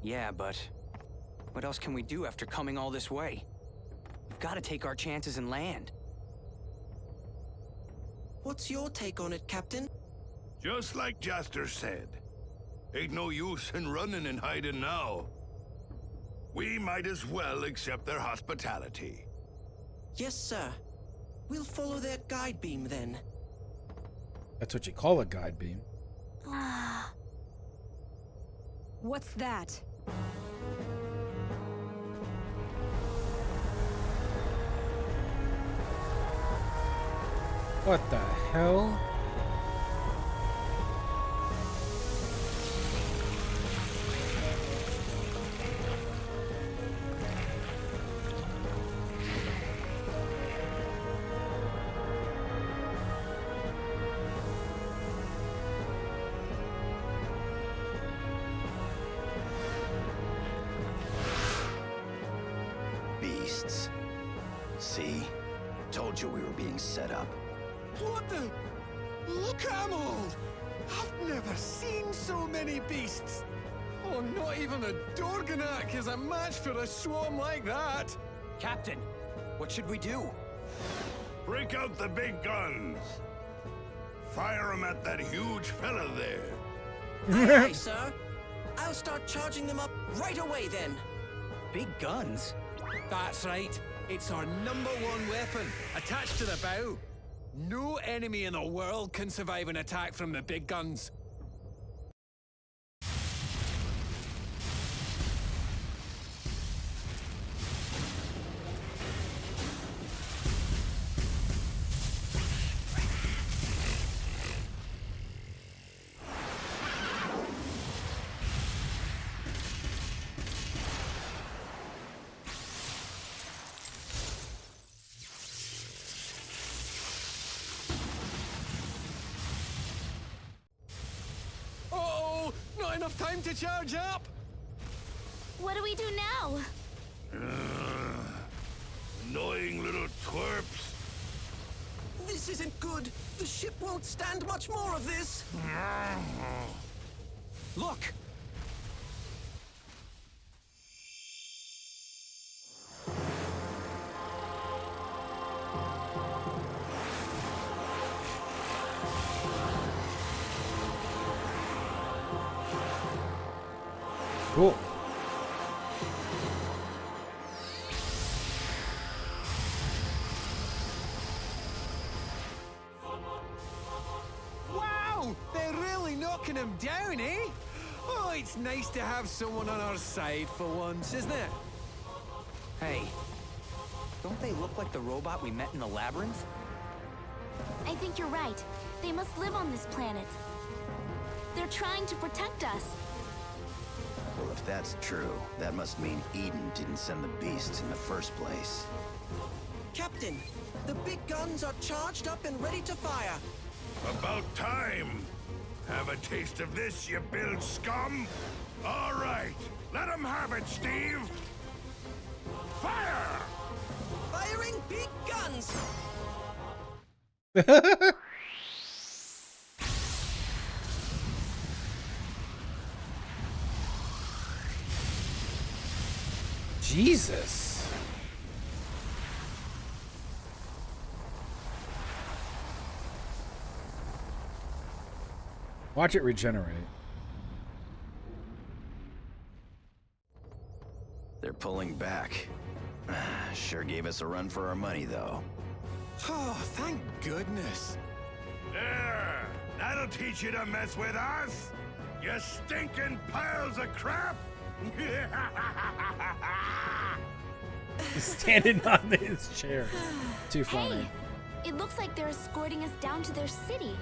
Yeah, but what else can we do after coming all this way? We've got to take our chances and land. What's your take on it, Captain? Just like Jaster said. Ain't no use in running and hiding now. We might as well accept their hospitality. Yes, sir. We'll follow their guide beam then. That's what you call a guide beam. What's that? What the hell? Beasts. See? Told you we were being set up. What the? Look at 'em all! I've never seen so many beasts! Oh, not even a Dorganak is a match for a swarm like that! Captain, what should we do? Break out the big guns. Fire 'em at that huge fella there. Aye, aye, sir. I'll start charging them up right away then. Big guns? That's right. It's our #1 weapon, attached to the bow. No enemy in the world can survive an attack from the big guns. Uh-oh! Not enough time to charge up! What do we do now? Annoying little twerps. This isn't good. The ship won't stand much more of this. Look! Cool. Wow! They're really knocking him down, eh? Oh, it's nice to have someone on our side for once, isn't it? Hey, don't they look like the robot we met in the labyrinth? I think you're right. They must live on this planet. They're trying to protect us. Well, if that's true, that must mean Eden didn't send the beasts in the first place. Captain, the big guns are charged up and ready to fire. About time. Have a taste of this, you build scum? All right, let 'em have it, Steve. Fire! Firing big guns! Jesus. Watch it regenerate. They're pulling back. Sure gave us a run for our money, though. Oh, thank goodness. There! That'll teach you to mess with us! You stinking piles of crap! He's standing on his chair. Too funny. Hey, it looks like they're escorting us down to their city.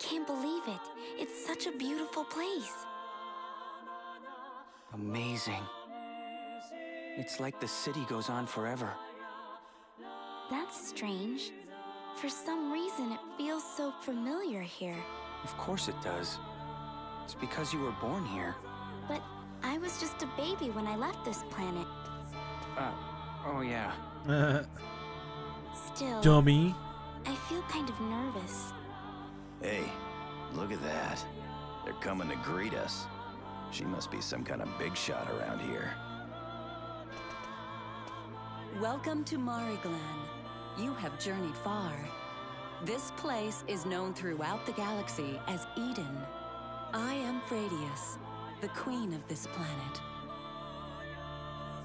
can't believe it. It's such a beautiful place. Amazing. It's like the city goes on forever. That's strange. For some reason, it feels so familiar here. Of course it does. It's because you were born here. But I was just a baby when I left this planet. Oh yeah. Still, Dummy. I feel kind of nervous. Hey, look at that. They're coming to greet us. She must be some kind of big shot around here. Welcome to Mariglan. You have journeyed far. This place is known throughout the galaxy as Eden. I am Fradius, the queen of this planet.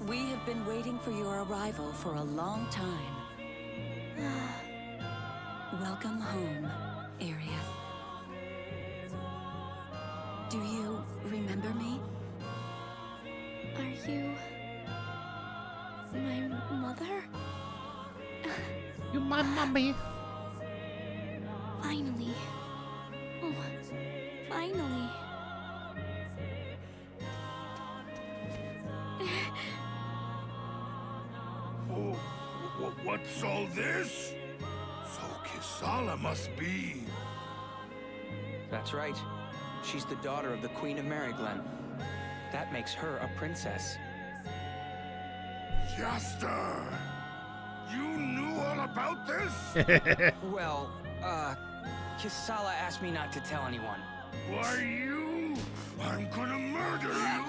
We have been waiting for your arrival for a long time. Welcome home, Arieth. Do you remember me? Are you my mother? You're my mommy. Finally. Oh, finally. Oh, what's all this? So Kisala must be... That's right. She's the daughter of the Queen of Mariglan. That makes her a princess. Jaster! You knew all about this? Well, Kisala asked me not to tell anyone. Why you? I'm gonna murder you!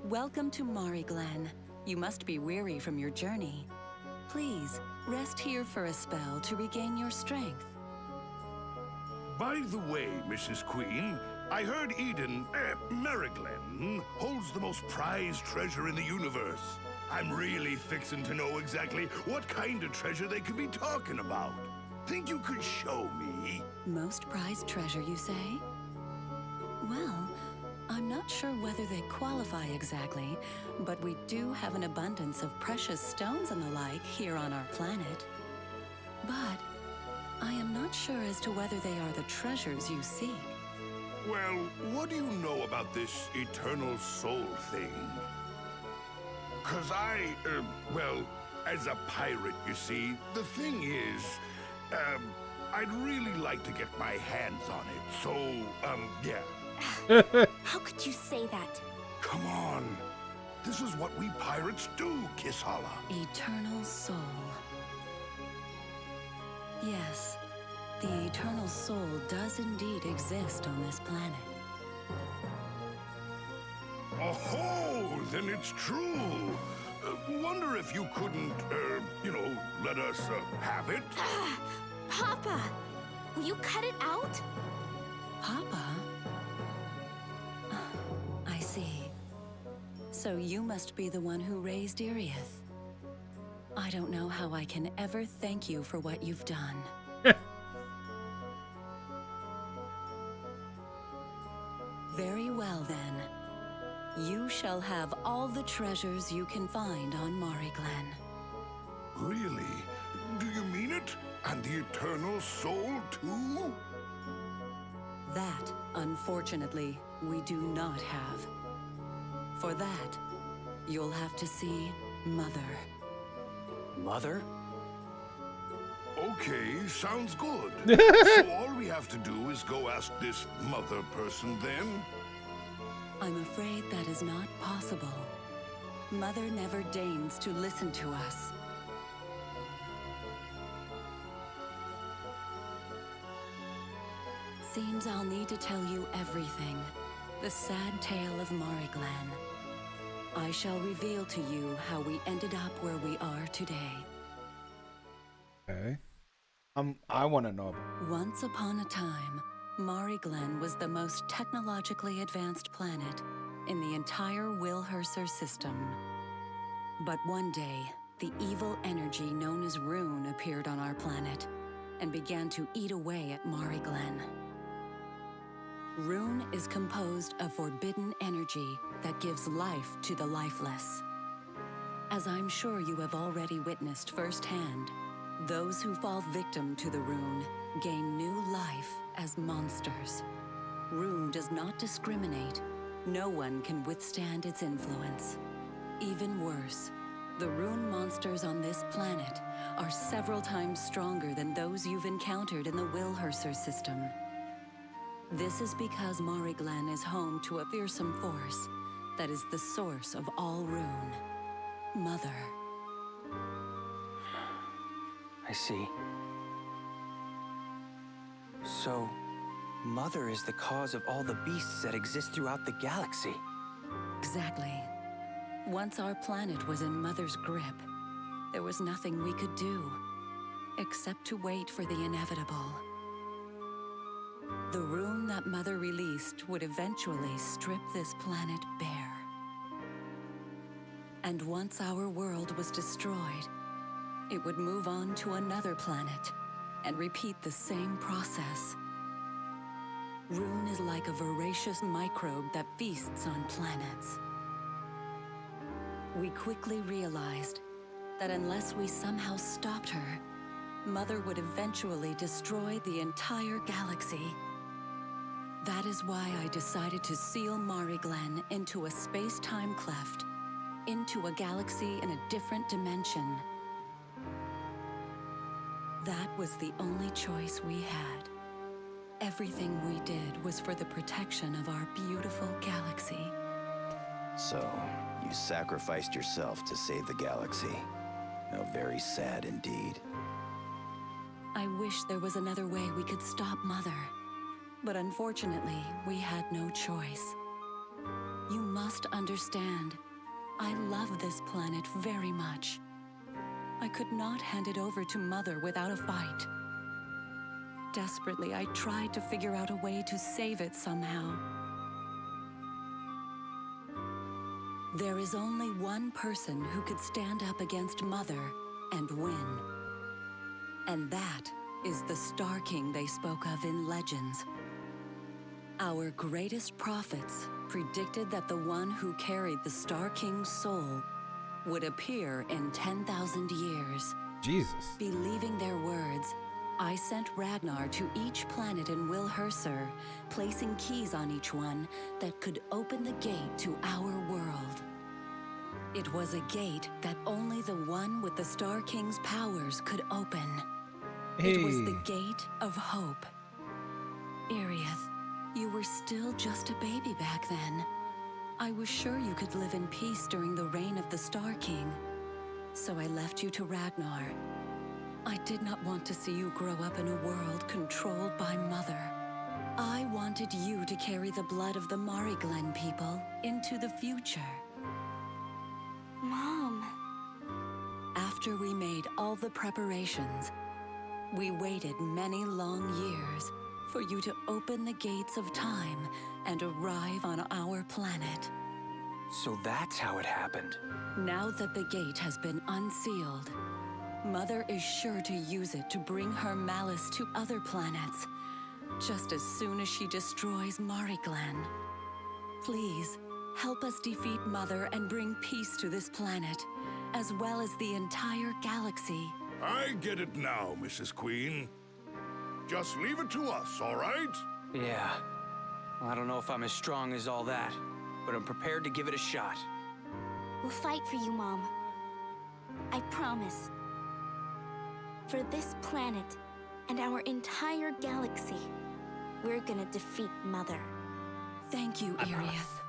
Welcome to Mariglan. You must be weary from your journey. Please, rest here for a spell to regain your strength. By the way, Mrs. Queen, I heard Eden, Mariglan, holds the most prized treasure in the universe. I'm really fixin' to know exactly what kind of treasure they could be talking about. Think you could show me? Most prized treasure, you say? Well, I'm not sure whether they qualify exactly, but we do have an abundance of precious stones and the like here on our planet. But I am not sure as to whether they are the treasures you seek. Well, what do you know about this eternal soul thing? 'Cause well, as a pirate, you see, the thing is, I'd really like to get my hands on it. So, yeah. How could you say that? Come on. This is what we pirates do, Kisala. Eternal soul. Yes, the eternal soul does indeed exist on this planet. Oh, then it's true. Wonder if you couldn't, let us have it? Papa! Will you cut it out? Papa? I see. So you must be the one who raised Arieth. I don't know how I can ever thank you for what you've done. Very well, then. You shall have all the treasures you can find on Mariglan. Really? Do you mean it? And the eternal soul, too? That, unfortunately, we do not have. For that, you'll have to see Mother. Mother? Okay, sounds good. So all we have to do is go ask this mother person then? I'm afraid that is not possible. Mother never deigns to listen to us. Seems I'll need to tell you everything. The sad tale of Mariglan. I shall reveal to you how we ended up where we are today. Okay. I want to know. Once upon a time, Mariglan was the most technologically advanced planet in the entire Wilherser system. But one day, the evil energy known as Rune appeared on our planet and began to eat away at Mariglan. Rune is composed of forbidden energy that gives life to the lifeless. As I'm sure you have already witnessed firsthand, those who fall victim to the rune gain new life as monsters. Rune does not discriminate. No one can withstand its influence. Even worse, the rune monsters on this planet are several times stronger than those you've encountered in the Wilhurser system. This is because Mariglen is home to a fearsome force that is the source of all rune. Mother. I see. So, Mother is the cause of all the beasts that exist throughout the galaxy. Exactly. Once our planet was in Mother's grip, there was nothing we could do, except to wait for the inevitable. The rune that Mother released would eventually strip this planet bare. And once our world was destroyed, it would move on to another planet and repeat the same process. Rune is like a voracious microbe that feasts on planets. We quickly realized that unless we somehow stopped her, Mother would eventually destroy the entire galaxy. That is why I decided to seal Mariglen into a space-time cleft, into a galaxy in a different dimension. That was the only choice we had. Everything we did was for the protection of our beautiful galaxy. So, you sacrificed yourself to save the galaxy. How very sad indeed. I wish there was another way we could stop Mother. But unfortunately, we had no choice. You must understand, I love this planet very much. I could not hand it over to Mother without a fight. Desperately, I tried to figure out a way to save it somehow. There is only one person who could stand up against Mother and win. And that is the Star King they spoke of in legends. Our greatest prophets predicted that the one who carried the Star King's soul would appear in 10,000 years. Jesus. Believing their words, I sent Ragnar to each planet in Wilhurser, placing keys on each one that could open the gate to our world. It was a gate that only the one with the Star King's powers could open. It was the gate of hope. Iriath, you were still just a baby back then. I was sure you could live in peace during the reign of the Star King. So I left you to Ragnar. I did not want to see you grow up in a world controlled by Mother. I wanted you to carry the blood of the Mariglen people into the future. Mom. After we made all the preparations, we waited many long years for you to open the gates of time and arrive on our planet. So that's how it happened. Now that the gate has been unsealed, Mother is sure to use it to bring her malice to other planets, just as soon as she destroys Mariglen. Please, help us defeat Mother and bring peace to this planet, as well as the entire galaxy. I get it now, Mrs. Queen. Just leave it to us, all right? Yeah. Well, I don't know if I'm as strong as all that, but I'm prepared to give it a shot. We'll fight for you, Mom. I promise. For this planet and our entire galaxy, we're gonna defeat Mother. Thank you, Iriath.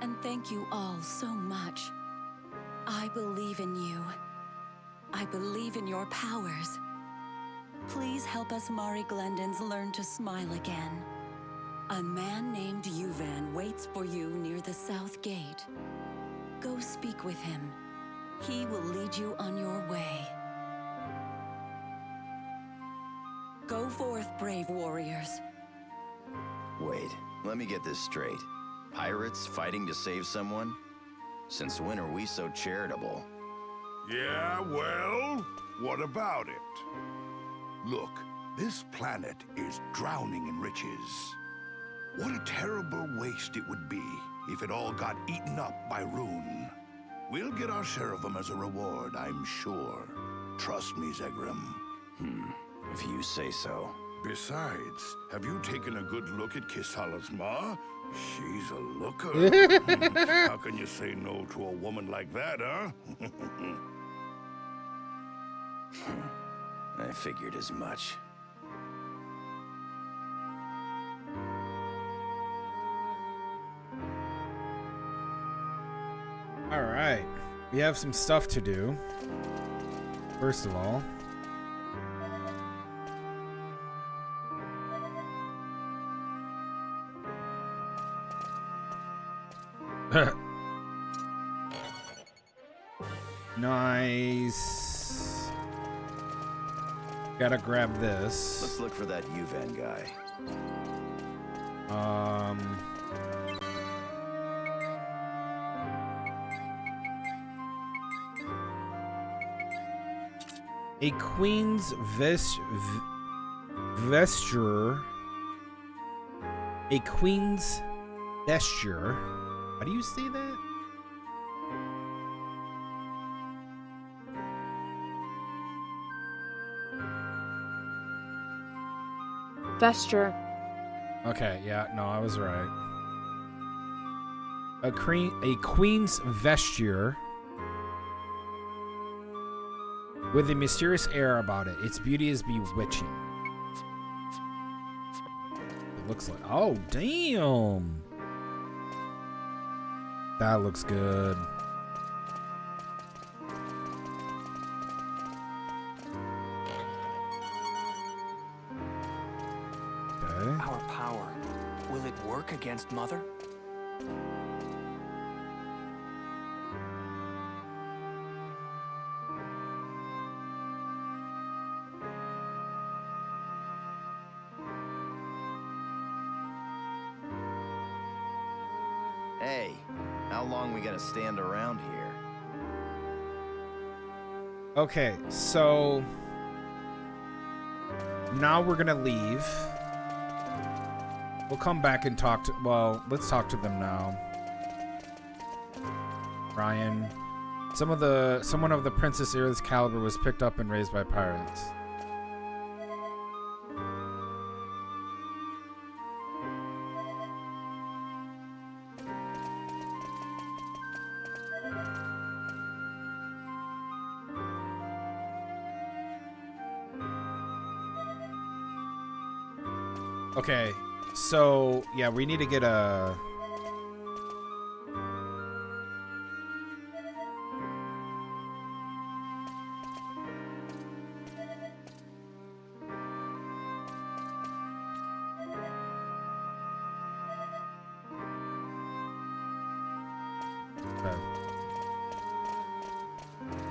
And thank you all so much. I believe in you. I believe in your powers. Please help us Mariglendans learn to smile again. A man named Yuvan waits for you near the south gate. Go speak with him. He will lead you on your way. Go forth, brave warriors. Wait, let me get this straight. Pirates fighting to save someone? Since when are we so charitable? Yeah, well, what about it? Look, this planet is drowning in riches. What a terrible waste it would be if it all got eaten up by Rune. We'll get our share of them as a reward, I'm sure. Trust me, Zegrim. If you say so. Besides, have you taken a good look at Kisala's ma? She's a looker. How can you say no to a woman like that, huh? I figured as much. All right. We have some stuff to do. First of all. Nice. Gotta grab this. Let's look for that Uvan guy. A queen's vesture. A queen's vesture. How do you say that? Vesture. Okay, yeah, no, I was right. A queen's vesture with a mysterious air about it. Its beauty is bewitching. It looks like... Oh, damn! That looks good. Okay. Our power. Will it work against Mother? Hey, how long we gonna stand around here? Okay, so now we're gonna leave. We'll come back and talk to, well, let's talk to them now. Ryan, someone of the Princess Era's caliber was picked up and raised by pirates. Okay, so yeah, we need to get a...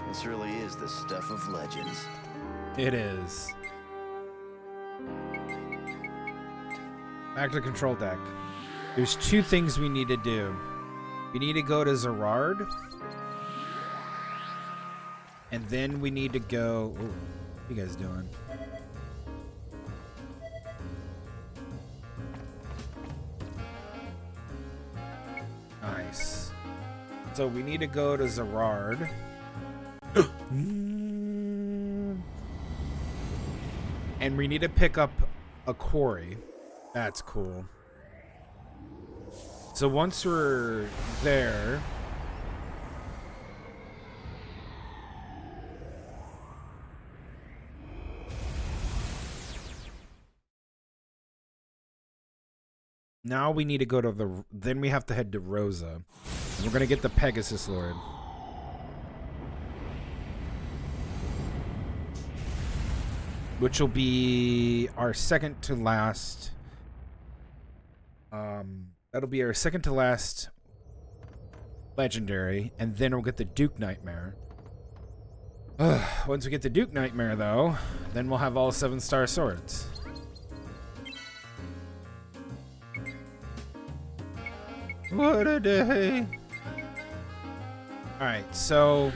This really is the stuff of legends. It is. Back to control deck. There's two things we need to do. We need to go to Zerard. And then we need to go... Ooh, what are you guys doing? Nice. So we need to go to Zerard. And we need to pick up a quarry. That's cool. So once we're there... Now we need to go to the... Then we have to head to Rosa. And we're going to get the Pegasus Lord. Which will be our second to last... that'll be our second to last legendary, and then we'll get the Duke Nightmare. Once we get the Duke Nightmare, though, then we'll have all 7-star swords. What a day! Alright, so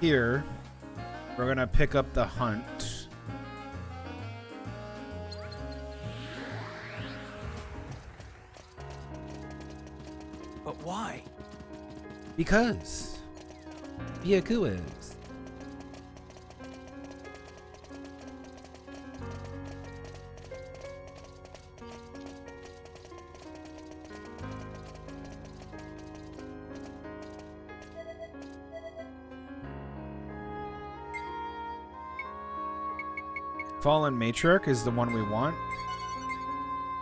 here we're gonna pick up the hunt. Why? Because. Because. Fallen Matriarch is the one we want.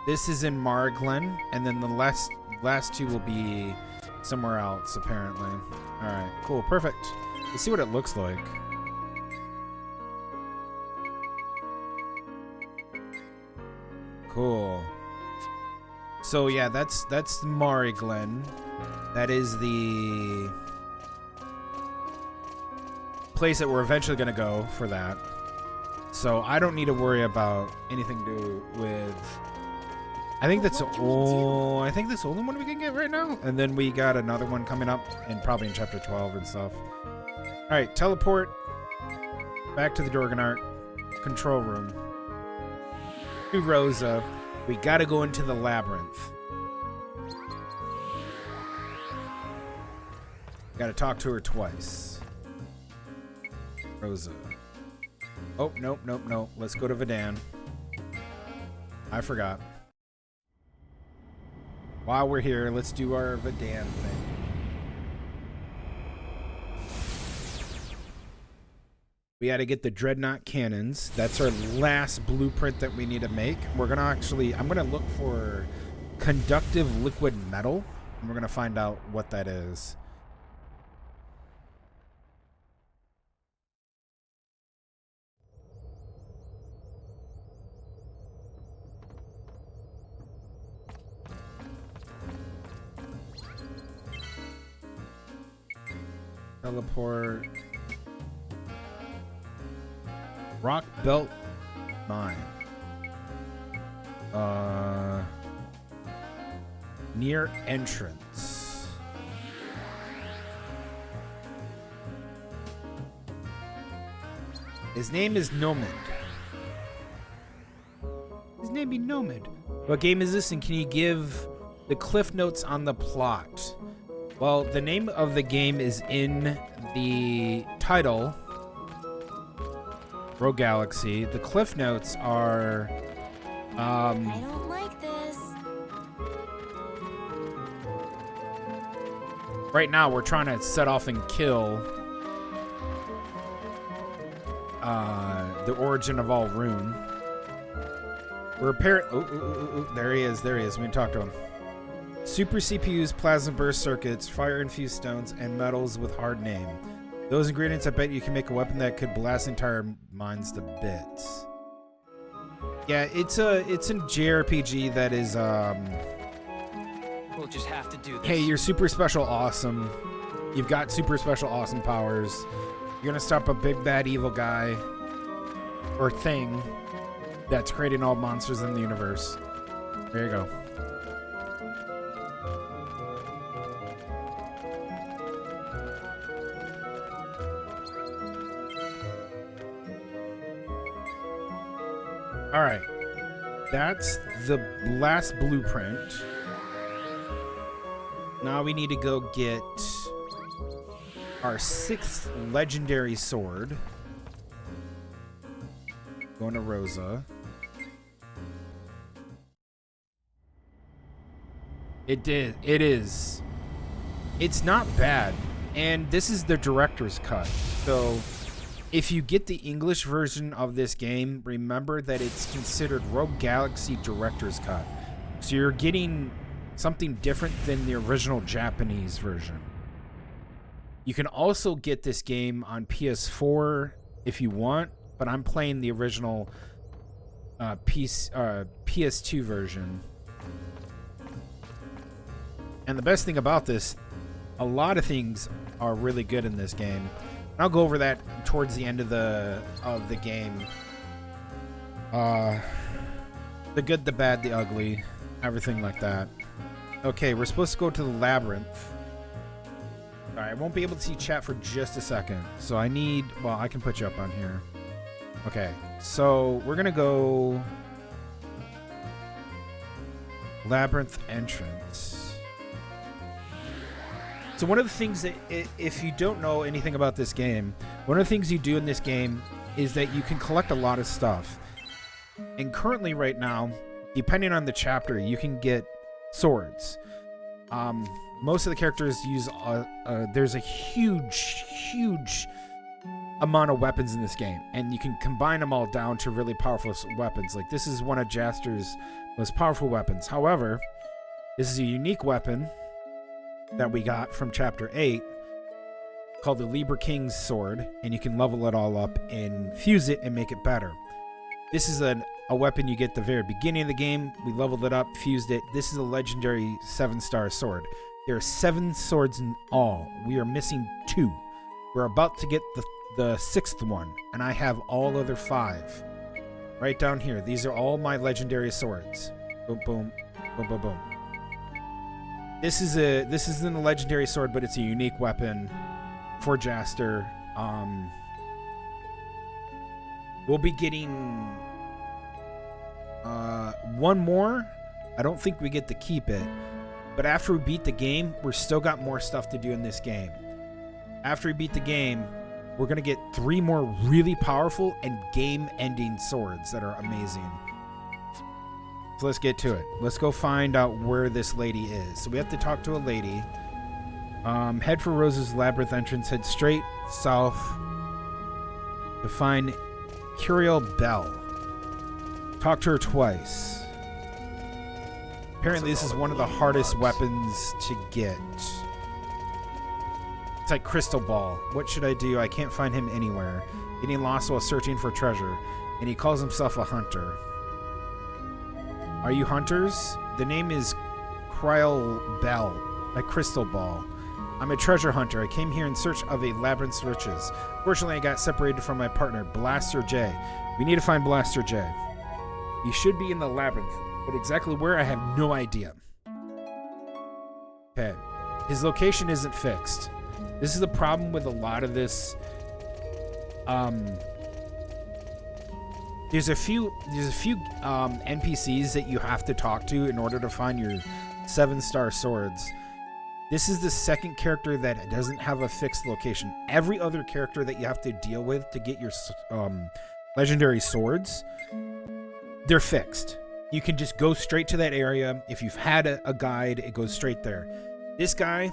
This is in Marglen, and then the last two will be somewhere else, apparently. Alright, cool, perfect. Let's see what it looks like. Cool. So yeah, that's Marglen. That is the place that we're eventually gonna go for that. So I don't need to worry about anything to do with. I think that's all. I think that's the only one we can get right now. And then we got another one coming up, and probably in chapter 12 and stuff. All right, teleport back to the Dorganart control room. To Rosa, we got to go into the labyrinth. Got to talk to her twice. Rosa. Oh, nope. Let's go to Vidan. I forgot. While we're here, let's do our Vidan thing. We got to get the Dreadnought cannons. That's our last blueprint that we need to make. We're going to I'm going to look for conductive liquid metal, and we're going to find out what that is. Teleport. Rock Belt Mine. Near entrance. His name is Nomad. His name be Nomad. What game is this, and can you give the cliff notes on the plot? Well, the name of the game is in the title, Rogue Galaxy. The cliff notes are, I don't like this. right now we're trying to set off and kill the origin of all rune. We're apparently, there he is. We can talk to him. Super CPUs, plasma burst circuits, fire-infused stones, and metals with hard name. Those ingredients, I bet you can make a weapon that could blast entire mines to bits. Yeah, it's a JRPG that is We'll just have to do this. hey, you're super special awesome. You've got super special awesome powers. You're gonna stop a big bad evil guy or thing that's creating all monsters in the universe. There you go. All right, that's the last blueprint. Now we need to go get our 6th legendary sword. Going to Rosa. It is. It's not bad. And this is the director's cut. So if you get the English version of this game, remember that it's considered Rogue Galaxy Director's Cut. So you're getting something different than the original Japanese version. You can also get this game on PS4 if you want, but I'm playing the original PS2 version. And the best thing about this, a lot of things are really good in this game. I'll go over that towards the end of the game. The good, the bad, the ugly, everything like that. Okay, we're supposed to go to the labyrinth. Alright, I won't be able to see chat for just a second. So I need, well, I can put you up on here. Okay, so we're gonna go labyrinth entrance. So one of the things that, if you don't know anything about this game, one of the things you do in this game is that you can collect a lot of stuff. And currently right now, depending on the chapter, you can get swords. Most of the characters use, there's a huge amount of weapons in this game. And you can combine them all down to really powerful weapons. Like this is one of Jaster's most powerful weapons. However, this is a unique weapon that we got from Chapter 8 called the Lieber King's Sword, and you can level it all up and fuse it and make it better. This is a weapon you get at the very beginning of the game. We leveled it up, fused it. This is a legendary 7-star sword. There are 7 swords in all. We are missing 2. We're about to get the 6th one, and I have all other 5. Right down here. These are all my legendary swords. Boom, boom, boom, boom, boom. This isn't a legendary sword, but it's a unique weapon for Jaster. We'll be getting one more. I don't think we get to keep it, but after we beat the game, we're still got more stuff to do in this game. After we beat the game, we're gonna get 3 more really powerful and game-ending swords that are amazing. So let's get to it. Let's go find out where this lady is. So we have to talk to a lady. Head for Rose's Labyrinth entrance. Head straight south to find Curiel Bell. Talk to her twice. Apparently this is one of the hardest weapons to get. It's like Crystal Ball. What should I do? I can't find him anywhere. Getting lost while searching for treasure. And he calls himself a hunter. Are you hunters? The name is Curiel Bell, a crystal ball. I'm a treasure hunter. I came here in search of a labyrinth's riches. Fortunately, I got separated from my partner, Blaster J. We need to find Blaster J. He should be in the labyrinth, but exactly where, I have no idea. Okay. His location isn't fixed. This is the problem with a lot of this. There's a few NPCs that you have to talk to in order to find your 7-star swords. This is the second character that doesn't have a fixed location. Every other character that you have to deal with to get your legendary swords, they're fixed. You can just go straight to that area. If you've had a guide, it goes straight there. This guy,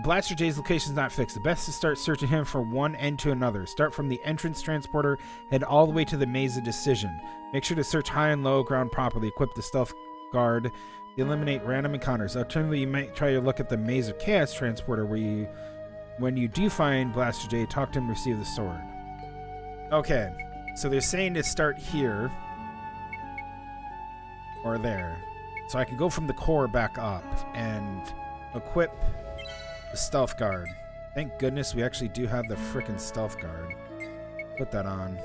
Blaster J's location is not fixed. The best is to start searching him from one end to another. Start from the entrance transporter, head all the way to the maze of decision. Make sure to search high and low ground properly. Equip the stealth guard. Eliminate random encounters. Alternatively, you might try to look at the maze of chaos transporter where when you do find Blaster J, talk to him, receive the sword. Okay, so they're saying to start here or there. So I can go from the core back up and equip the stealth guard. Thank goodness we actually do have the frickin' stealth guard. Put that on.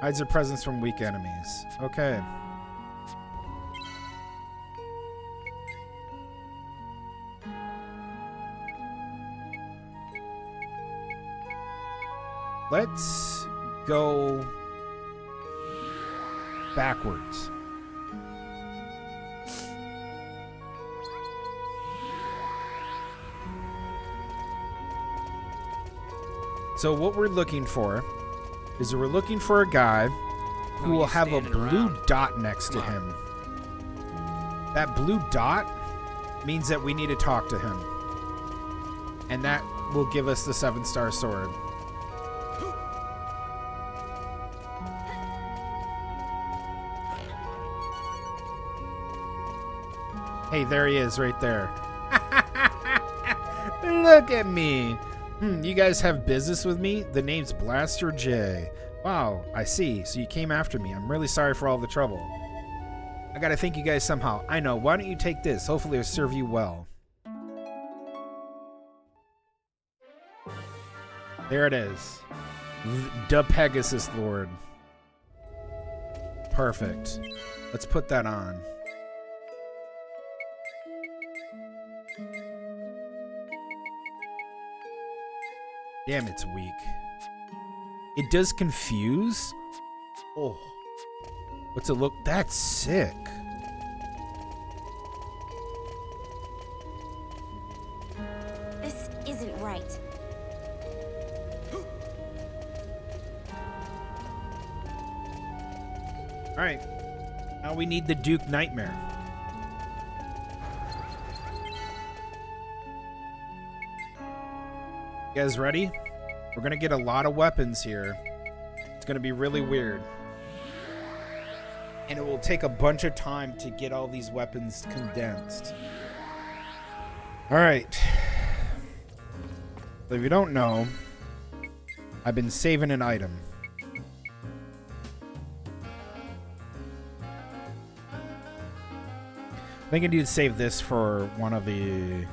Hides their presence from weak enemies. Okay. Let's go backwards. So what we're looking for is we're looking for a guy who will have a blue dot next to him. That blue dot means that we need to talk to him. And that will give us the 7-star sword. Hey, there he is right there. Look at me. You guys have business with me? The name's Blaster J. Wow, I see. So you came after me. I'm really sorry for all the trouble. I gotta thank you guys somehow. I know. Why don't you take this? Hopefully it'll serve you well. There it is. The Pegasus Lord. Perfect. Let's put that on. Damn, it's weak. It does confuse. Oh. What's it look? That's sick. This isn't right. All right. Now we need the Duke Nightmare. You guys ready? We're gonna get a lot of weapons here. It's gonna be really weird. And it will take a bunch of time to get all these weapons condensed. All right. So if you don't know, I've been saving an item. I think I need to save this for one of the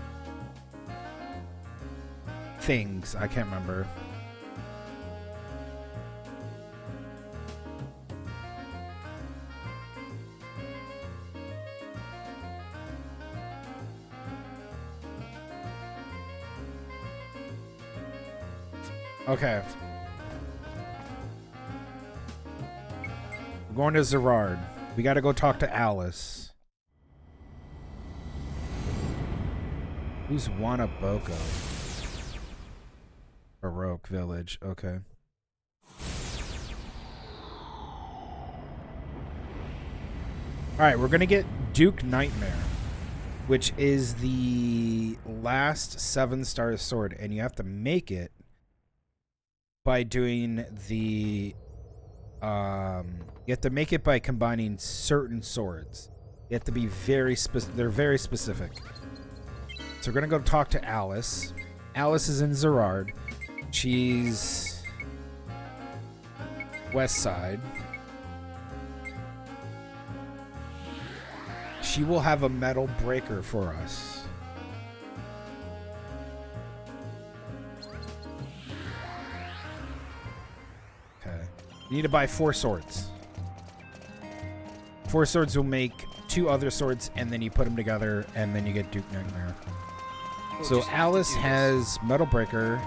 things. I can't remember. Okay. We're going to Zerard. We got to go talk to Alice. Who's Wanaboko? Baroque Village. Okay. Alright, we're going to get Duke Nightmare, which is the last 7-star sword, and you have to make it by doing the... you have to make it by combining certain swords. You have to be very specific. They're very specific. So we're going to go talk to Alice. Alice is in Zerard. She's west side. She will have a metal breaker for us. Okay. You need to buy 4 swords. 4 swords will make 2 other swords, and then you put them together, and then you get Duke Nightmare. So Alice has Metal Breaker.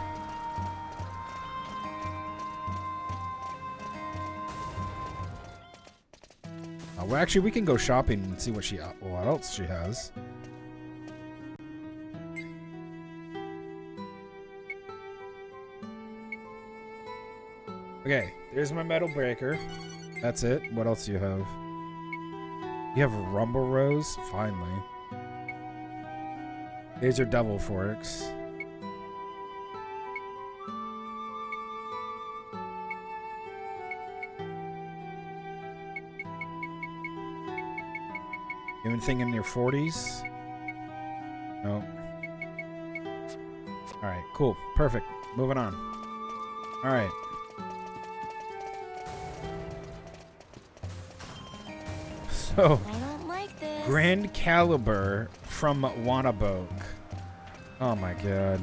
Well, actually, we can go shopping and see what else she has. Okay, there's my Metal Breaker. That's it. What else do you have? You have Rumble Rose? Finally. These are Devil Forks. You have anything in your 40s? No. Alright, cool. Perfect. Moving on. Alright. So, I don't like this. Grand Caliber from Wanabok. Oh my god.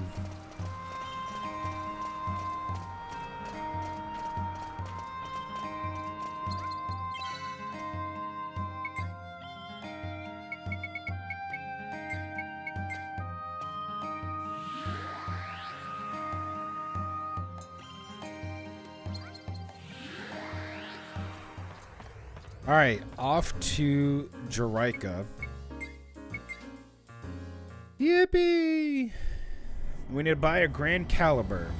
Alright, off to Jerica. Yippee! We need to buy a Grand Caliber.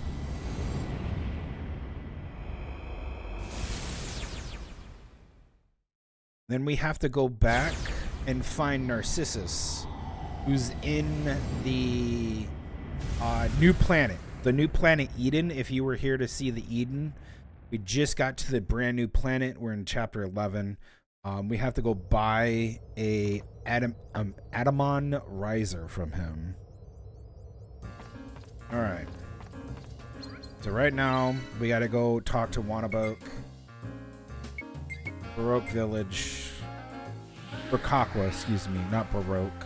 Then we have to go back and find Narcissus, who's in the new planet. The new planet Eden, if you were here to see the Eden. We just got to the brand new planet. We're in chapter 11. We have to go buy a Adamon Riser from him. Alright. So right now, we gotta go talk to Wanabok. Baroque Village. Baroque, excuse me, not Baroque.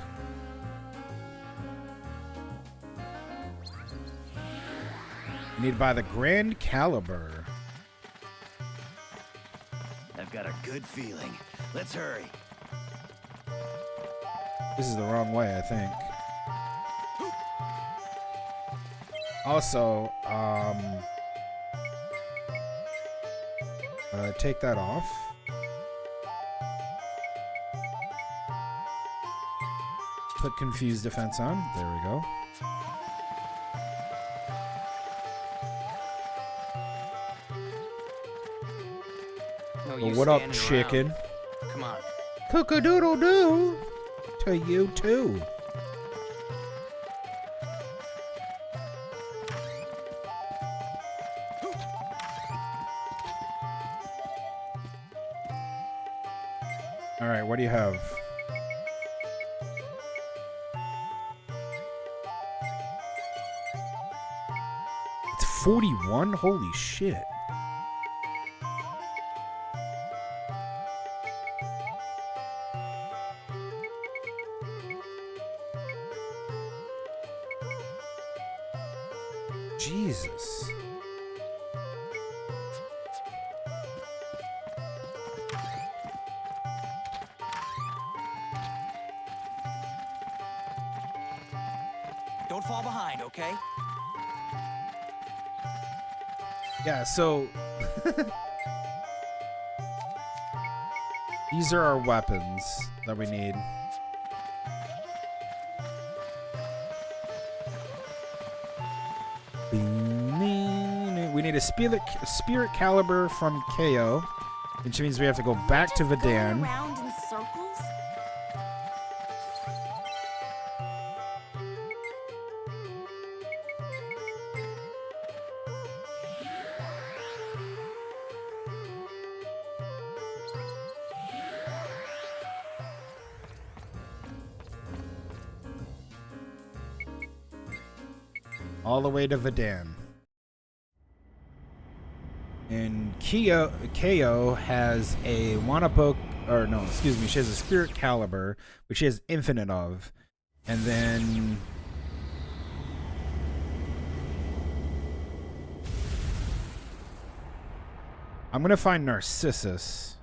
We need to buy the Grand Caliber. I've got a good feeling. Let's hurry. This is the wrong way, I think. Also, take that off. Put confused defense on. There we go. No Well, use what up, standing chicken? around. Come on. Cook-a-doodle-doo to you too. All right, what do you have? It's 41? Holy shit. Jesus. Don't fall behind, okay? Yeah, so these are our weapons that we need. We need a spirit caliber from KO, which means we have to go back to Vidan. Around in circles? All the way to Vidan. And KO has a Wanapok, or no, excuse me, she has a Spirit Caliber, which she has infinite of. And then I'm going to find Narcissus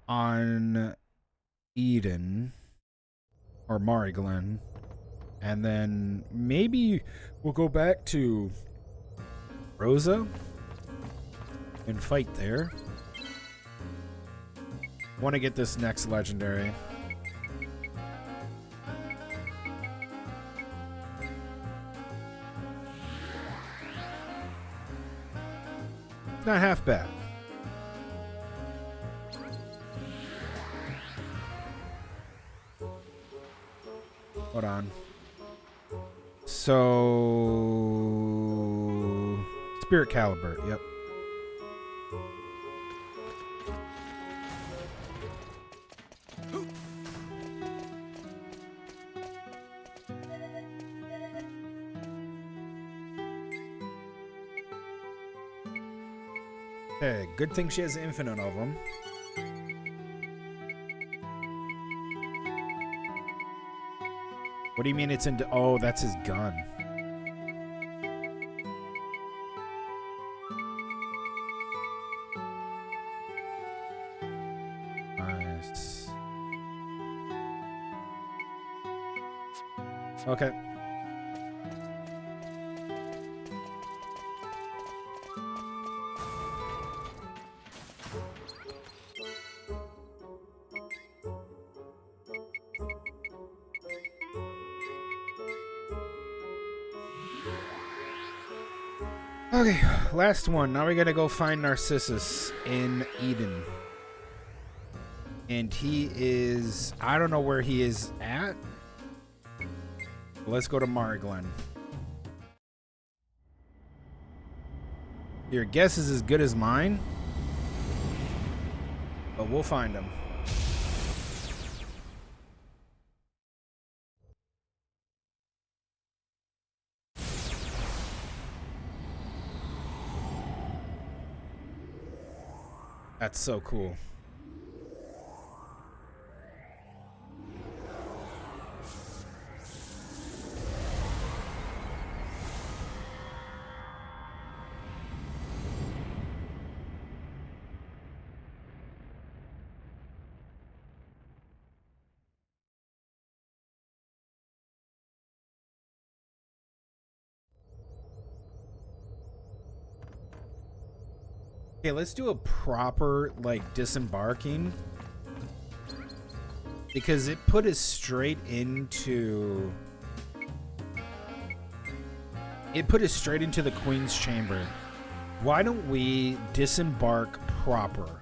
on Eden or Mariglen. And then maybe we'll go back to Rosa and fight there. Want to get this next legendary. Not half bad. Hold on. So Spirit Caliber, yep. Okay, good thing she has infinite of them. What do you mean it's into... Oh, that's his gun. Nice. Okay. Okay, last one. Now we gotta go find Narcissus in Eden. And he is... I don't know where he is at. Let's go to Mariglen. Your guess is as good as mine. But we'll find him. That's so cool. Okay, let's do a proper, like, disembarking. because it put us straight into the Queen's Chamber. Why don't we disembark proper?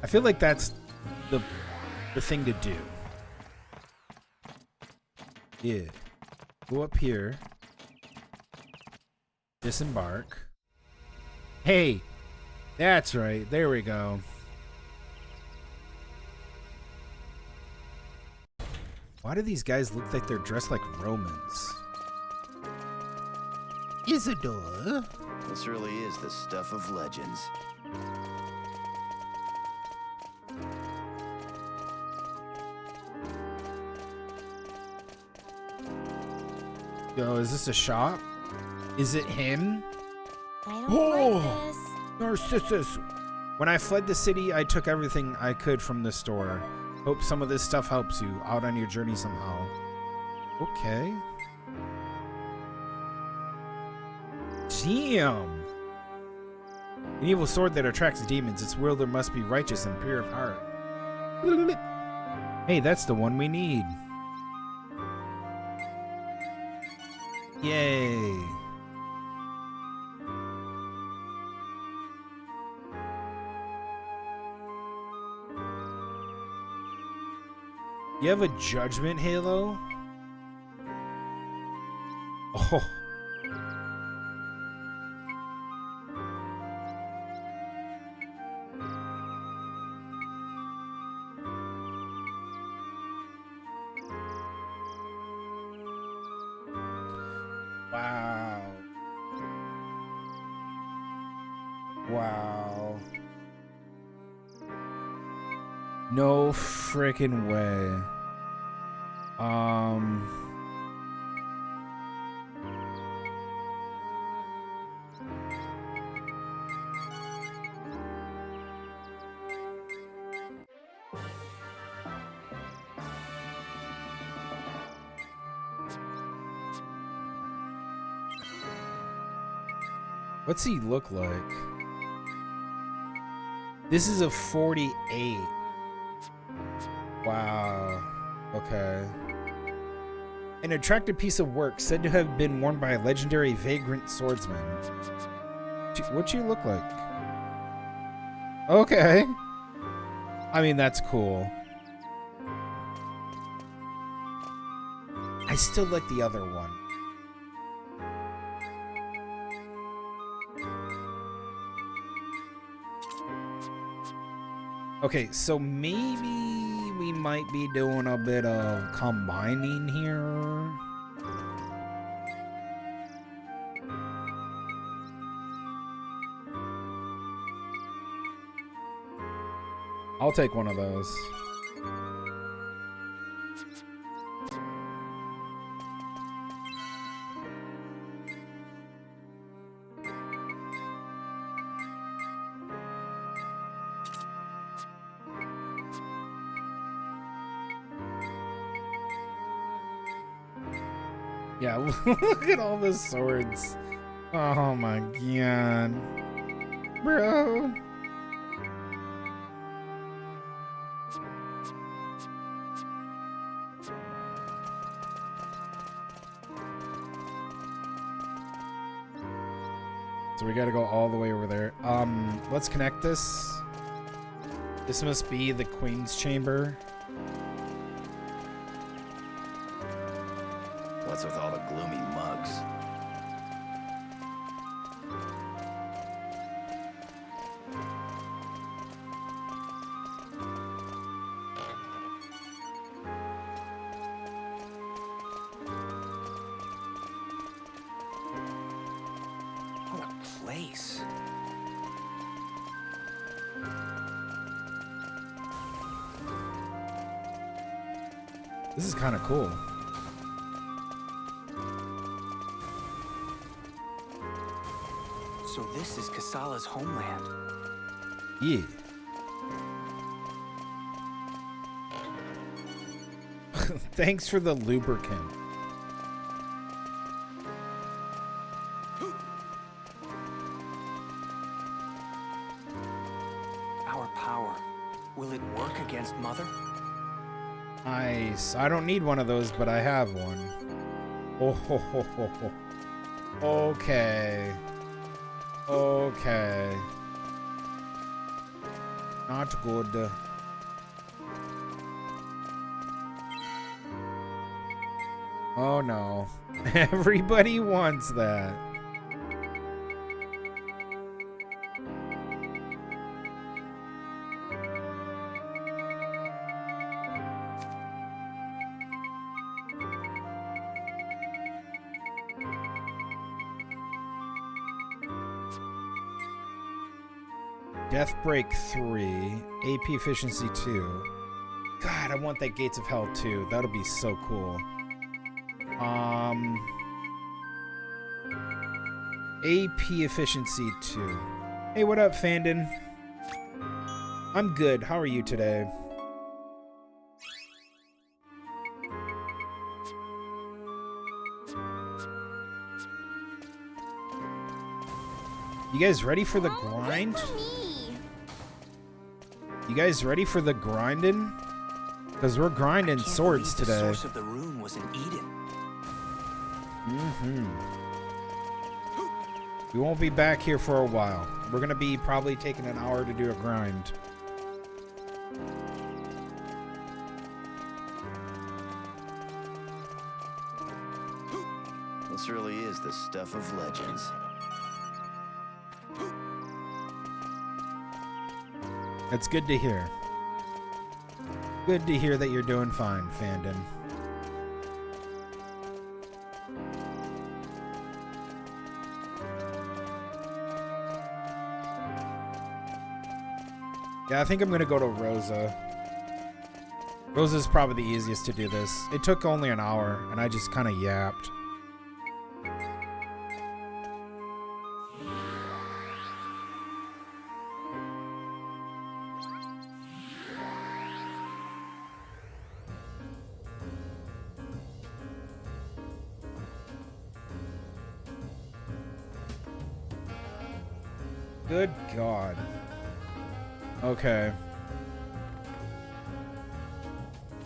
I feel like that's the thing to do. Yeah. Go up here. Disembark. Hey, that's right. There we go. Why do these guys look like they're dressed like Romans? Isidore. This really is the stuff of legends. Yo, is this a shop? Is it him? I don't like this. Narcissus! When I fled the city, I took everything I could from the store. Hope some of this stuff helps you out on your journey somehow. Okay. Damn! An evil sword that attracts demons. Its wielder must be righteous and pure of heart. Hey, that's the one we need. Yay! You have a judgment halo? Oh. Wow. Wow. No freaking way. What's he look like? This is a 48. Wow. Okay. An attractive piece of work said to have been worn by a legendary vagrant swordsman. What'd you look like? Okay. I mean, that's cool. I still like the other one. Okay, so maybe we might be doing a bit of combining here. I'll take one of those. Yeah, look at all the swords. Oh my god. Bro. So we gotta go all the way over there. Let's connect this. This must be the Queen's Chamber. What's with all the gloomy mugs? What a place. This is kind of cool. So this is Kasala's homeland. Yeah. Thanks for the lubricant. Our power. Will it work against Mother? Nice. I don't need one of those, but I have one. Oh, ho, ho, ho, ho. Okay. Okay. Not good. Oh no. Everybody wants that. Death Break 3, AP Efficiency 2. God, I want that Gates of Hell 2. That'll be so cool. AP Efficiency 2. Hey, what up, Fandon? I'm good. How are you today? You guys ready for the grind? You guys ready for the grinding? Because we're grinding swords today. The source of the rune was in Eden. We won't be back here for a while. We're gonna be probably taking an hour to do a grind. This really is the stuff of legends. That's good to hear. Good to hear that you're doing fine, Fandon. Yeah, I think I'm gonna go to Rosa. Rosa's probably the easiest to do this. It took only an hour, and I just kind of yapped. Good God. Okay.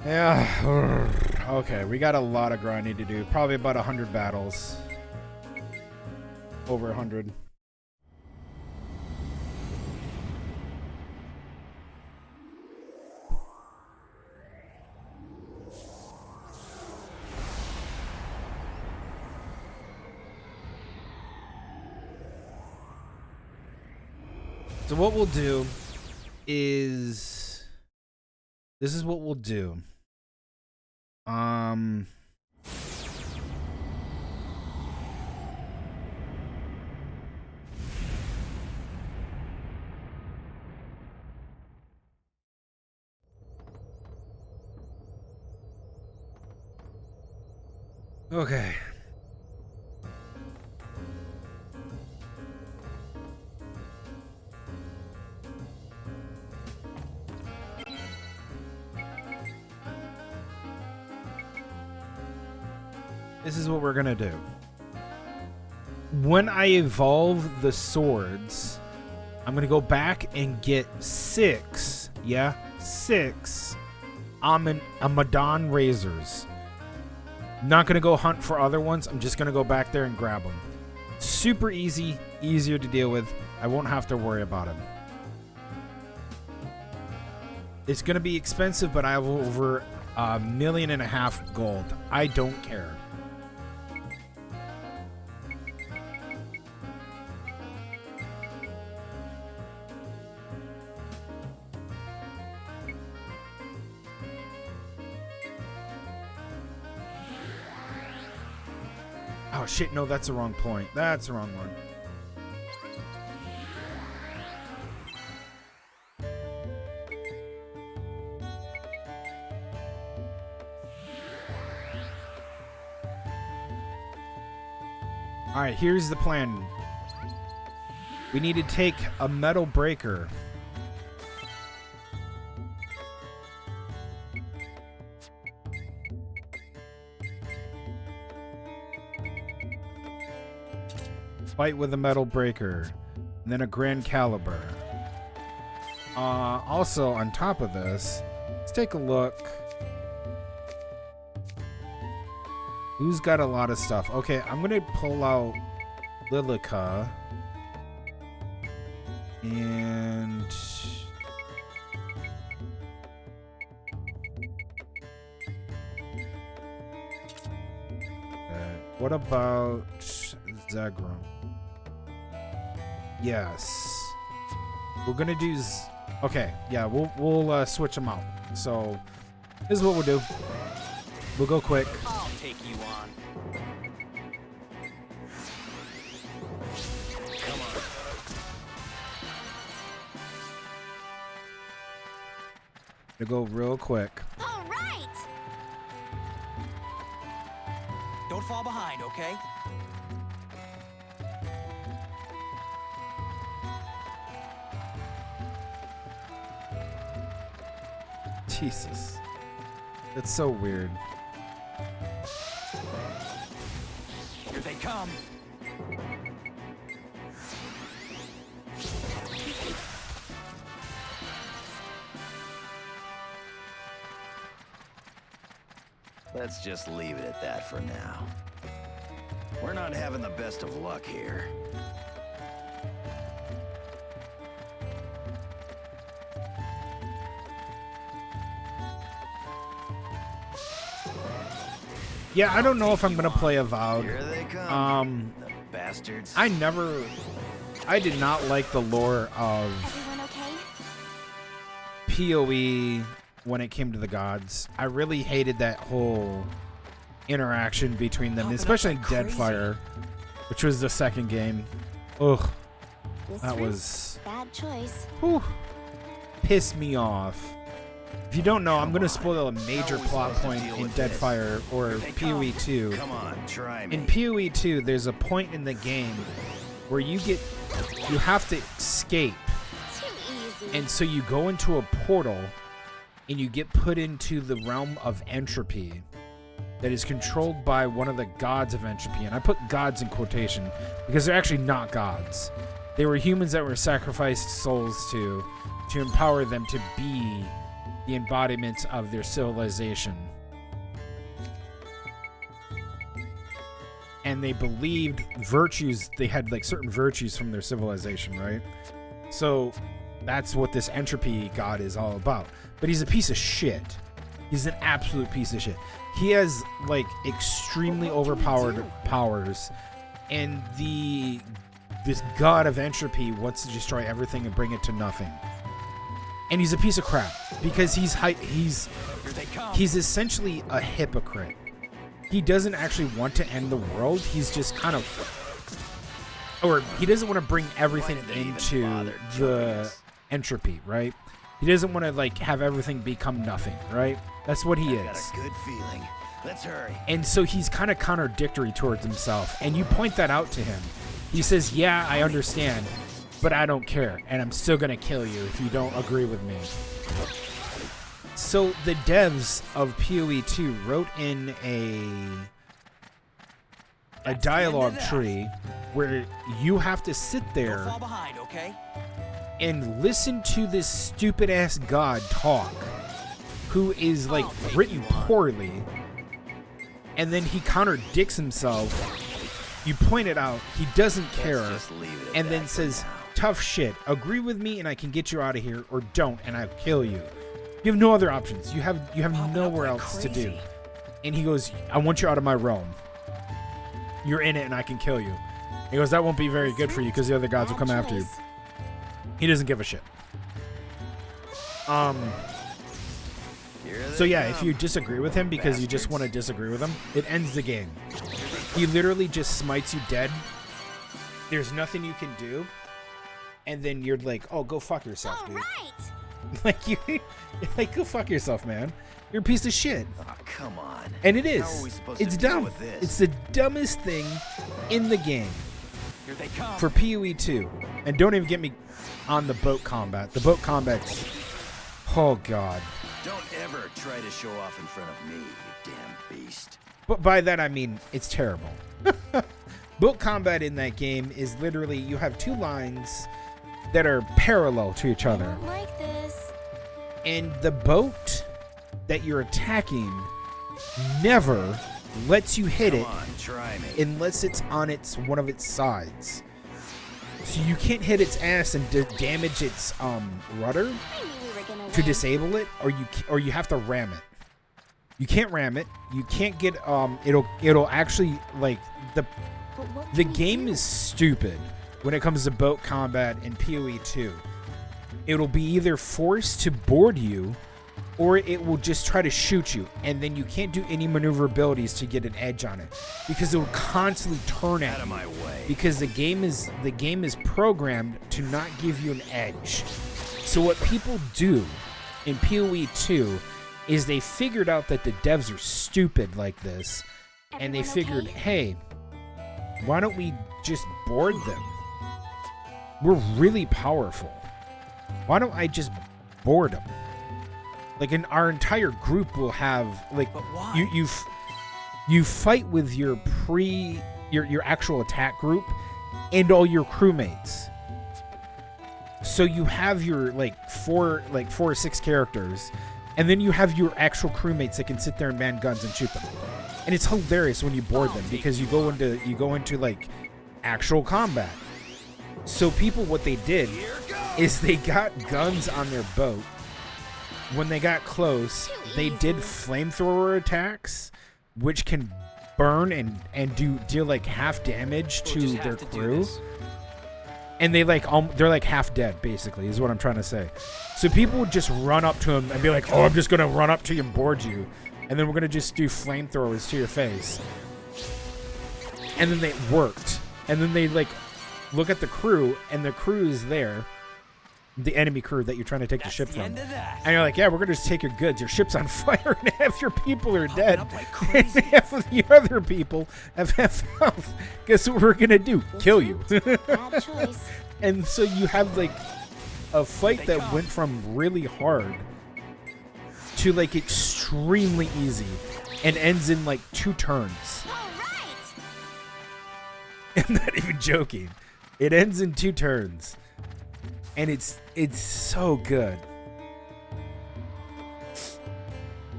Yeah. Okay, we got a lot of grinding to do. Probably about 100 battles. Over 100. So what we'll do is, this is what we'll do. Okay. This is what we're gonna do. When I evolve the swords, I'm gonna go back and get 6. Yeah, 6 Amadan razors. Not gonna go hunt for other ones. I'm just gonna go back there and grab them. Super easy, easier to deal with. I won't have to worry about them. It's gonna be expensive, but I have over 1.5 million gold. I don't care. Oh shit, no, that's the wrong point. That's the wrong one. Alright, here's the plan. We need to take a metal breaker. Fight with a metal breaker, and then a grand caliber. Also, on top of this, let's take a look Who's got a lot of stuff? Okay, I'm gonna pull out Lilica. And what about Zagrum? Yes. We're gonna do okay, yeah, we'll switch them out. So this is what we'll do. We'll go quick. I'll take you on. Come on. To go real quick. All right. Don't fall behind, okay? Jesus. That's so weird. Here they come. Let's just leave it at that for now. We're not having the best of luck here. Yeah, I don't know if I'm gonna play Avowed. Here they come. The bastards. I did not like the lore of PoE when it came to the gods. I really hated that whole interaction between them, especially in Deadfire, which was the second game. Ugh, that was bad choice. Whew, pissed me off. If you don't know, I'm going to spoil a major plot point in Deadfire or PoE 2. Come on, try me. In PoE 2, there's a point in the game where you have to escape. And so you go into a portal and you get put into the realm of entropy that is controlled by one of the gods of entropy. And I put gods in quotation because they're actually not gods. They were humans that were sacrificed souls to empower them to be the embodiments of their civilization. And they believed virtues, they had like certain virtues from their civilization, right? So that's what this entropy god is all about. But he's a piece of shit. He's an absolute piece of shit. He has like extremely overpowered powers, and this god of entropy wants to destroy everything and bring it to nothing. And he's a piece of crap because he's essentially a hypocrite. He doesn't actually want to end the world. He's just kind of, or he doesn't want to bring everything into the entropy, right? He doesn't want to like have everything become nothing, right? That's what he is. Got a good feeling. Let's hurry. And so he's kind of contradictory towards himself, and you point that out to him. He says, "Yeah, I understand, but I don't care, and I'm still gonna kill you if you don't agree with me." So the devs of PoE 2 wrote in a dialogue tree where you have to sit there Don't fall behind, okay? and listen to this stupid ass god talk, who is like written poorly, and then he contradicts himself. You point it out, he doesn't care, and then says, "Tough shit, agree with me and I can get you out of here, or don't and I'll kill you." You have no other options. You have nowhere else to do. And he goes, "I want you out of my realm. You're in it and I can kill you." He goes, "That won't be very good for you because the other gods will come after you." He doesn't give a shit. So yeah, if you disagree with him because you just want to disagree with him, it ends the game. He literally just smites you dead. There's nothing you can do. And then you're like, "Oh, go fuck yourself, dude." Like like, go fuck yourself, man. You're a piece of shit. Oh, come on. And it How are is. we supposed It's to deal dumb. with this? It's the dumbest thing in the game. Here they come. For PoE 2. And don't even get me on the boat combat. The boat combat's, oh god. Don't ever try to show off in front of me, you damn beast. But by that I mean it's terrible. Boat combat in that game is literally, you have two lines that are parallel to each other. Like this. And the boat that you're attacking never lets you hit it on, try me. unless it's on one of its sides. So you can't hit its ass and damage its rudder to disable it, or you have to ram it. You can't ram it. You can't get it'll actually, like, the game is stupid when it comes to boat combat in PoE 2. It'll be either forced to board you, or it will just try to shoot you, and then you can't do any maneuverabilities to get an edge on it because it will constantly turn at you. Because the game is programmed to not give you an edge. So what people do in PoE 2 is they figured out that the devs are stupid like this, and they figured, hey, why don't we just board them? We're really powerful. Why don't I just board them? Like, our entire group will have, like, you fight with your actual attack group and all your crewmates. So you have your four or six characters, and then you have your actual crewmates that can sit there and man guns and shoot them. And it's hilarious when you board them because you go into like actual combat. So people, what they did is they got guns on their boat. When they got close, they did flamethrower attacks, which can burn and deal like half damage to their crew. And they're like half dead, basically, is what I'm trying to say. So people would just run up to him and be like, "Oh, I'm just gonna run up to you and board you, and then we're gonna just do flamethrowers to your face." And then they worked, and then they like look at the crew, and the crew is there. The enemy crew that you're trying to take the ship from. And you're like, yeah, we're going to just take your goods. Your ship's on fire and half your people are dead. And half of the other people have half health. Guess what we're going to do? Kill you. Bad choice. And so you have like a fight that went from really hard to like extremely easy and ends in like 2 turns. I'm not even joking. It ends in 2 turns. And it's so good.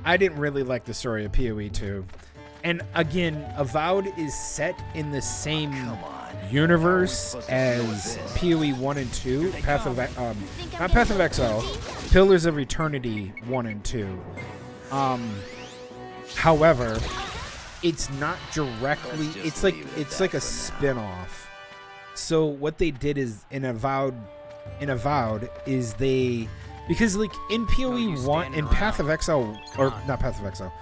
I didn't really like the story of PoE 2. And again, Avowed is set in the same universe as PoE 1 and 2. Not Path of Exile, Pillars of Eternity 1 and 2. However, it's not directly, it's like a spin-off. So what they did is in Avowed is because like in PoE 1 in Path of Exile, or not Path of Exile,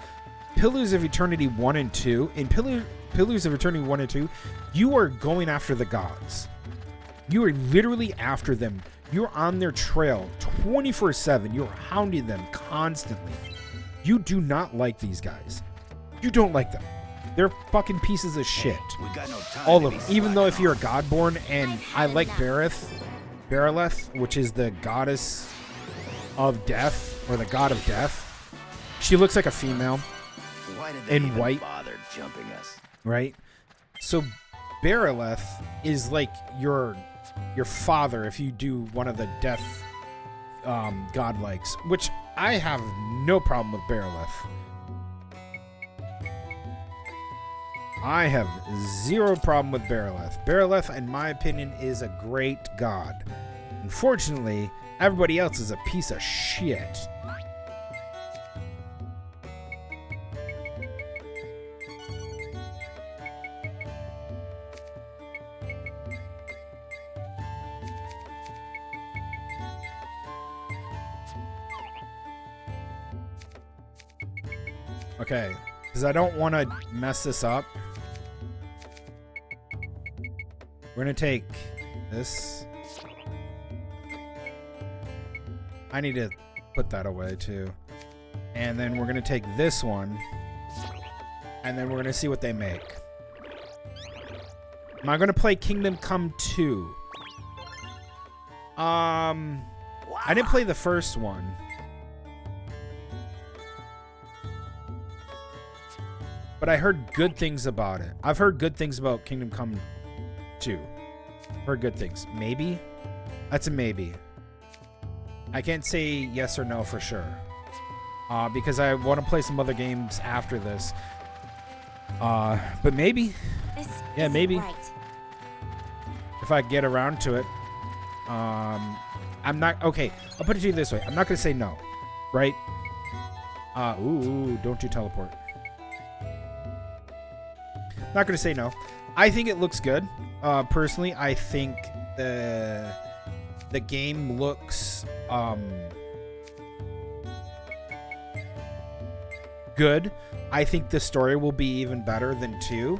Pillars of Eternity 1 and 2, in Pillars of Eternity 1 and 2, you are going after the gods. You are literally after them. You're on their trail 24/7. You're hounding them constantly. You do not like these guys. You don't like them. They're fucking pieces of shit. All of them. Even though if you're a Godborn, and I like Berileth, which is the goddess of death, or the god of death. She looks like a female in white. Bother jumping us? Right? So Berileth is like your father if you do one of the death godlikes, which I have no problem with Berileth. I have zero problem with Berileth. Berileth, in my opinion, is a great god. Unfortunately, everybody else is a piece of shit. Okay, because I don't want to mess this up. We're going to take this. I need to put that away too. And then we're going to take this one. And then we're going to see what they make. Am I going to play Kingdom Come 2? I didn't play the first one. But I heard good things about it. I've heard good things about Kingdom Come 2. Heard good things. Maybe? That's a maybe. I can't say yes or no for sure. Because I want to play some other games after this. But maybe. This Yeah, isn't maybe. Right. If I get around to it. I'm not okay. I'll put it to you this way. I'm not gonna say no, right? Ooh, don't you teleport? Not gonna say no. I think it looks good. Personally, I think the game looks good. I think the story will be even better than 2.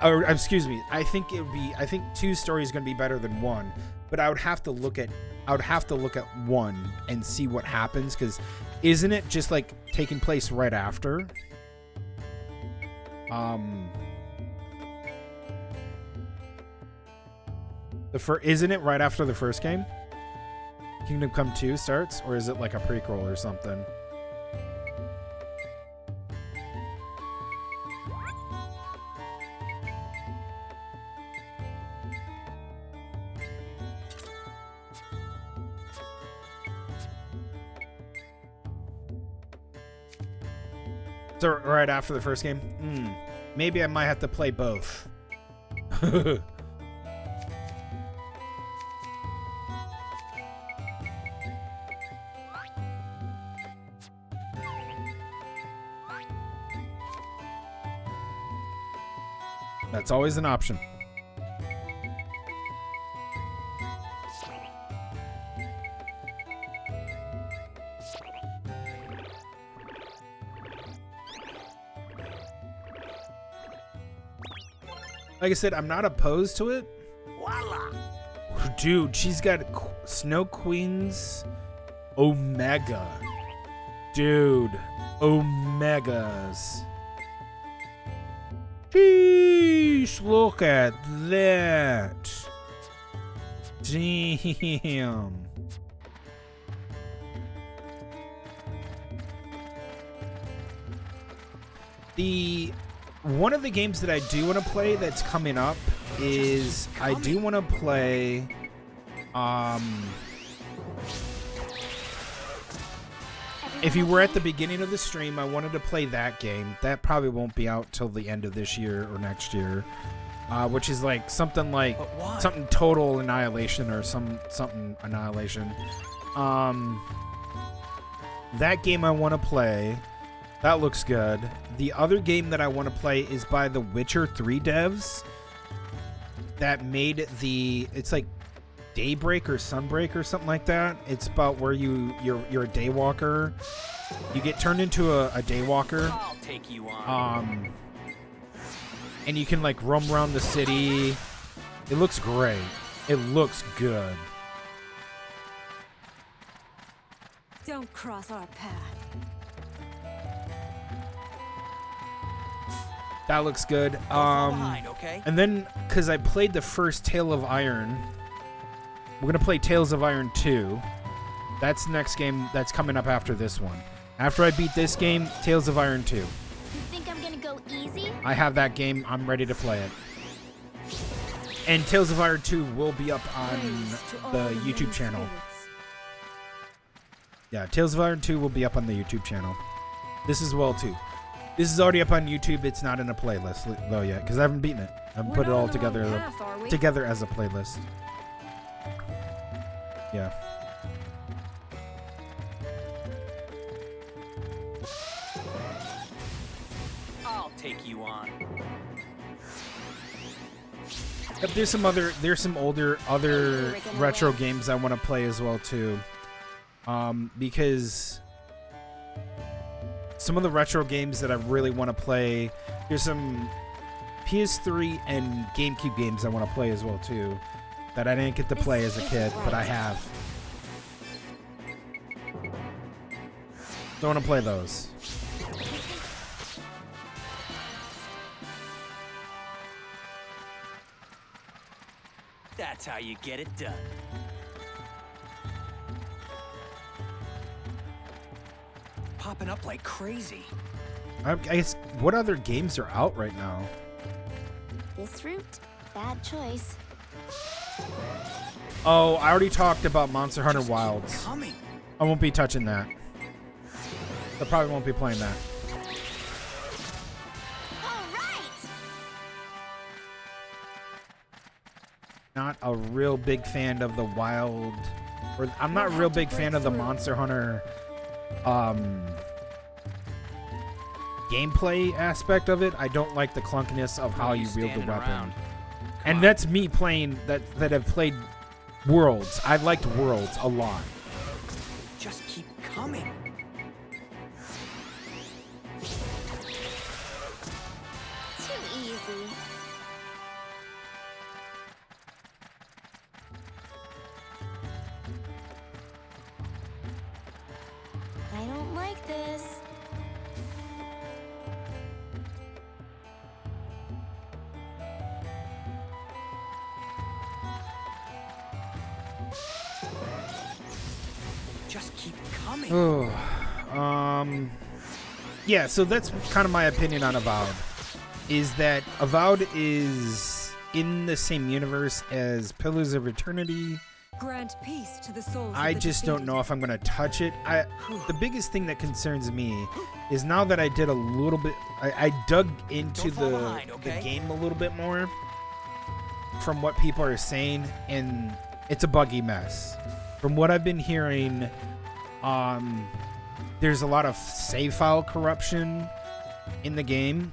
Or excuse me, I think 2's story is going to be better than 1, but I would have to look at 1 and see what happens, cuz isn't it just like taking place right after? Isn't it right after the first game? Kingdom Come 2 starts, or is it like a prequel or something? So right after the first game? Maybe I might have to play both. That's always an option. Like I said, I'm not opposed to it. Voila! Dude, she's got Snow Queen's Omega. Dude, Omegas. Sheesh, look at that. Damn. One of the games that I do want to play that's coming up is I do want to play if you were at the beginning of the stream, I wanted to play that game. That probably won't be out till the end of this year or next year. Which is like something Total Annihilation or something Annihilation. That game I want to play. That looks good. The other game that I want to play is by the Witcher 3 devs that made it's like Daybreak or Sunbreak or something like that. It's about where you're a daywalker. You get turned into a daywalker. I'll take you on. And you can like roam around the city. It looks great. It looks good. Don't cross our path. That looks good. Behind, okay? And then, because I played the first Tale of Iron, we're going to play Tales of Iron 2. That's the next game that's coming up after this one. After I beat this game, Tales of Iron 2. You think I'm gonna go easy? I have that game. I'm ready to play it. And Tales of Iron 2 will be up on the YouTube channel. Yeah, Tales of Iron 2 will be up on the YouTube channel. This as well, too. This is already up on YouTube. It's not in a playlist though yet because I haven't beaten it. I haven't put it all together as a playlist. Yeah. I'll take you on. Yep, there's some other other retro games I want to play as well too. Because some of the retro games that I really want to play, there's some PS3 and GameCube games I want to play as well too that I didn't get to play as a kid, but I have. Don't want to play those. That's how you get it done. Popping up like crazy. I guess, what other games are out right now? This route, bad choice. Oh, I already talked about Monster Hunter Wilds. I won't be touching that. I probably won't be playing that. not a real big fan of the wild, or I'm not a real big fan of the Monster Hunter gameplay aspect of it. I don't like the clunkiness of how you wield the weapon. And that's me playing that have played Worlds. I liked Worlds a lot. Just keep coming. Too easy. I don't like this. Just keep coming. Oh, yeah, so that's kind of my opinion on Avowed. Is that Avowed is in the same universe as Pillars of Eternity. Grant peace to the souls. I just don't know if I'm gonna touch it. The biggest thing that concerns me is now that I did a little bit, I dug into the game a little bit more from what people are saying, and it's a buggy mess. From what I've been hearing, there's a lot of save file corruption in the game.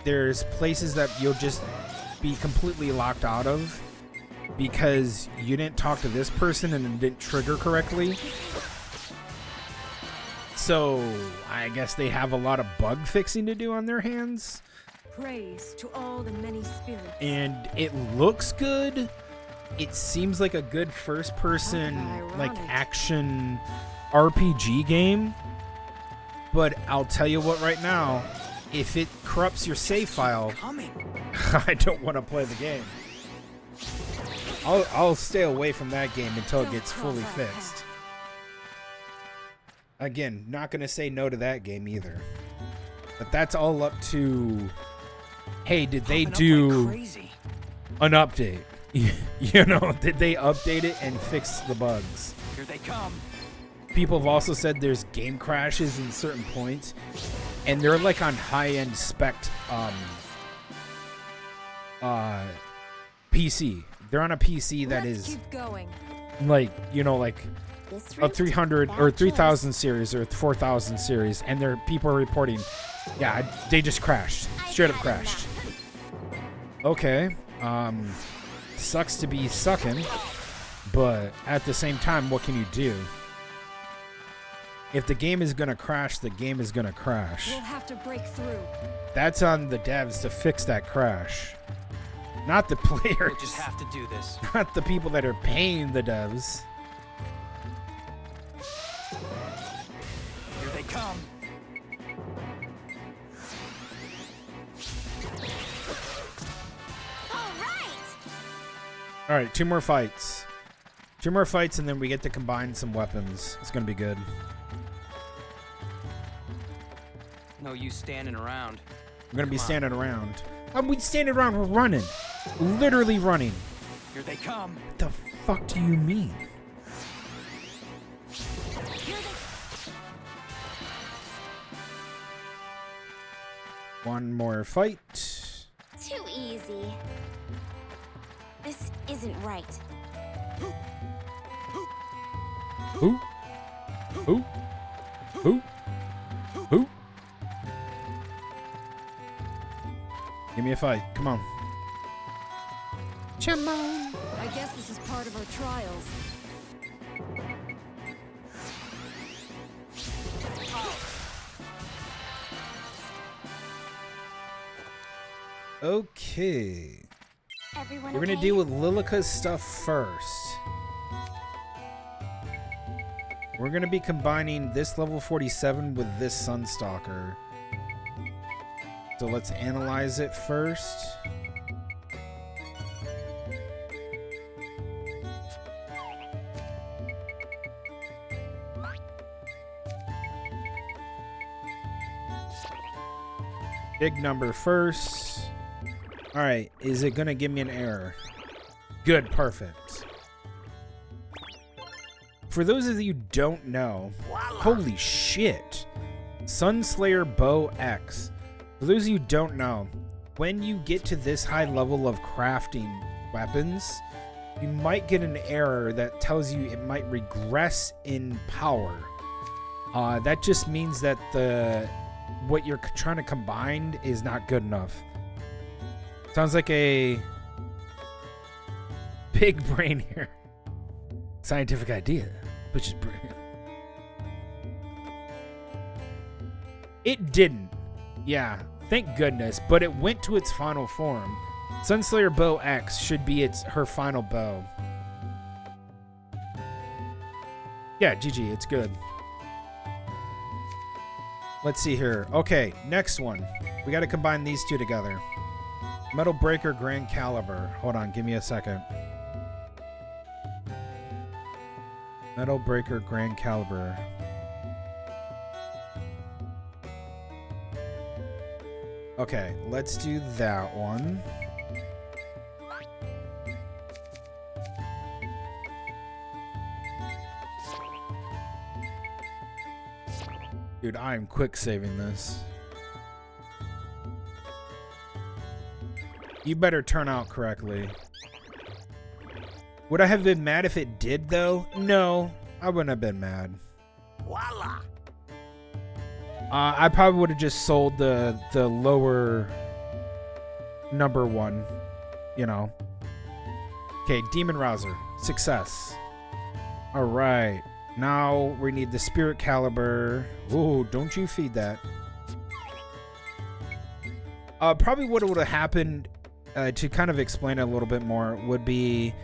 There's places that you'll just be completely locked out of because you didn't talk to this person and it didn't trigger correctly. So I guess they have a lot of bug fixing to do on their hands. Praise to all the many spirits. And it looks good. It seems like a good first-person, like, action RPG game. But I'll tell you what right now, if it corrupts your save file, I don't want to play the game. I'll stay away from that game until it gets fully fixed. Again, not going to say no to that game either. But that's all up to, hey, did they do an update? You know, did they update it and fix the bugs? Here they come. People have also said there's game crashes in certain points, and they're like on high-end spec PC. They're on a PC that is like, you know, like a 300 or 3000 series or 4000 series, and people are reporting, yeah, they just crashed, straight up crashed. Okay, sucks to be sucking, but at the same time, what can you do? If the game is gonna crash, the game is gonna crash. We'll have to break through. That's on the devs to fix that crash, not the players. We'll just have to do this. Not the people that are paying the devs. Here they come. All right, 2 more fights. 2 more fights, and then we get to combine some weapons. It's gonna be good. No use standing around. I'm gonna be standing around. We standing around. We're running, literally running. Here they come. What the fuck do you mean? One more fight. Too easy. This isn't right. Who? Who? Who? Who? Give me a fight. Come on. Come on. I guess this is part of our trials. Okay. Everyone We're gonna okay? deal with Lilica's stuff first. We're gonna be combining this level 47 with this Sunstalker. So let's analyze it first. Big number first. All right, is it gonna give me an error? Good, perfect. For those of you who don't know, holy shit, Sunslayer Bow X. For those of you who don't know, when you get to this high level of crafting weapons, you might get an error that tells you it might regress in power. That just means that what you're trying to combine is not good enough. Sounds like a big brain here. Scientific idea, which is brilliant. It didn't. Yeah, thank goodness. But it went to its final form. Sunslayer Bow X should be her final bow. Yeah, GG, it's good. Let's see here. Okay, next one. We got to combine these two together. Metal Breaker Grand Caliber. Hold on, give me a second. Metal Breaker Grand Caliber. Okay, let's do that one. Dude, I am quick saving this. You better turn out correctly. Would I have been mad if it did, though? No, I wouldn't have been mad. Voila! I probably would have just sold the lower number one, you know. Okay, Demon Rouser. Success. All right. Now we need the Spirit Caliber. Ooh, don't you feed that. Probably what would have happened, to kind of explain it a little bit more, would be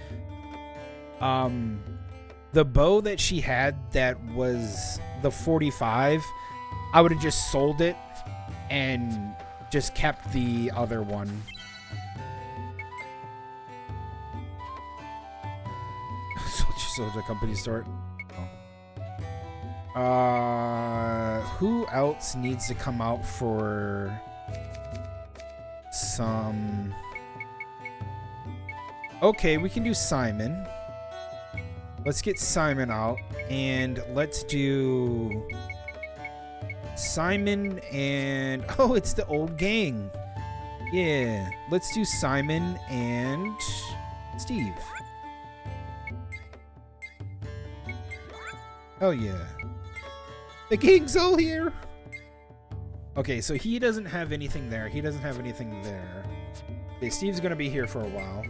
the bow that she had that was the 45, I would have just sold it and just kept the other one. Soldier Company store. Oh. Who else needs to come out for some... Okay, we can do Simon. Let's get Simon out, and let's do Simon and... Oh, it's the old gang. Yeah, let's do Simon and Steve. Oh yeah. The gang's all here. Okay, so he doesn't have anything there. He doesn't have anything there. Okay, Steve's gonna be here for a while.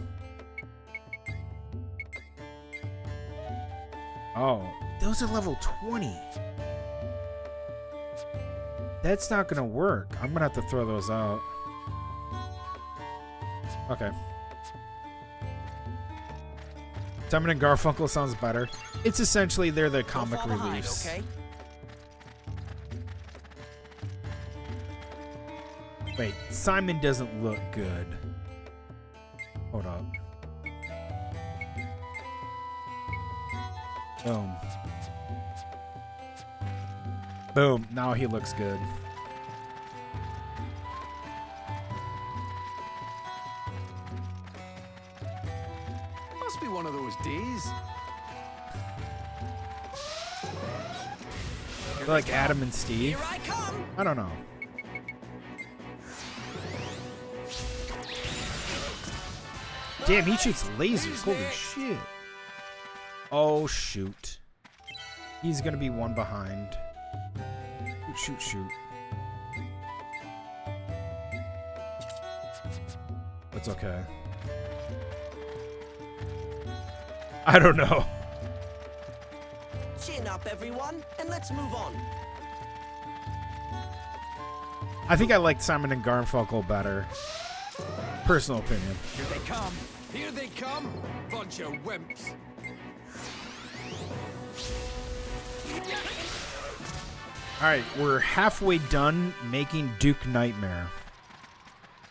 Oh, those are level 20. That's not gonna work. I'm gonna have to throw those out. Okay. Simon and Garfunkel sounds better. It's essentially they're the comic reliefs. Okay? Wait, Simon doesn't look good. Hold up. Boom. Boom. Now he looks good. Must be one of those days. They're like Adam and Steve. Here I come. I don't know. Damn, he shoots lasers. Holy shit. Oh, shoot. He's gonna be one behind. Shoot, shoot, shoot. That's okay. I don't know. Chin up, everyone, and let's move on. I think I like Simon and Garfunkel better. Personal opinion. Here they come. Here they come. Bunch of wimps. Alright, we're halfway done making Duke Nightmare.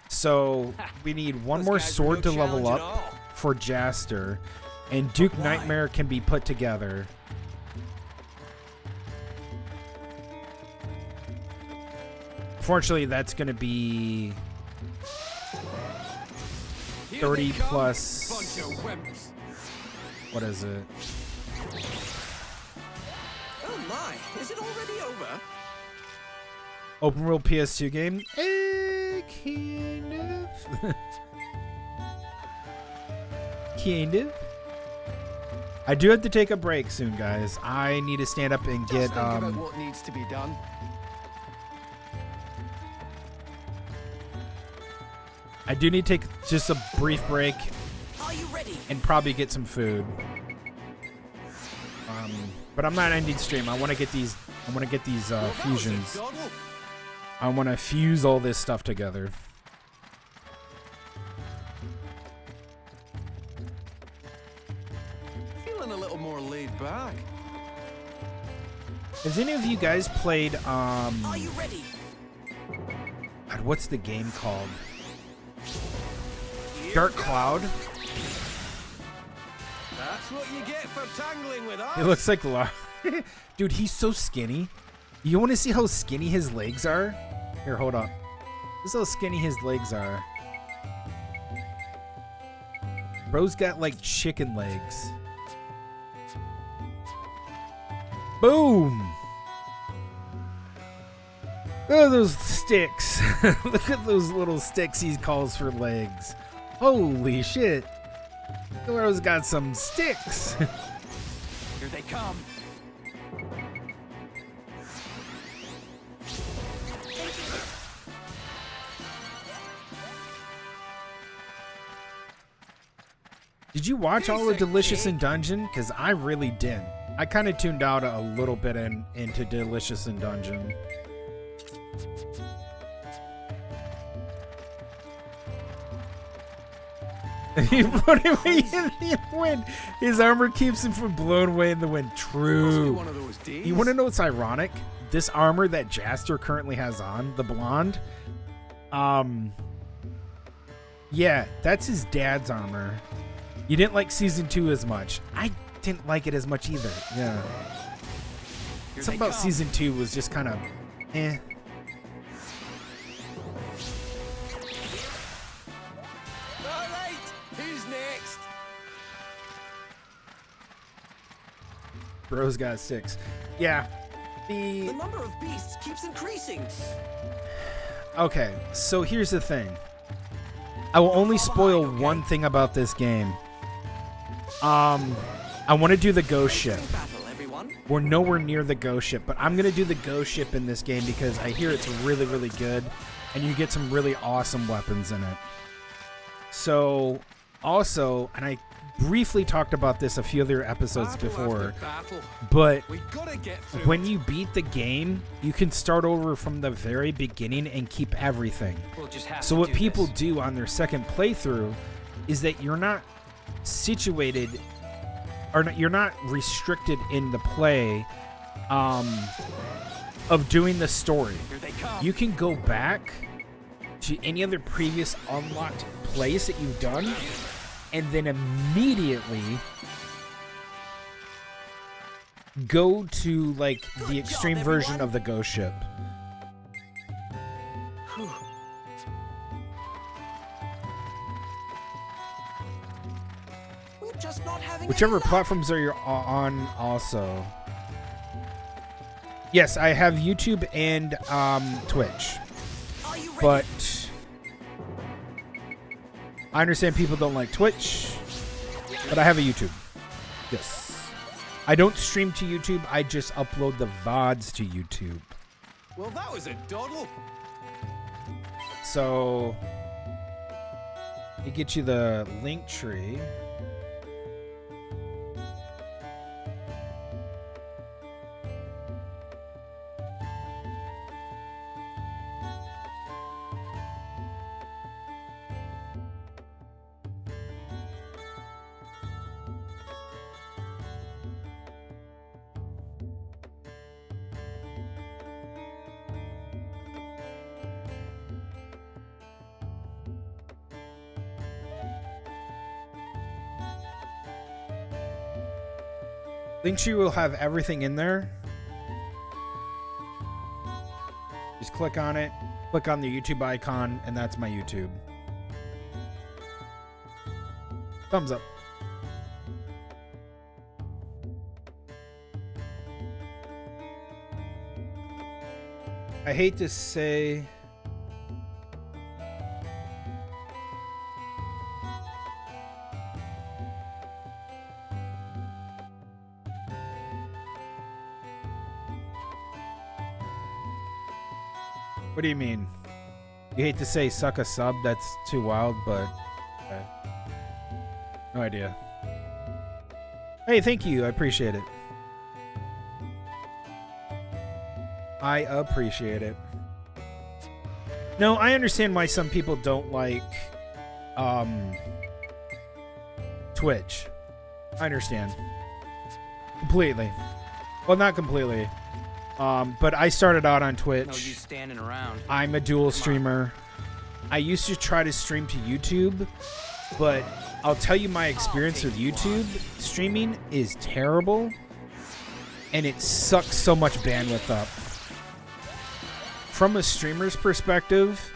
So, we need one more sword to level up for Jaster, and Duke Nightmare can be put together. Fortunately, that's going to be 30 plus... What is it? Oh my, is it already over? Open world PS2 game? Kind of. Kind of. I do have to take a break soon, guys. I need to stand up and get Just think about what needs to be done. I do need to take just a brief break. Are you ready? And probably get some food. But I'm not ending stream. I want to get these. I want to get these fusions. I want to fuse all this stuff together. Feeling a little more laid back. Has any of you guys played Are you ready? God, what's the game called? Dark Cloud? That's what you get for tangling with us. It looks like dude, he's so skinny. You want to see how skinny his legs are? Here, hold up. This is how skinny his legs are. Bro's got like chicken legs. Boom! Look at those sticks. Look at those little sticks he calls for legs. Holy shit. Bro's got some sticks. Here they come. Did you watch all of Delicious in Dungeon? Because I really didn't. I kind of tuned out a little bit into Delicious in Dungeon. He put it away in the wind. His armor keeps him from blowing away in the wind. True. One of those days. You want to know what's ironic? This armor that Jaster currently has on, the blonde, yeah, that's his dad's armor. You didn't like season 2 as much. I didn't like it as much either. Yeah. Something about season 2 was just kind of, eh. All right, who's next? Bro's got 6. Yeah. The number of beasts keeps increasing. Okay, so here's the thing. I will only spoil one thing about this game. I want to do the ghost ship. We're nowhere near the ghost ship, but I'm going to do the ghost ship in this game because I hear it's really, really good, and you get some really awesome weapons in it. So, also, and I briefly talked about this a few other episodes before, but when you beat the game, you can start over from the very beginning and keep everything. So what people do on their second playthrough is that you're not situated, or you're not restricted in the play of doing the story. You can go back to any other previous unlocked place that you've done and then immediately go to like the extreme version of the ghost ship. Whichever platforms are you're on also. Yes, I have YouTube and Twitch. But I understand people don't like Twitch, but I have a YouTube. Yes. I don't stream to YouTube, I just upload the VODs to YouTube. Well, that was a doddle. So, it gets you the link tree. Linktree will have everything in there. Just click on it, click on the YouTube icon, and that's my YouTube. Thumbs up. I hate to say... What do you mean? You hate to say suck a sub, that's too wild, but okay. No idea. Hey, thank you. I appreciate it. I appreciate it. No, I understand why some people don't like Twitch. I understand. Completely. Well, not completely. But I started out on Twitch. No use standing around. I'm a dual streamer. I used to try to stream to YouTube, but I'll tell you my experience with YouTube streaming is terrible, and it sucks so much bandwidth up. From a streamer's perspective,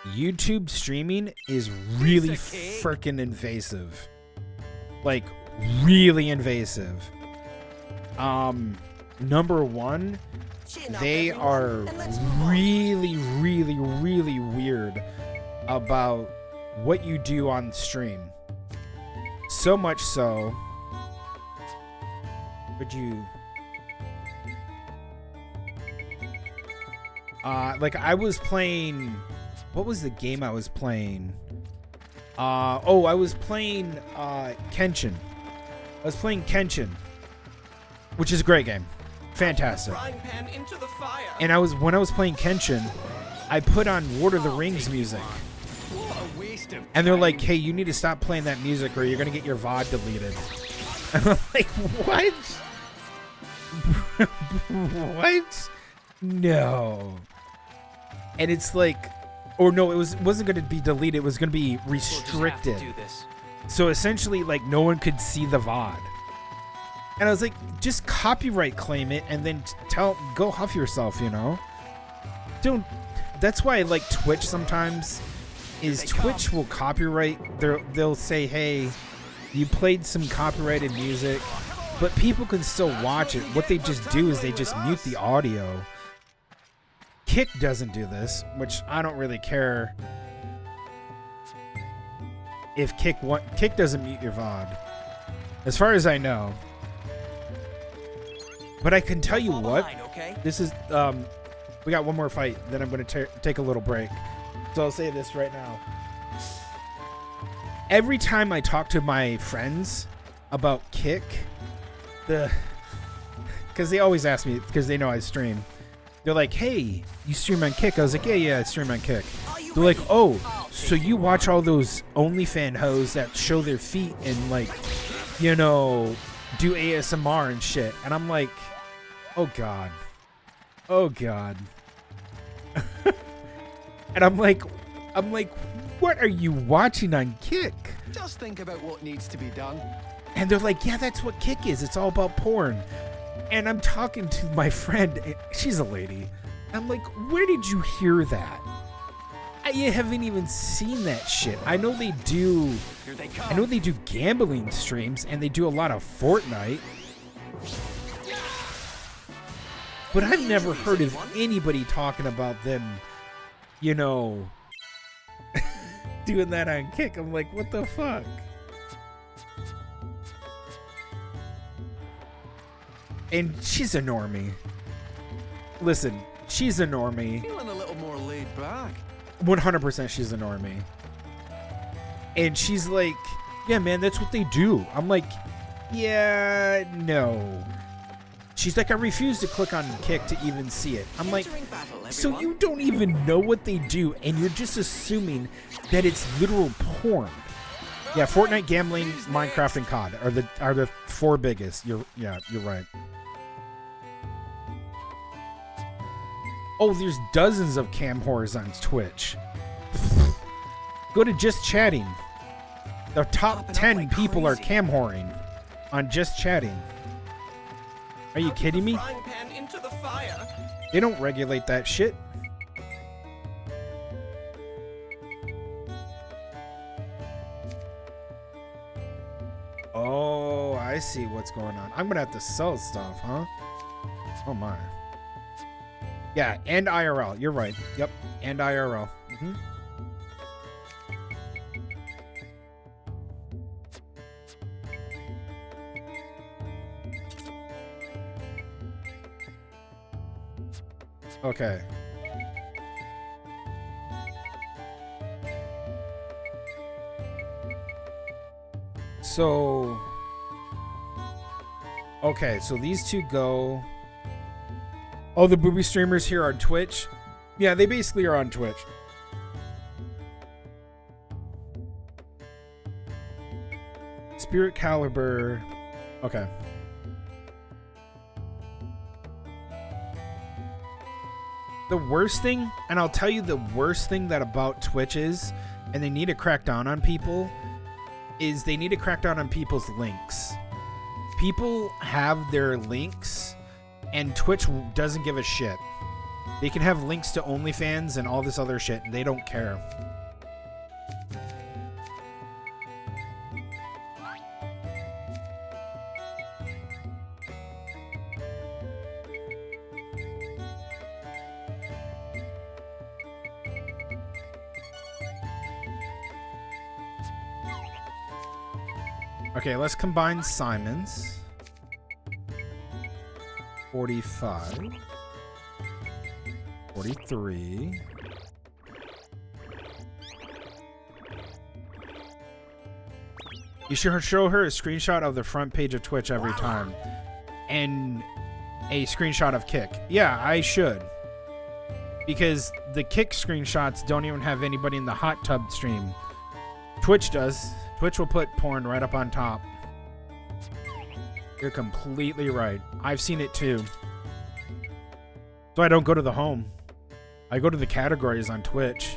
YouTube streaming is really freaking invasive. Like, really invasive. Number one, they are really, really, really weird about what you do on stream. So much so, would you... like, I was playing... What was the game I was playing? I was playing Kenshin. I was playing Kenshin, which is a great game. Fantastic. And when I was playing Kenshin, I put on Lord of the Rings music. And they're like, hey, you need to stop playing that music or you're going to get your VOD deleted. And I'm like, what? What? No. And it's like, or no, it wasn't going to be deleted. It was going to be restricted. So essentially, like, no one could see the VOD. And I was like, just copyright claim it and then go huff yourself, you know? That's why I like Twitch sometimes, is Twitch will copyright, they'll say, hey, you played some copyrighted music, but people can still watch it. What they just do is they just mute the audio. Kick doesn't do this, which I don't really care if Kick doesn't mute your VOD, as far as I know. But I can tell you what, this is, we got one more fight, then I'm going to take a little break. So I'll say this right now. Every time I talk to my friends about Kick, because they always ask me, because they know I stream. They're like, hey, you stream on Kick? I was like, yeah, I stream on Kick. They're like, oh, so you watch all those OnlyFans hoes that show their feet and, like, you know, do ASMR and shit. And I'm like, oh God. Oh God. And I'm like, what are you watching on Kick? Just think about what needs to be done. And they're like, yeah, that's what Kick is. It's all about porn. And I'm talking to my friend. She's a lady. I'm like, where did you hear that? I haven't even seen that shit. I know they do. I know they do gambling streams and they do a lot of Fortnite. But I've never heard of anybody talking about them, you know, doing that on Kick. I'm like, what the fuck? And she's a normie. Listen, she's a normie. Feeling a little more laid back. 100% she's a normie. And she's like, yeah, man, that's what they do. I'm like, yeah, no. She's like, I refuse to click on Kick to even see it. I'm like, so you don't even know what they do, and you're just assuming that it's literal porn. Yeah, Fortnite, gambling, Minecraft, and COD are the four biggest. You're right. Oh, there's dozens of cam whores on Twitch. Go to Just Chatting. The top 10 people are cam whoring on Just Chatting. Are you kidding me? They don't regulate that shit. Oh, I see what's going on. I'm gonna have to sell stuff, huh? Oh my. Yeah, and IRL. You're right. Yep, and IRL. Mm-hmm. Okay. So, okay, so these two go. Oh, the booby streamers here on Twitch? Yeah, they basically are on Twitch. Spirit Caliber. Okay. The worst thing, and I'll tell you the worst thing that about Twitch is, and they need to crack down on people, is they need to crack down on people's links. People have their links, and Twitch doesn't give a shit. They can have links to OnlyFans and all this other shit, and they don't care. Okay, let's combine Simon's. 45. 43. You should show her a screenshot of the front page of Twitch every time. And a screenshot of Kick. Yeah, I should. Because the Kick screenshots don't even have anybody in the hot tub stream. Twitch does. Twitch will put porn right up on top. You're completely right. I've seen it too. So I don't go to the home. I go to the categories on Twitch.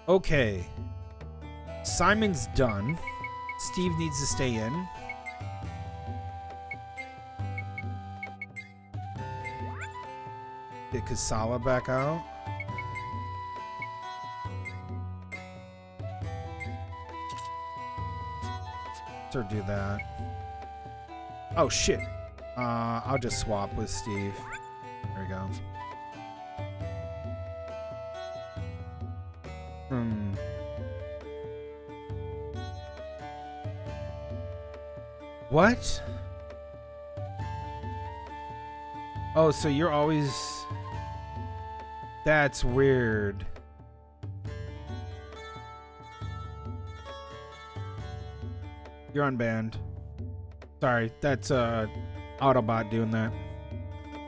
Okay. Simon's done. Steve needs to stay in. Get Kasala back out. Or do that. Oh shit. I'll just swap with Steve. There we go. What? Oh, so you're always... That's weird. You're unbanned. Sorry, that's Autobot doing that.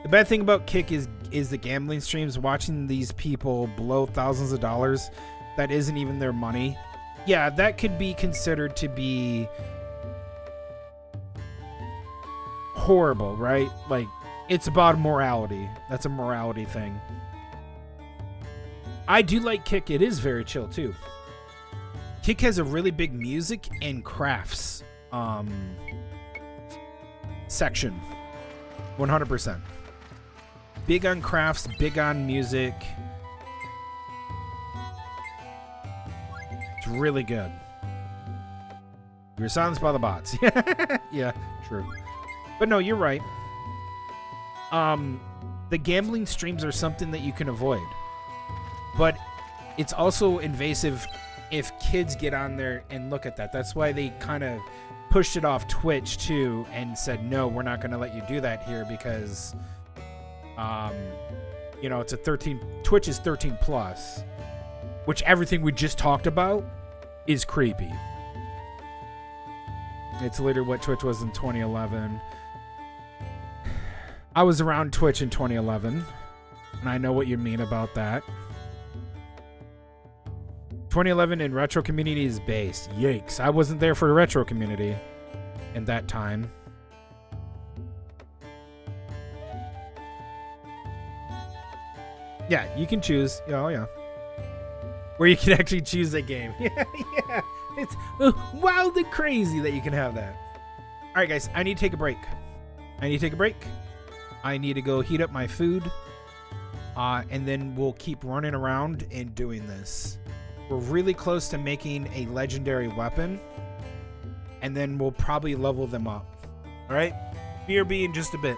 The bad thing about Kick is the gambling streams, watching these people blow thousands of dollars that isn't even their money. Yeah, that could be considered to be horrible, right? Like, it's about morality. That's a morality thing. I do like Kick. It is very chill too. Kick has a really big music and crafts section. 100%. Big on crafts, big on music. It's really good. You're silenced by the bots. Yeah, true. But no, you're right. The gambling streams are something that you can avoid. But it's also invasive if kids get on there and look at that. That's why they kind of pushed it off Twitch too and said, no, we're not going to let you do that here because, you know, it's a 13, Twitch is 13 plus, which everything we just talked about is creepy. It's literally what Twitch was in 2011. I was around Twitch in 2011, and I know what you mean about that. 2011 in retro community is based. Yikes. I wasn't there for the retro community in that time. Yeah, you can choose. Oh, yeah. Where you can actually choose a game. Yeah. It's wild and crazy that you can have that. All right, guys. I need to take a break. I need to go heat up my food. And then we'll keep running around and doing this. We're really close to making a legendary weapon. And then we'll probably level them up. All right? BRB in just a bit.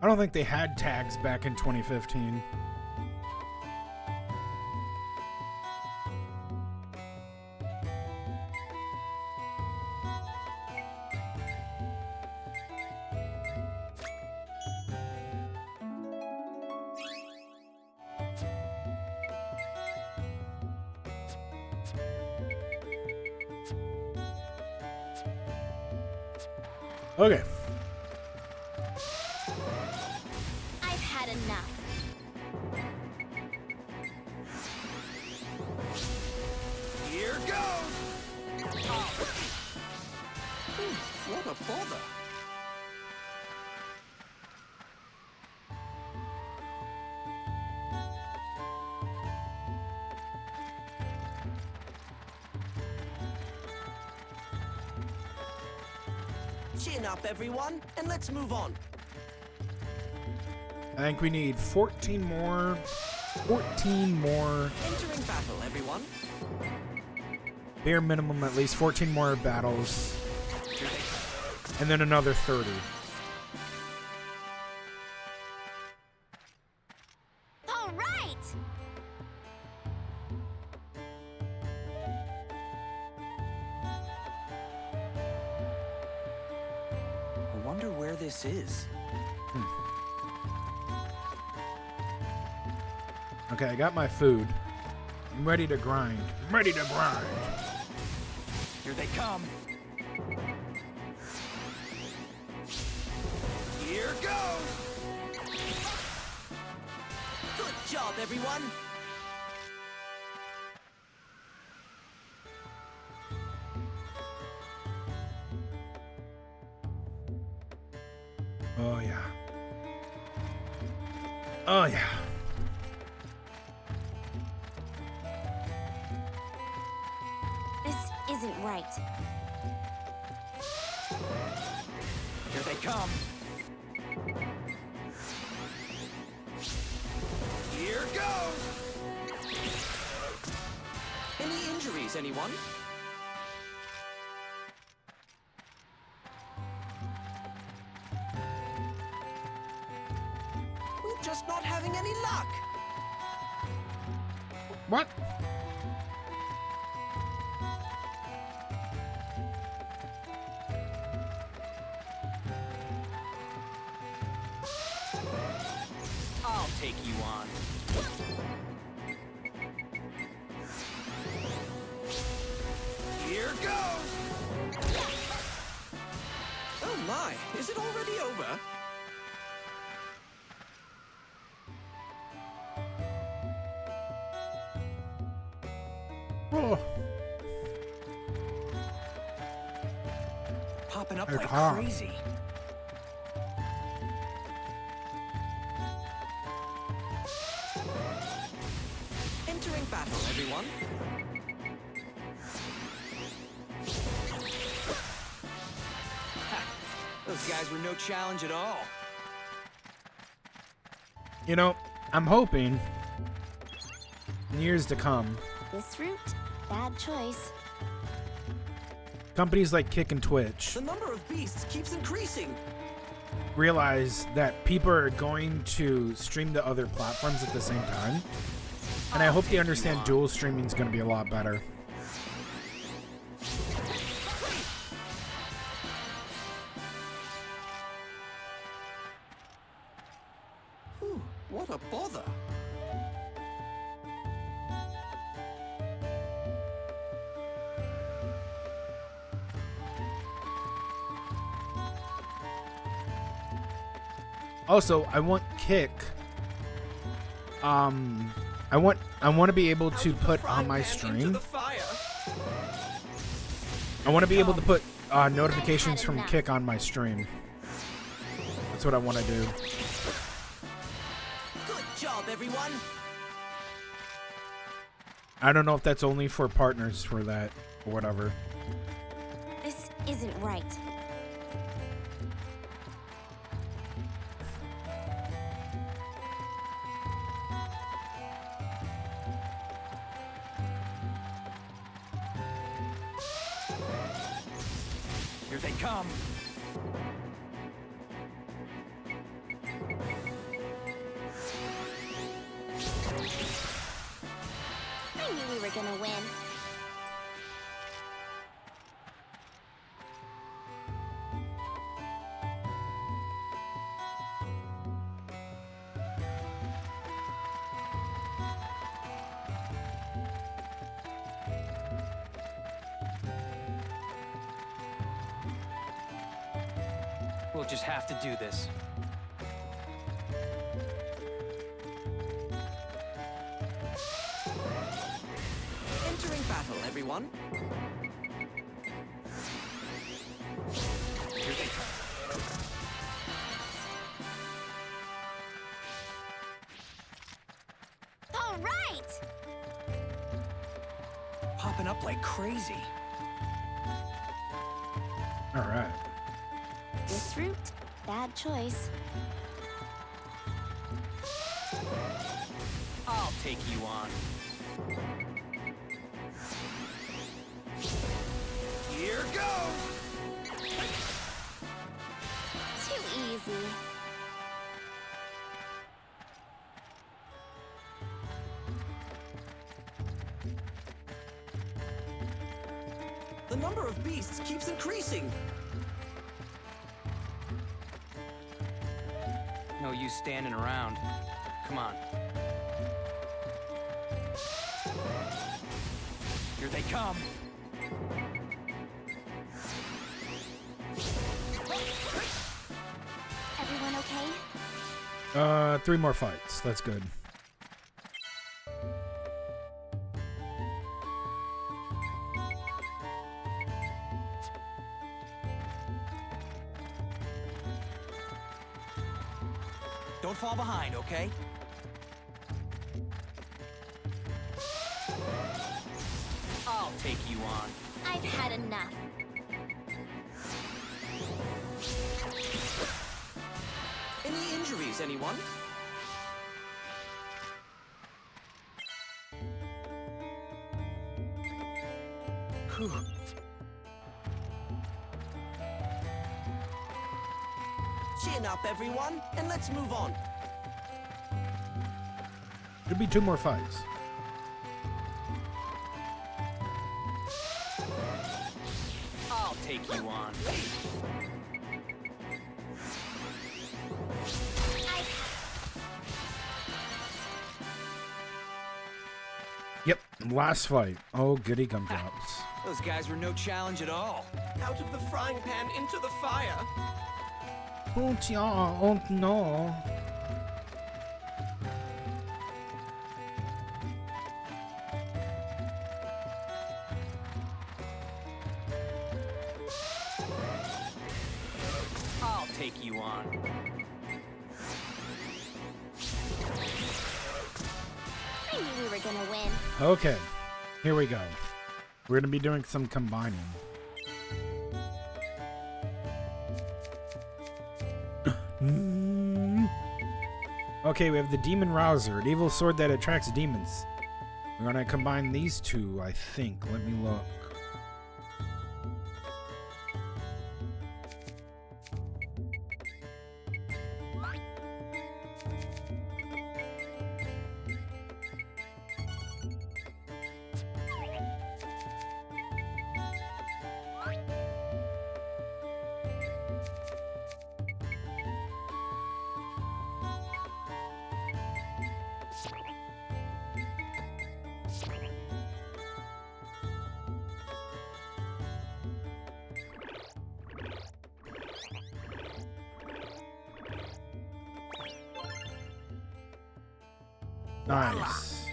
I don't think they had tags back in 2015. Okay. I've had enough. Here goes! What a bother! Chin up, everyone, and let's move on. I think we need 14 more. 14 more. Entering battle, everyone. Bare minimum, at least 14 more battles. And then another 30. All right! I wonder where this is. Okay, I got my food. I'm ready to grind. I'm ready to grind. Here they come. Here goes! Good job, everyone! Oh, yeah. Oh, yeah. This isn't right. Here they come. Here goes! Any injuries, anyone? We're just not having any luck! What? I'll take you on. Here goes! Oh my, is it already over? Oh. Popping up They're like hot. crazy. Entering battle, everyone. Those guys were no challenge at all. You know, I'm hoping in years to come, This route, bad choice. companies like Kick and Twitch The number of beasts keeps increasing. realize that people are going to stream to other platforms at the same time. And I hope they understand dual streaming is going to be a lot better. Whew, what a bother. Also, I want Kick. I want to be able to put on my stream. I want to be able to put notifications from Kick on my stream. That's what I want to do. Good job, everyone. I don't know if that's only for partners for that or whatever. This isn't right. Here they come. were gonna win. We'll just have to do this. Entering battle, everyone. Here they come. All right! Popping up like crazy. All right. This route, bad choice. I'll take you on. Here goes! Too easy. The number of beasts keeps increasing. No use standing around. Come on. Here they come. Everyone okay? 3 more fights. That's good. Don't fall behind, okay? I'll take you on. I've had enough. Any injuries, anyone? Whew. Chin up, everyone, and let's move on. Should be 2 more fights. I'll take you on. Yep, last fight. Oh, goody gumdrops. Those guys were no challenge at all. Out of the frying pan into the fire. Oh, oh no. I'll take you on. I knew we were gonna win. Okay, here we go. We're going to be doing some combining. Okay, we have the Demon Rouser, an evil sword that attracts demons. We're going to combine these two, I think. Let me look. Nice.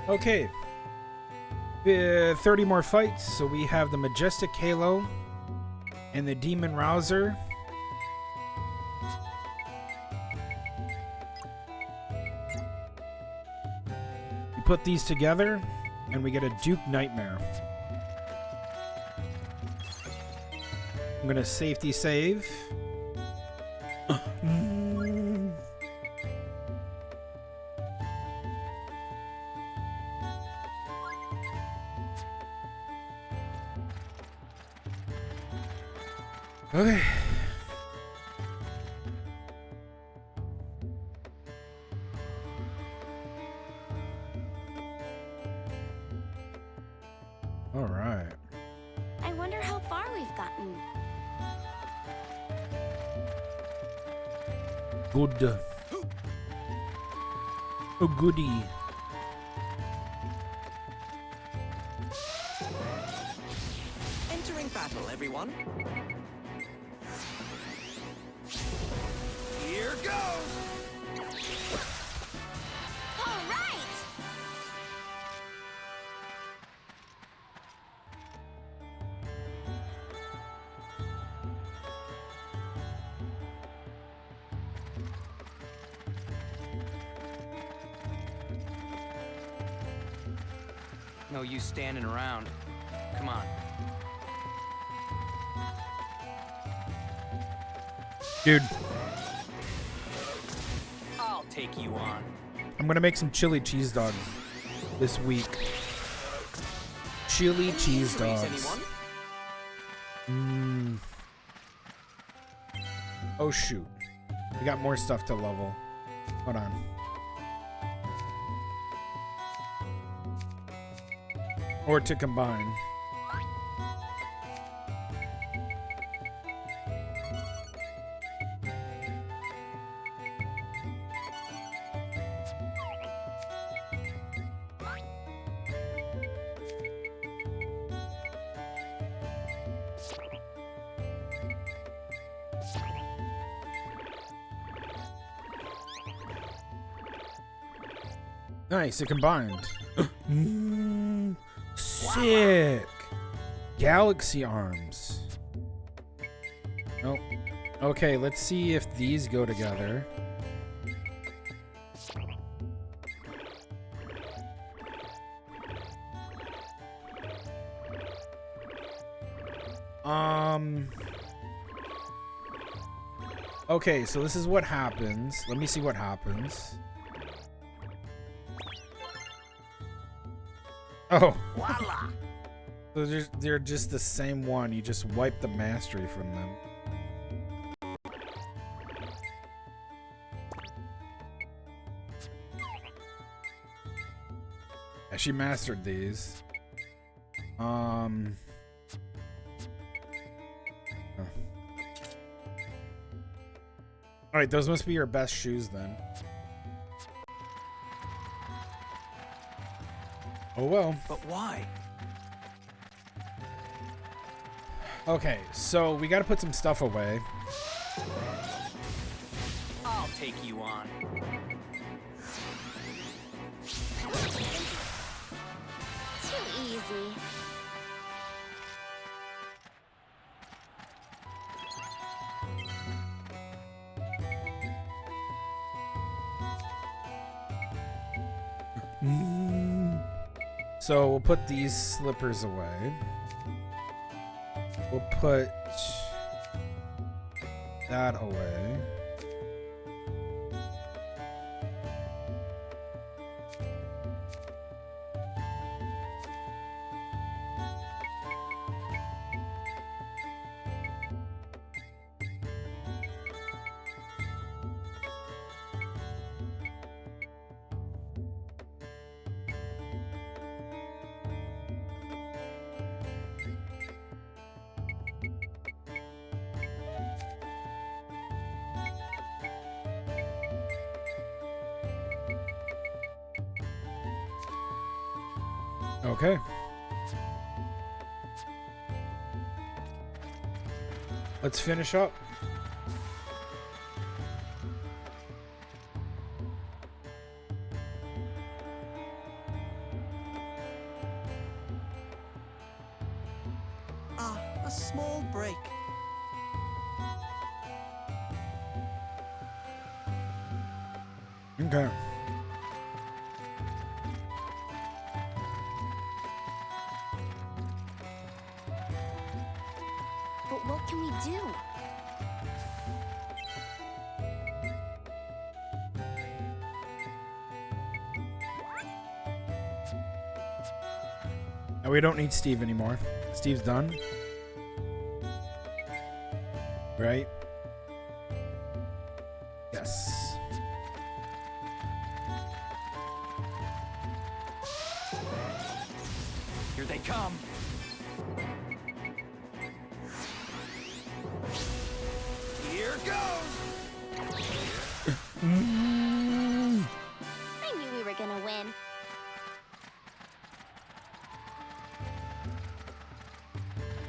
Okay. 30 more fights. So we have the Majestic Halo and the Demon Rouser. You put these together and we get a Duke Nightmare. I'm gonna safety save. Okay. All right. I wonder how far we've gotten. Good. Oh, goody. Entering battle, everyone. Here goes! All right! No use standing around. Come on. Dude, I'll take you on. I'm gonna make some chili cheese dogs this week. Chili cheese dogs. Oh shoot. We got more stuff to level. Hold on. Or to combine. Nice, it combined. Sick. Galaxy arms. Nope. Okay, let's see if these go together. Okay, so this is what happens. Let me see what happens. Oh. Voila! So they're just the same one. You just wipe the mastery from them. Yeah, she mastered these. Oh. Alright, those must be your best shoes then. Oh well. But why? Okay, so we gotta put some stuff away. I'll take you on. Too easy. So we'll put these slippers away. We'll put that away. Okay. Let's finish up. Ah, a small break. Okay. But what can we do? Now we don't need Steve anymore. Steve's done. Right? Yes. Here they come. Here goes! I knew we were gonna win.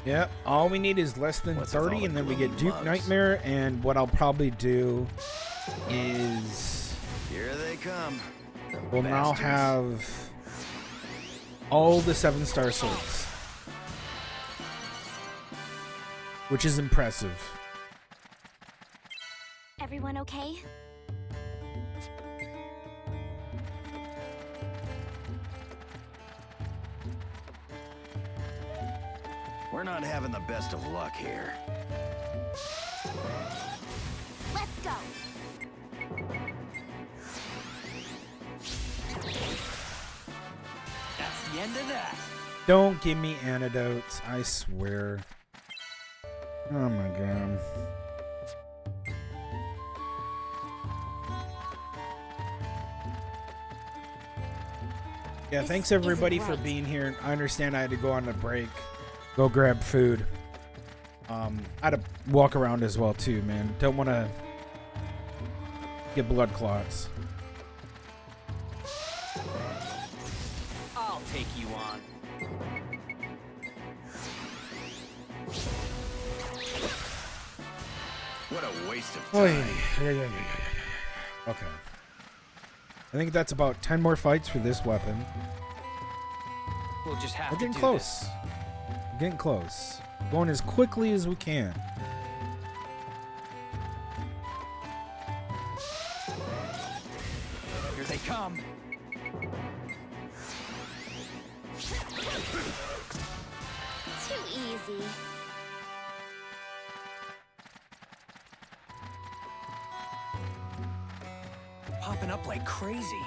Yep, all we need is less than What's with all 30, the and then we get glowing Duke mugs? Nightmare, and what I'll probably do is Here they come. The we'll now bastards. have all the 7-star swords, which is impressive. Everyone okay? We're not having the best of luck here. Let's go. That's the end of that. Don't give me antidotes, I swear. Oh my god. Yeah, This thanks everybody isn't for right. being here. I understand I had to go on a break, go grab food. I had to walk around as well too, man. Don't want to get blood clots. I'll take you on. What a waste of Oh, time. yeah. Okay. I think that's about 10 more fights for this weapon. We'll just have We're to getting do close. this. We're getting close. Going as quickly as we can. Here they come. Too easy. Popping up like crazy.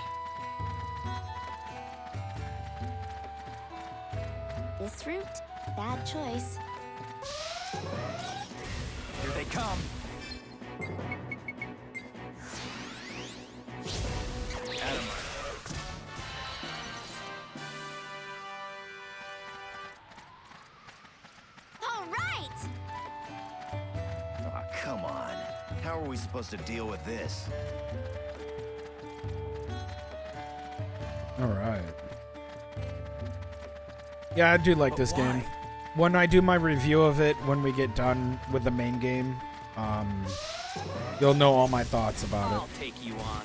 This route? Bad choice. Here they come. All right! Oh, come on. How are we supposed to deal with this? All right. Yeah, I do like But this why? game. When I do my review of it, when we get done with the main game, you'll know all my thoughts about I'll it. take you on.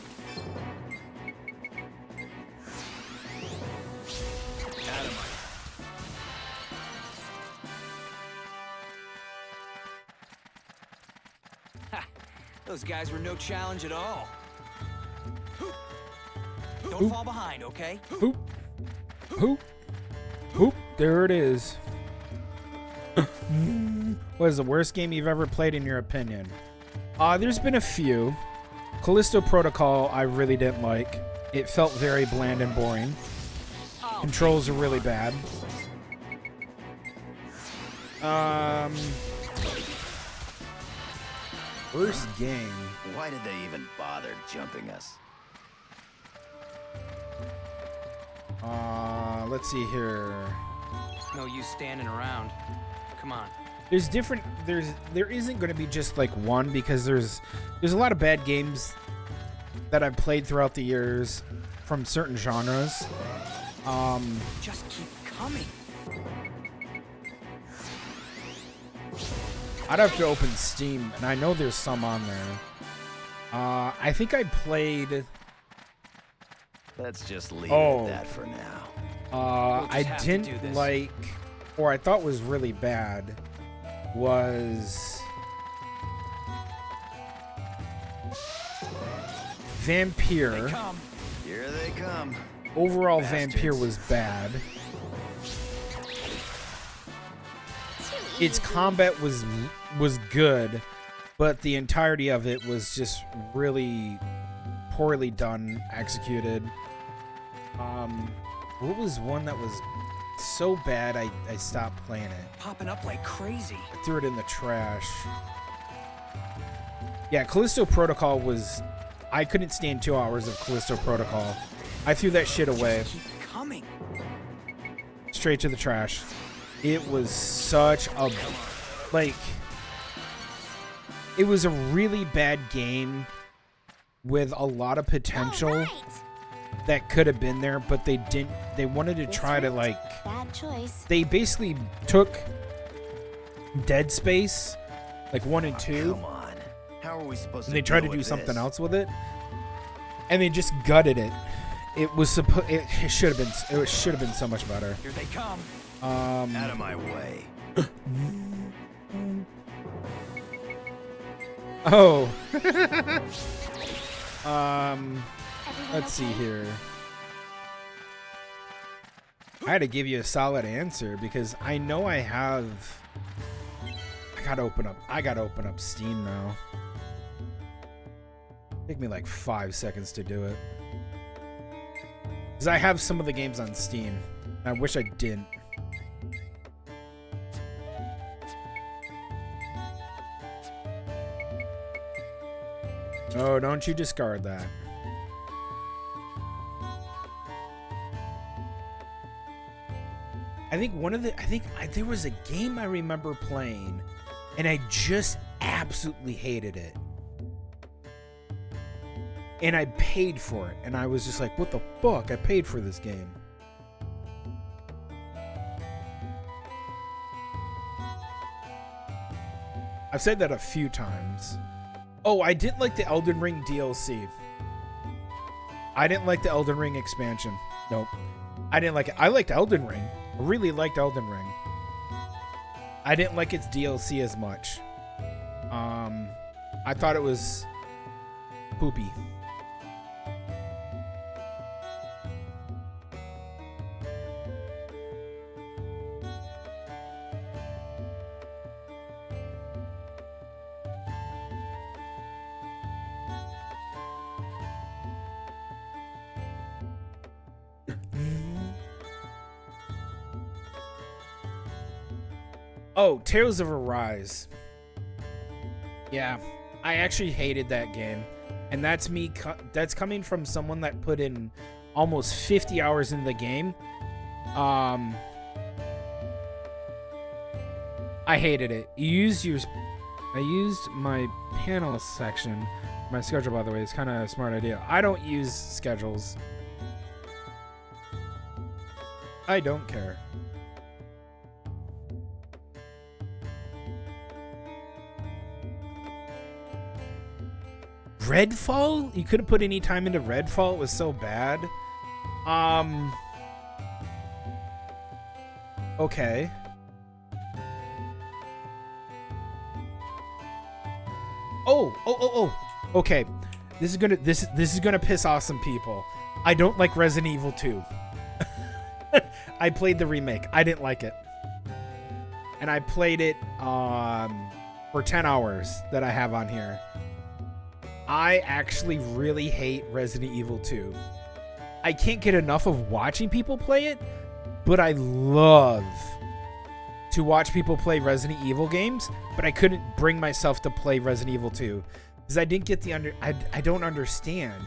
Ha! Those guys were no challenge at all. Don't Oop. fall behind, okay? Hoop. Hoop. Hoop. There it is. What is the worst game you've ever played in your opinion? There's been a few. Callisto Protocol I really didn't like. It felt very bland and boring. Controls are really bad. Worst game. Why did they even bother jumping us? Let's see here. No use standing around. Come on. There isn't going to be just like one, because there's a lot of bad games that I've played throughout the years from certain genres. Just keep coming. I'd have to open Steam, and I know there's some on there. I think I played. Let's just leave Oh. it at that for now. We'll just I have to do didn't this. like, or I thought was really bad, was Vampire. They come. Here they come. Overall, Bastards. Vampire was bad. Its combat was good, but the entirety of it was just really poorly done, executed. What was one that was so bad I stopped playing it? Popping up like crazy. I threw it in the trash. Yeah, Callisto Protocol was... I couldn't stand 2 hours of Callisto Protocol. I threw that shit away. Keep coming. Straight to the trash. It was such a, like, it was a really bad game with a lot of potential that could have been there, but they didn't. They wanted to try to, like, Bad choice. they basically took Dead Space, like 1 and 2, Come on. How are we supposed and to they tried to deal do with something this? else with it, and they just gutted it. It was it should have been. It should have been so much better. Here they come. Out of my way. Oh. Let's see here. I had to give you a solid answer because I know I have. I gotta open up Steam now. Take me like 5 seconds to do it. Because I have some of the games on Steam. I wish I didn't. Oh, don't you discard that. I think there was a game I remember playing and I just absolutely hated it. And I paid for it and I was just like, what the fuck? I paid for this game. I've said that a few times. Oh, I didn't like the Elden Ring DLC. I didn't like the Elden Ring expansion. Nope. I didn't like it. I liked Elden Ring. I really liked Elden Ring. I didn't like its DLC as much. I thought it was poopy. Oh, Tales of Arise. Yeah, I actually hated that game. And that's me. That's coming from someone that put in almost 50 hours in the game. I hated it. I used my panel section. My schedule, by the way, is kind of a smart idea. I don't use schedules. I don't care. Redfall? You couldn't put any time into Redfall? It was so bad. Okay. Oh. Okay. This is gonna piss off some people. I don't like Resident Evil 2. I played the remake. I didn't like it. And I played it for 10 hours that I have on here. I actually really hate Resident Evil 2. I can't get enough of watching people play it, but I love to watch people play Resident Evil games, but I couldn't bring myself to play Resident Evil 2 because I didn't get I don't understand.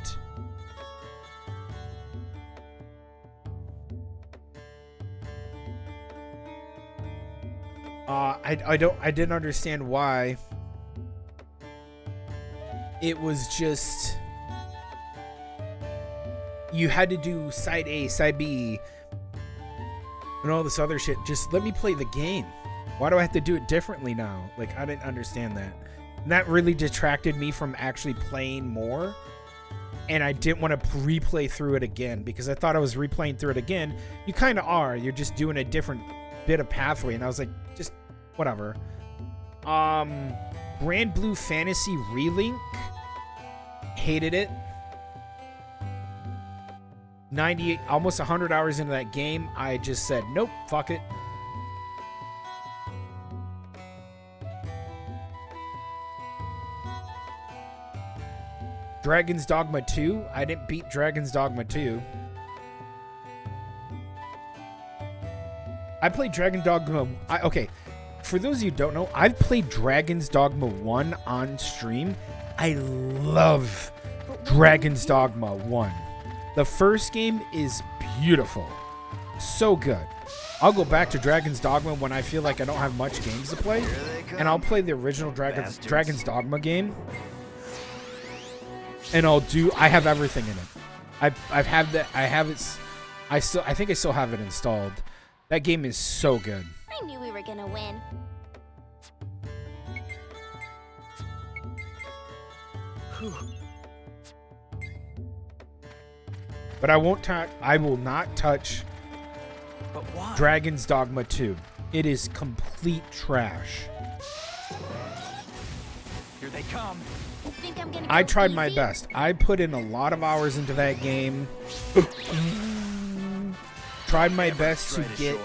I didn't understand why. It was just you had to do side A, side B, and all this other shit. Just let me play the game. Why do I have to do it differently now? Like, I didn't understand that. And that really detracted me from actually playing more. And I didn't want to replay through it again because I thought I was replaying through it again. You kind of are. You're just doing a different bit of pathway. And I was like, just whatever. Grand Blue Fantasy Relink. Hated it. 98, almost 100 hours into that game, I just said, nope, fuck it. Dragon's Dogma 2. I didn't beat Dragon's Dogma 2. I played Dragon Dogma. Okay, for those of you who don't know, I've played Dragon's Dogma 1 on stream. I love Dragon's Dogma 1. The first game is beautiful. So good. I'll go back to Dragon's Dogma when I feel like I don't have much games to play, and I'll play the original Dragon's Dogma game, and I have everything in it. I've had that. I have it. I think I still have it installed. That game is so good. I knew we were gonna win. But I will not touch Dragon's Dogma 2. It is complete trash. Here they come. Think I'm gonna I go tried my easy? best. I put in a lot of hours into that game. Tried my best to get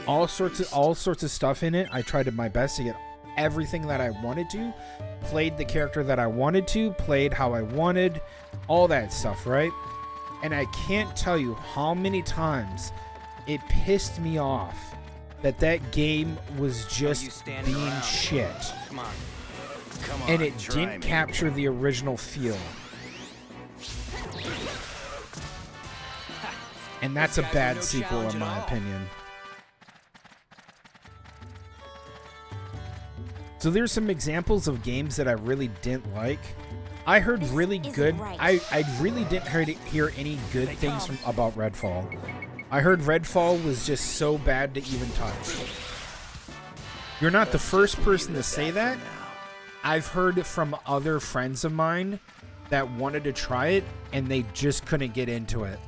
all sorts of stuff in it. I tried my best to get everything that I wanted to. Played the character that I wanted to. Played how I wanted. All that stuff, right? And I can't tell you how many times it pissed me off that game was just being shit. Come on. And it didn't capture the original feel. And that's a bad sequel in my opinion. So there's some examples of games that I really didn't like. I heard really good. I really didn't hear any good things about Redfall. I heard Redfall was just so bad to even touch. You're not the first person to say that. I've heard from other friends of mine that wanted to try it and they just couldn't get into it.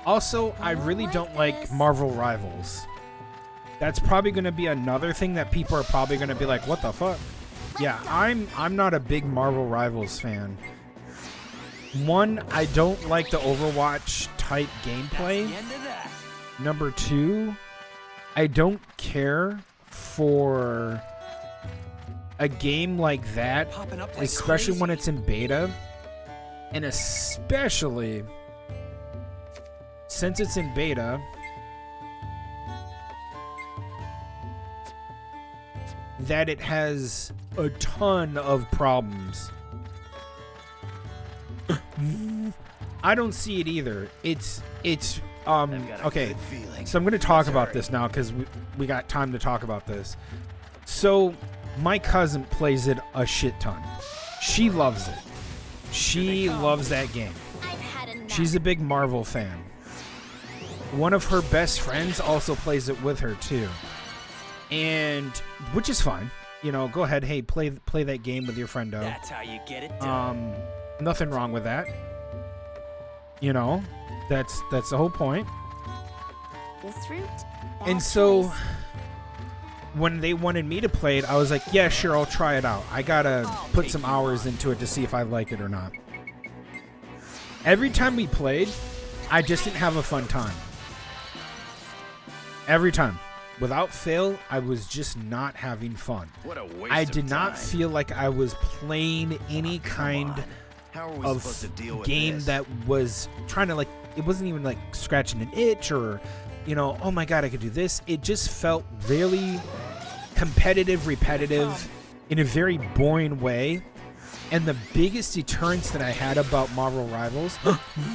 Also, I really don't like Marvel Rivals. That's probably going to be another thing that people are probably going to be like, what the fuck? Yeah, I'm not a big Marvel Rivals fan. One, I don't like the Overwatch type gameplay. Number two, I don't care for a game like that, especially when it's in beta, and especially since it's in beta, that it has a ton of problems. I don't see it either. It's okay. So I'm going to talk about this now because we got time to talk about this. So my cousin plays it a shit ton. She loves it. She loves that game. She's a big Marvel fan. One of her best friends also plays it with her too. And which is fine. You know, go ahead, hey, play that game with your friendo. That's how you get it done. Nothing wrong with that. You know, that's the whole point. This route. And so when they wanted me to play it, I was like, yeah, sure, I'll try it out. I gotta put some hours into it to see if I like it or not. Every time we played, I just didn't have a fun time. Every time. Without fail, I was just not having fun. What a waste I did of not time. feel like I was playing any kind of game that was trying to, like, it wasn't even like scratching an itch or, you know, oh my god, I could do this. It just felt really competitive, repetitive, in a very boring way. And the biggest deterrence that I had about Marvel Rivals,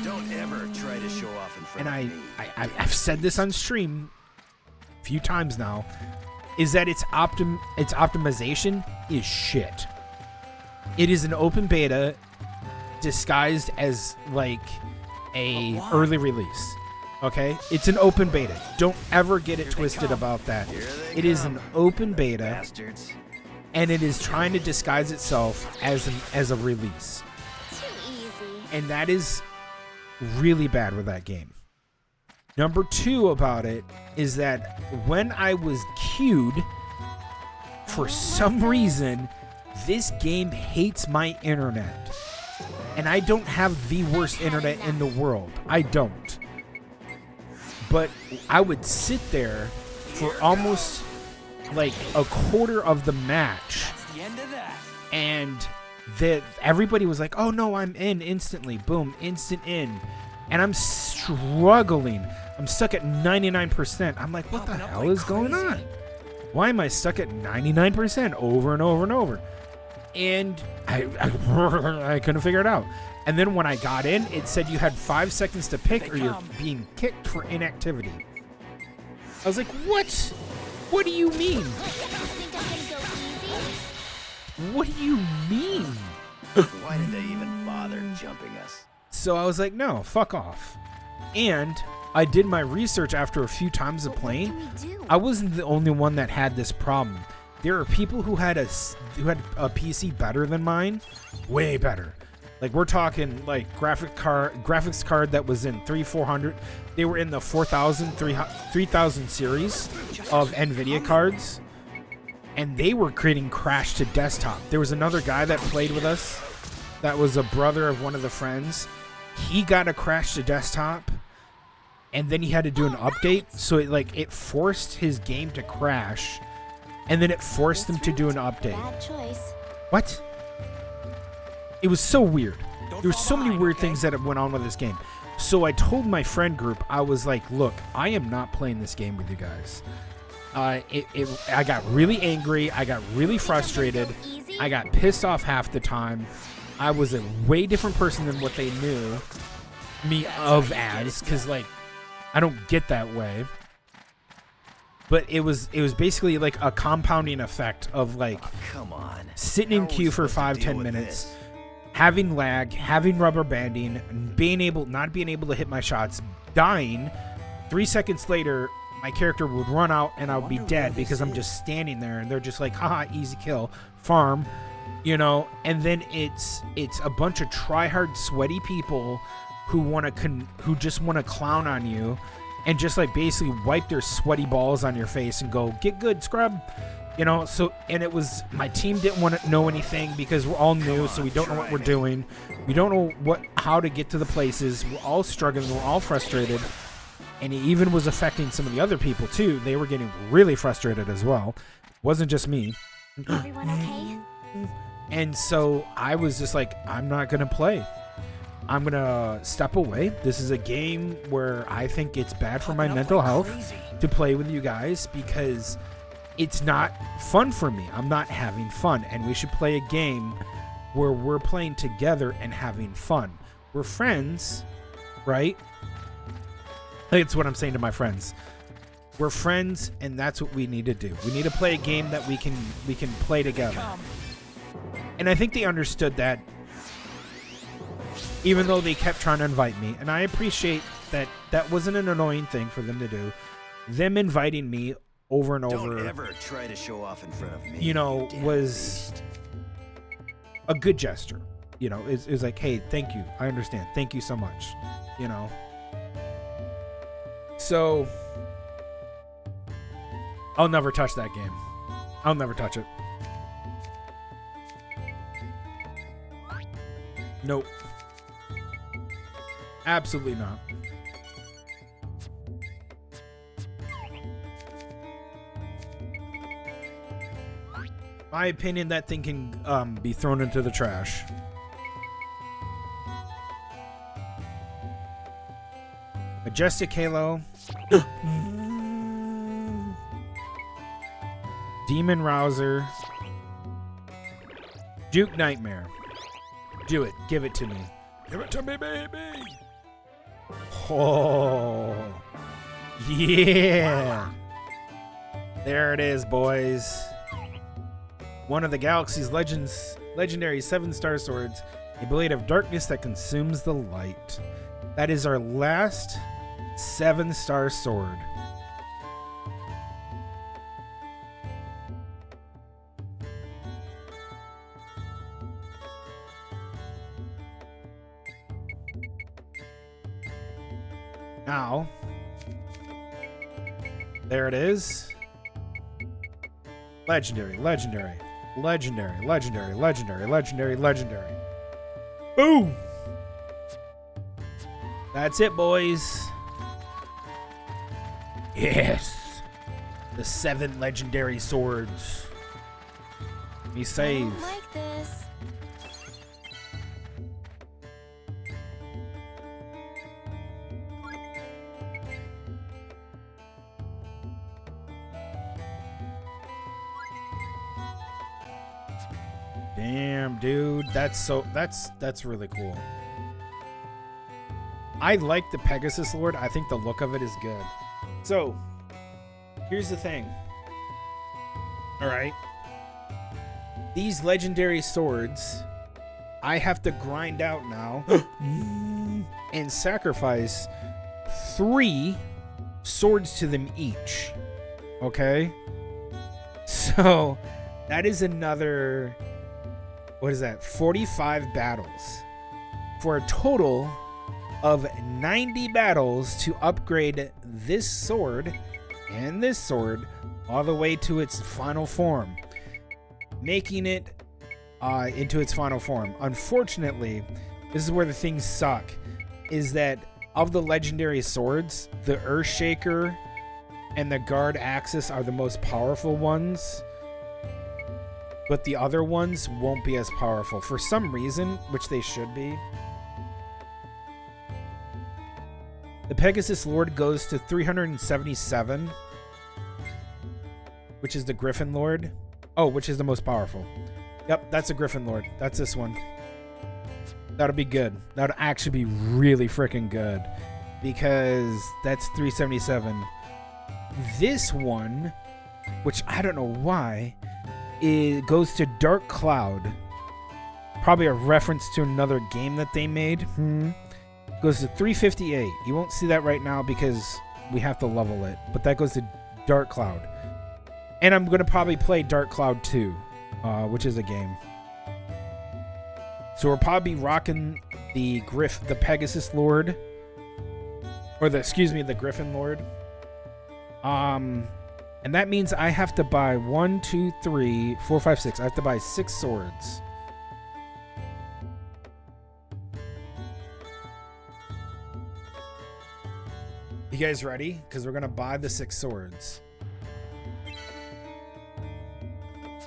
Don't ever try to show off in front and of me. I've said this on stream a few times now, is that its optimization is shit. It is an open beta disguised as like a early release. Okay? It's an open beta. Don't ever get it twisted about that. It is an open beta, and it is trying to disguise itself as a release. Too easy. And that is really bad with that game. Number two about it is that when I was queued, for some reason, this game hates my internet. And I don't have the worst internet in the world. I don't. But I would sit there for almost like a quarter of the match. The end of that. And that everybody was like, oh no, I'm in instantly. Boom, instant in. And I'm struggling. I'm stuck at 99%. I'm like, what the hell is going on? Why am I stuck at 99% over and over and over? And I couldn't figure it out. And then when I got in, it said you had 5 seconds to pick or you're being kicked for inactivity. I was like, what? What do you mean? What do you mean? Why did they even bother jumping us? So I was like, no, fuck off. And I did my research after a few times of playing. I wasn't the only one that had this problem. There are people who had a PC better than mine, way better. Like we're talking like graphics card that was in 400. They were in the 3000 series of NVIDIA cards, and they were creating crash to desktop. There was another guy that played with us that was a brother of one of the friends. He got a crash to desktop, and then he had to do an update, so it forced his game to crash, and then it forced him to do an update. Bad choice. What? It was so weird. There were so many weird things that went on with this game. So I told my friend group, I was like, look, I am not playing this game with you guys. I got really angry. I got really frustrated. I got pissed off half the time. I was a way different person than what they knew me of as, because I don't get that way. But it was basically like a compounding effect of come on, sitting in queue for 5-10 minutes, having lag, having rubber banding, not being able to hit my shots, dying. 3 seconds later, my character would run out and I would be dead because I'm just standing there and they're just like, haha, easy kill, farm, and then it's a bunch of try-hard, sweaty people who just want to clown on you and just basically wipe their sweaty balls on your face and go, get good, scrub. So, and it was, my team didn't want to know anything because we're all new, so we don't know what we're doing. We don't know how to get to the places. We're all struggling. We're all frustrated. And it even was affecting some of the other people too. They were getting really frustrated as well. It wasn't just me. Everyone okay? And so I was just like, I'm not going to play. I'm going to step away. This is a game where I think it's bad for my mental health to play with you guys because it's not fun for me. I'm not having fun. And we should play a game where we're playing together and having fun. We're friends, right? It's what I'm saying to my friends. We're friends, and that's what we need to do. We need to play a game that we can play together. And I think they understood that, even though they kept trying to invite me. And I appreciate that that wasn't an annoying thing for them to do. Them inviting me over and over. Don't ever try to show off in front of me. Was a good gesture. It was like, hey, thank you. I understand. Thank you so much. So I'll never touch that game. I'll never touch it. Nope. Absolutely not. My opinion, that thing can be thrown into the trash. Majestic Halo. Demon Rouser. Duke Nightmare. Do it. Give it to me. Give it to me, baby. Oh. Yeah. There it is, boys. One of the galaxy's legendary 7-star swords. A blade of darkness that consumes the light. That is our last 7-star sword. Now, there it is. Legendary, legendary, legendary, legendary, legendary, legendary, legendary. Boom! That's it, boys. Yes. The 7 legendary swords. Be saved. I don't like this. Damn, dude. That's really cool. I like the Pegasus Lord. I think the look of it is good. So, here's the thing. All right. These legendary swords, I have to grind out now and sacrifice 3 swords to them each. Okay? So, that is another, what is that? 45 battles. For a total of 90 battles to upgrade this sword and this sword all the way to its final form, making it into its final form. Unfortunately, this is where the things suck, is that of the legendary swords, the Earthshaker and the Guard Axis are the most powerful ones, but the other ones won't be as powerful for some reason, which they should be. The Pegasus Lord goes to 377, which is the Griffin Lord. Oh, which is the most powerful. Yep, that's a Griffin Lord. That's this one. That'll be good. That'll actually be really freaking good, because that's 377. This one, which I don't know why, it goes to Dark Cloud. Probably a reference to another game that they made. Goes to 358. You won't see that right now because we have to level it, but that goes to Dark Cloud. And I'm going to probably play Dark Cloud 2, which is a game. So we'll probably be rocking the Pegasus Lord, or the Griffin Lord. And that means I have to buy 1, 2, 3, 4, 5, 6. I have to buy 6 swords. You guys ready? Because we're going to buy the 6 swords.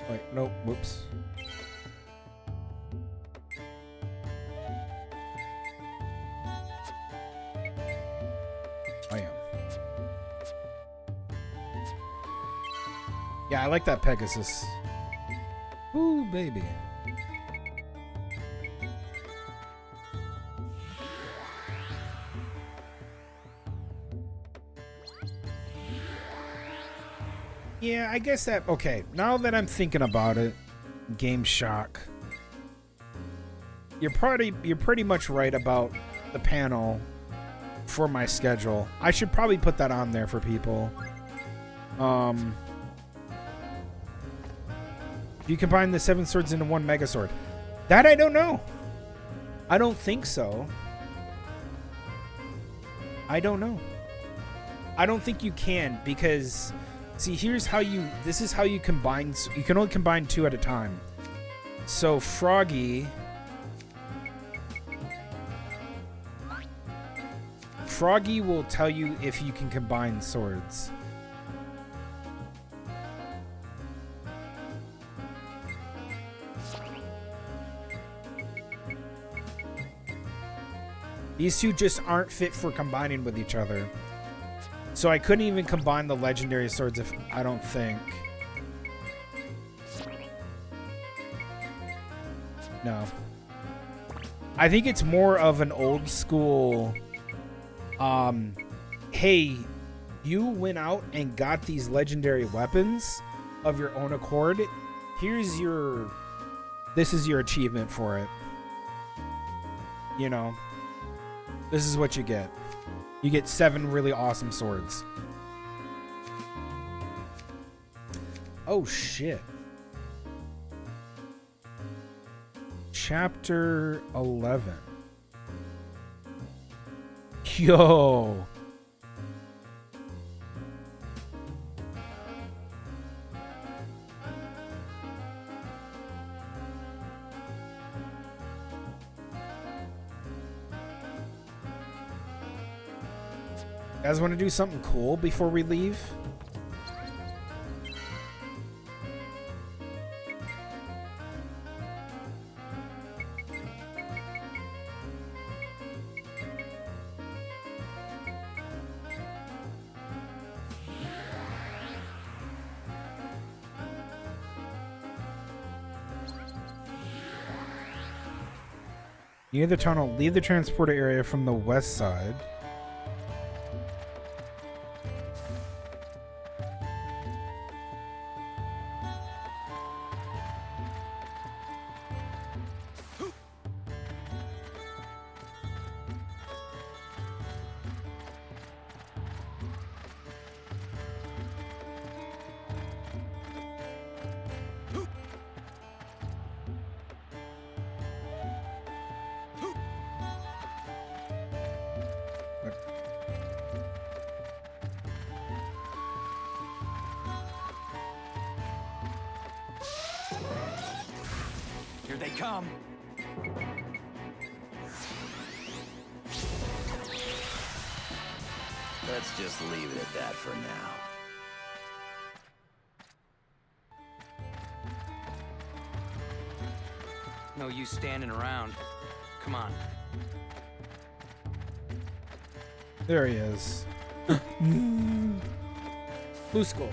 Wait, nope, whoops. I am. Yeah, I like that Pegasus. Ooh, baby. Yeah, I guess that, okay, now that I'm thinking about it, Game Shock, you're pretty much right about the panel for my schedule. I should probably put that on there for people. You combine the 7 swords into 1 Mega Sword. That I don't know. I don't think so. I don't know. I don't think you can, because see, this is how you combine. You can only combine 2 at a time. So Froggy will tell you if you can combine swords. These 2 just aren't fit for combining with each other. So I couldn't even combine the legendary swords, if I don't think. No. I think it's more of an old school, hey, you went out and got these legendary weapons of your own accord. This is your achievement for it. You know, this is what you get. You get 7 really awesome swords. Oh, shit. Chapter 11. Yo. You guys want to do something cool before we leave? Near the tunnel, leave the transporter area from the west side. Here they come. Let's just leave it at that for now. No use standing around. Come on. There he is. Blue Skull.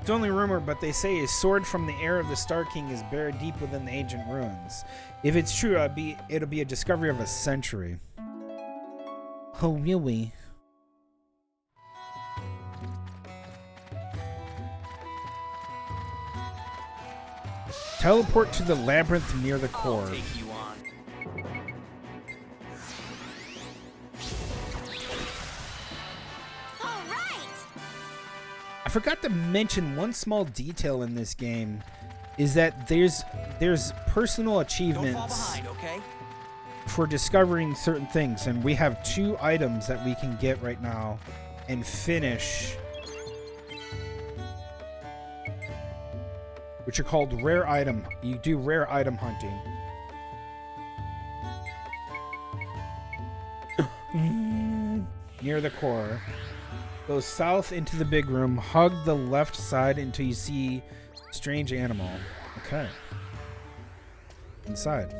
It's only rumor, but they say a sword from the heir of the Star King is buried deep within the ancient ruins. If it's true, it'll be a discovery of a century. Oh, really? Teleport to the labyrinth near the core. I'll take you on. All right. I forgot to mention one small detail in this game is that there's personal Don't fall achievements behind, okay? for discovering certain things, and we have 2 items that we can get right now and finish, which are called rare item. You do rare item hunting. Near the core. Go south into the big room. Hug the left side until you see strange animal. Okay. Inside.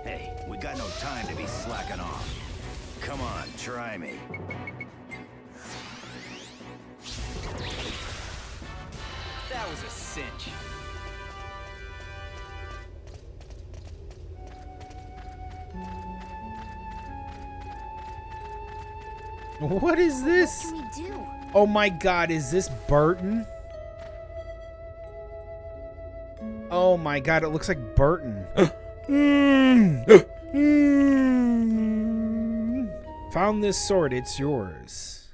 Hey, we got no time to be slacking off. Come on, try me. That was a cinch. What is this? What can we do? Oh my god, is this Burton? Oh my god, it looks like Burton. Found this sword, it's yours.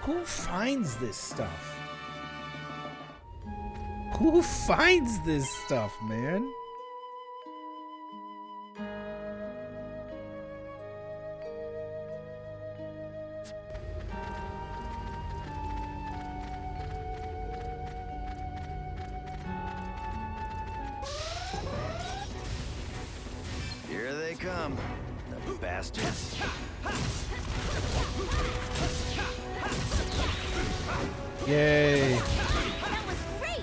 Who finds this stuff? Who finds this stuff, man? Here they come, the bastards. Yay. That was great.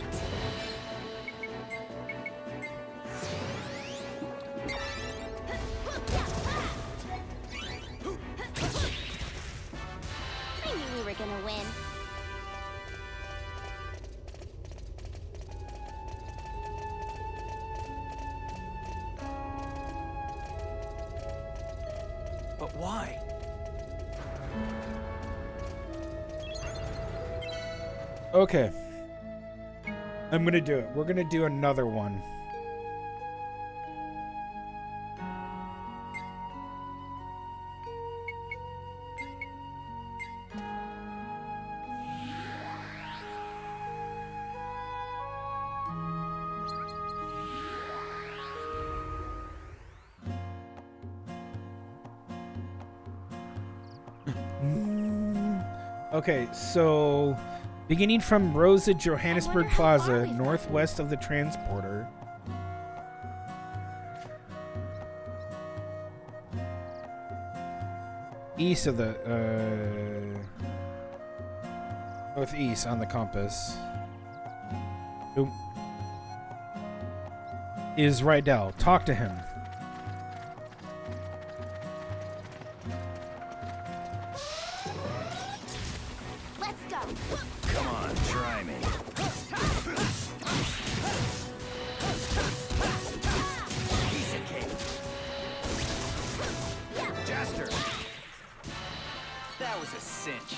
I knew we were gonna win. But why? Okay. I'm gonna do it. We're gonna do another one. Okay, so beginning from Rosa Johannesburg Plaza, northwest of the transporter. East of the, northeast on the compass. Oop. Is Rydell. Talk to him. Come on, try me. Piece of cake. Jester. That was a cinch.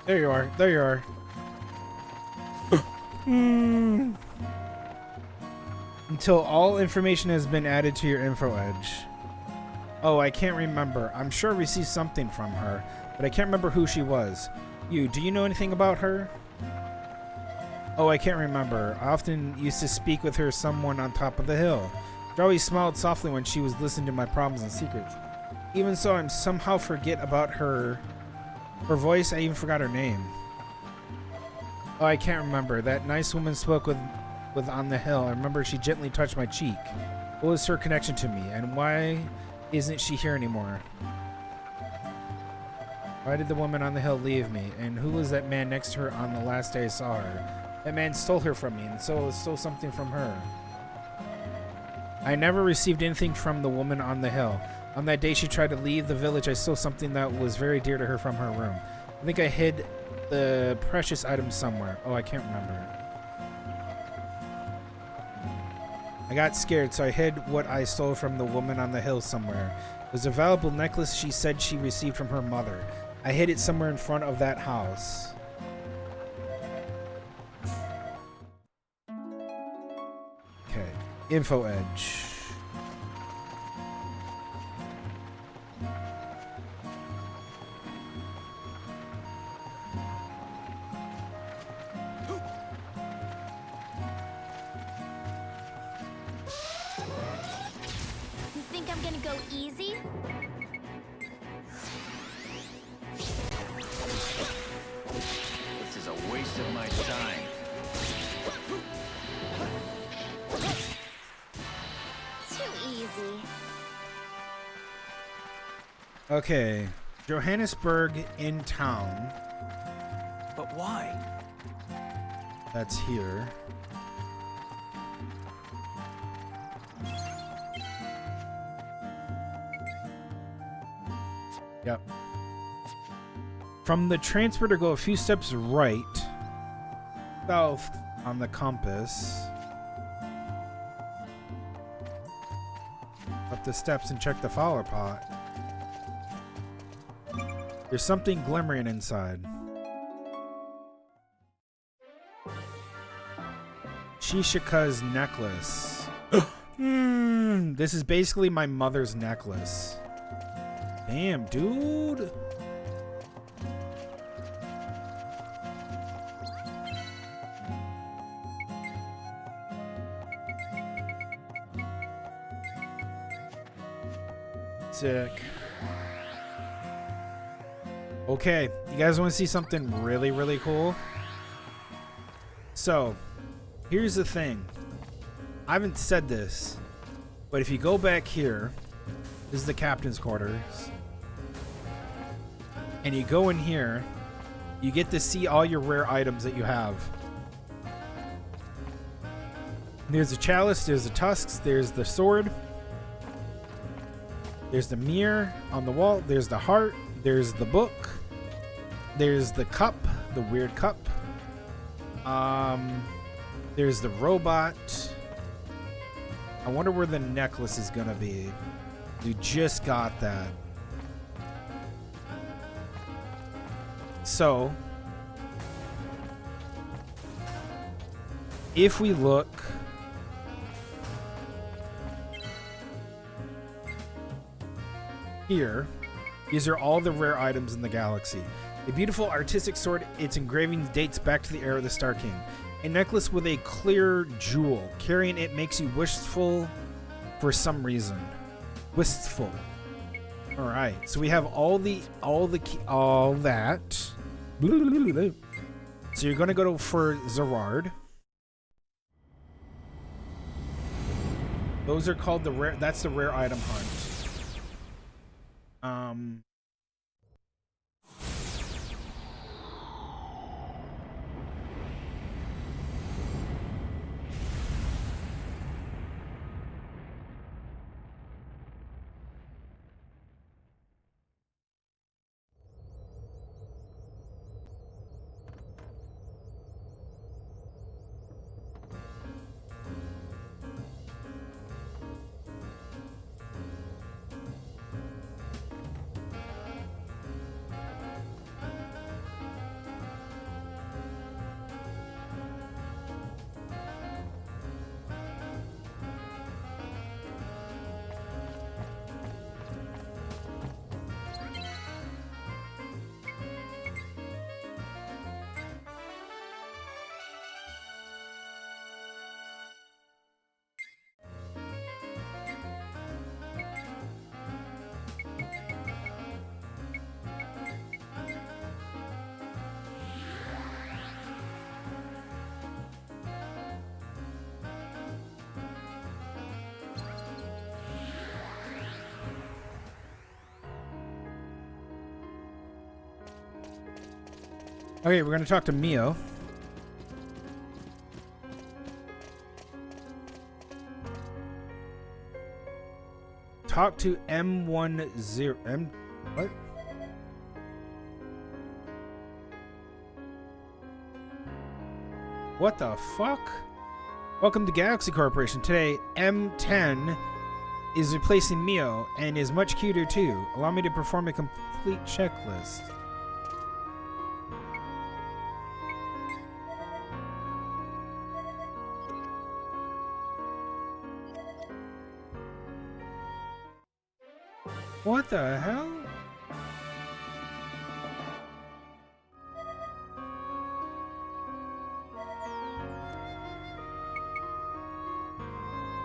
There you are. There you are. Until all information has been added to your info edge. Oh, I can't remember. I'm sure I received something from her, but I can't remember who she was. Do you know anything about her? Oh, I can't remember. I often used to speak with her, someone on top of the hill. She always smiled softly when she was listening to my problems and secrets. Even so, I somehow forget about her voice. I even forgot her name. Oh, I can't remember. That nice woman spoke with on the hill. I remember she gently touched my cheek. What was her connection to me, and why isn't she here anymore? Why did the woman on the hill leave me? And who was that man next to her on the last day I saw her? That man stole her from me, and stole something from her. I never received anything from the woman on the hill. On that day she tried to leave the village, I stole something that was very dear to her from her room. I think I hid the precious item somewhere. Oh, I can't remember. I got scared, so I hid what I stole from the woman on the hill somewhere. It was a valuable necklace she said she received from her mother. I hid it somewhere in front of that house. Okay, info edge. You think I'm gonna go easy? This is a waste of my time. Too easy. Okay, Johannesburg in town. But why? That's here. Yep. From the transporter, go a few steps right, south on the compass. Up the steps and check the flower pot. There's something glimmering inside. Shishika's necklace. This is basically my mother's necklace. Damn, dude. Sick. Okay, you guys want to see something really, really cool? So, here's the thing. I haven't said this, but if you go back here, this is the captain's quarters. And you go in here, you get to see all your rare items that you have. There's the chalice, there's the tusks, there's the sword, there's the mirror on the wall, there's the heart, there's the book, there's the cup, the weird cup. There's the robot. I wonder where the necklace is gonna be. We just got that. So, if we look here, these are all the rare items in the galaxy. A beautiful artistic sword, its engraving dates back to the era of the Star King. A necklace with a clear jewel. Carrying it makes you wistful for some reason. Wistful. All right, so we have all that. So you're gonna go for Zerard. Those are called the rare. That's the rare item hunt. Okay, we're gonna talk to Mio. Talk to M10 M what? What the fuck? Welcome to Galaxy Corporation. Today, M10 is replacing Mio and is much cuter too. Allow me to perform a complete checklist. What the hell?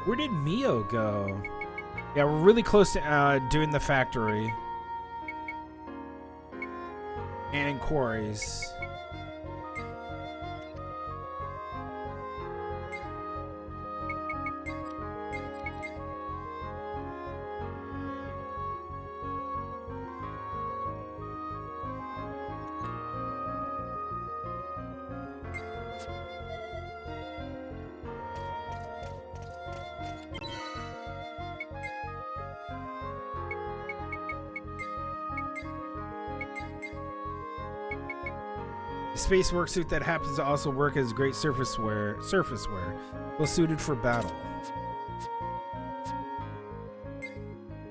Where did Mio go? Yeah, we're really close to doing the factory. And quarries. Space worksuit that happens to also work as great surface wear, well suited for battle.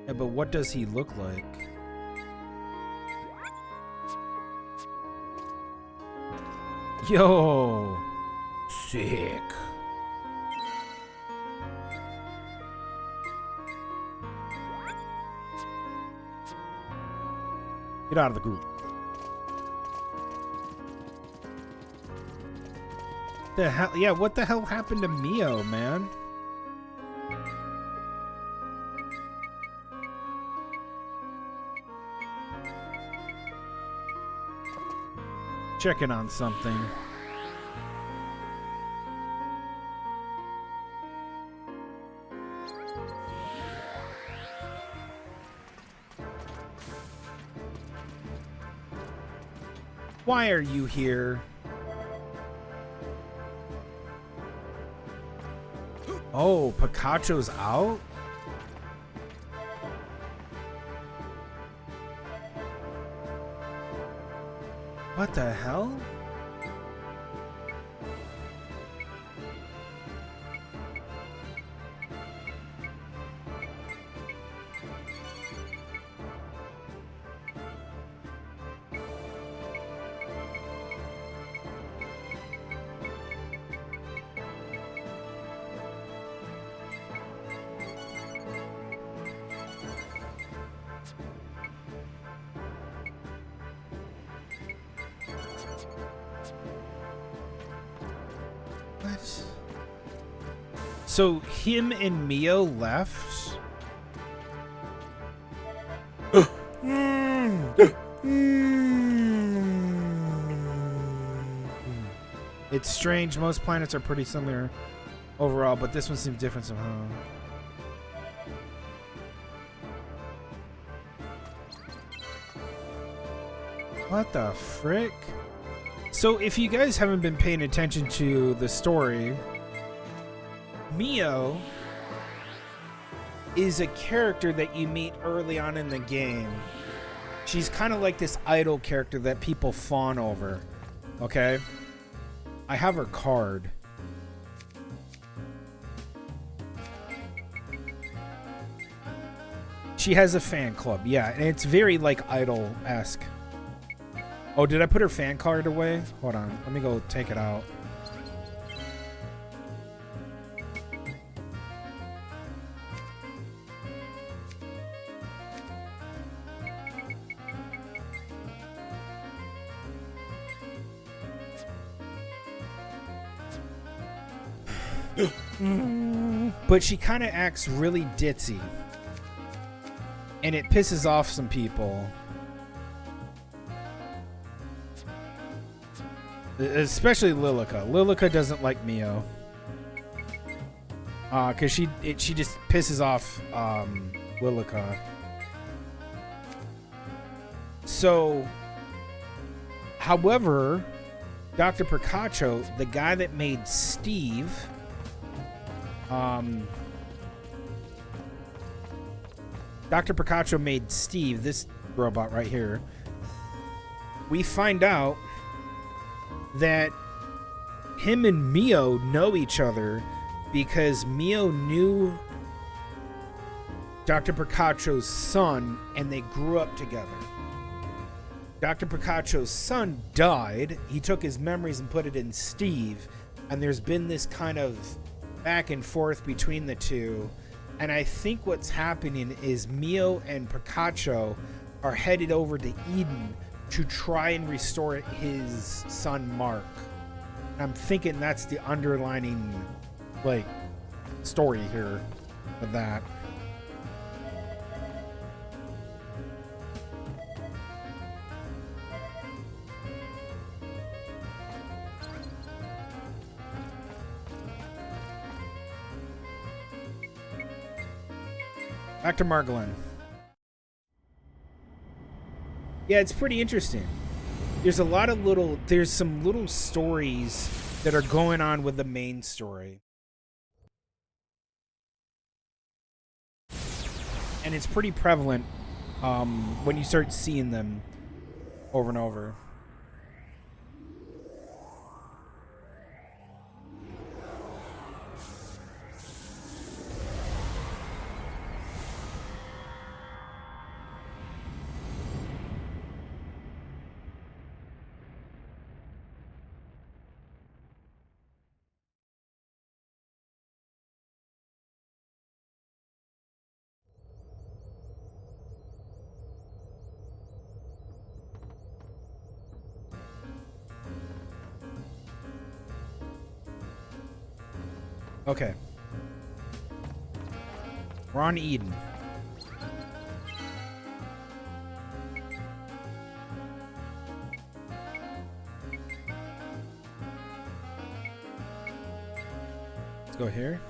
Yeah, but what does he look like? Yo, sick. Get out of the group. The hell? Yeah, what the hell happened to Mio, man? Checking on something. Why are you here? Oh, Pikachu's out? What the hell? So him and Mio left? It's strange. Most planets are pretty similar overall, but this one seems different somehow. What the frick? So if you guys haven't been paying attention to the story, Mio is a character that you meet early on in the game. She's kind of like this idol character that people fawn over. Okay? I have her card. She has a fan club, yeah, and it's very like idol-esque. Oh, did I put her fan card away? Hold on, let me go take it out. But she kind of acts really ditzy. And it pisses off some people. Especially Lilica. Lilica doesn't like Mio. Cause she just pisses off Lilica. So, however, Dr. Picacho, the guy that made Steve, Dr. Picacho made Steve, this robot right here. We find out that him and Mio know each other because Mio knew Dr. Picacho's son and they grew up together. Dr. Picacho's son died. He took his memories and put it in Steve, and there's been this kind of back and forth between the two. And I think what's happening is Mio and Picacho are headed over to Eden to try and restore his son Mark. And I'm thinking that's the underlining, like, story here of that. Back to Margolin. Yeah, it's pretty interesting. There's some little stories that are going on with the main story. And it's pretty prevalent when you start seeing them over and over. Okay. We're on Eden. Let's go here.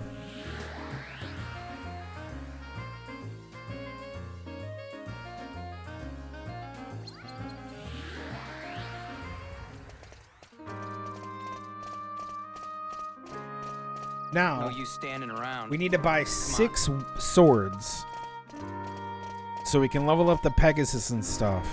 Now, No use standing around. we need to buy 6 swords so we can level up the Pegasus and stuff.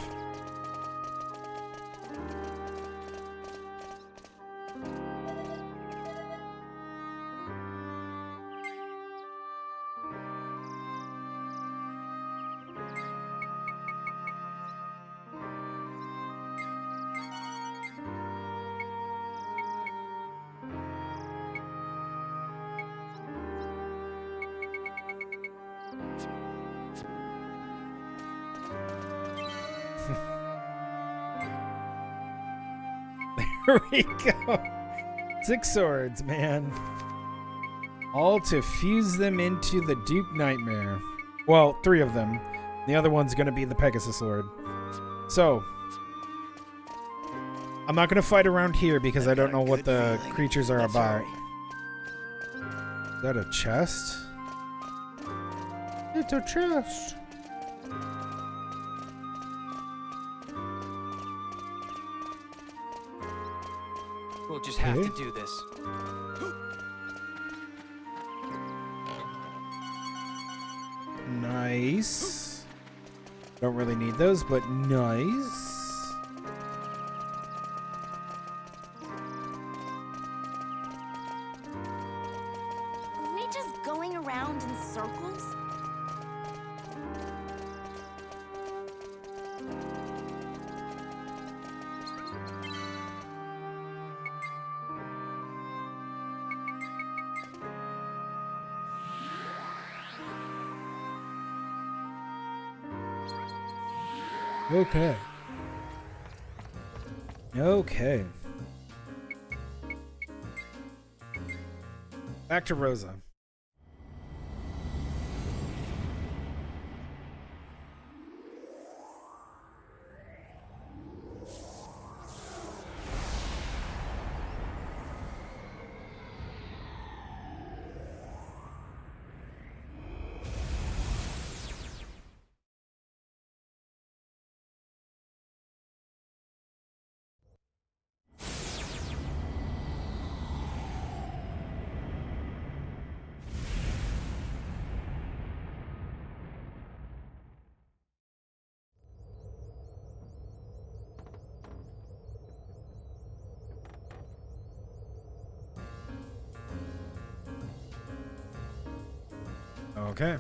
There we go. 6 swords, man. All to fuse them into the Duke Nightmare. Well, 3 of them. The other one's going to be the Pegasus Sword. So, I'm not going to fight around here because I don't know what the creatures are about. Is that a chest? It's a chest. We'll just have to do this. Nice. Don't really need those, but nice. Are we just going around in circles? Okay. Okay. Back to Rosa. Okay.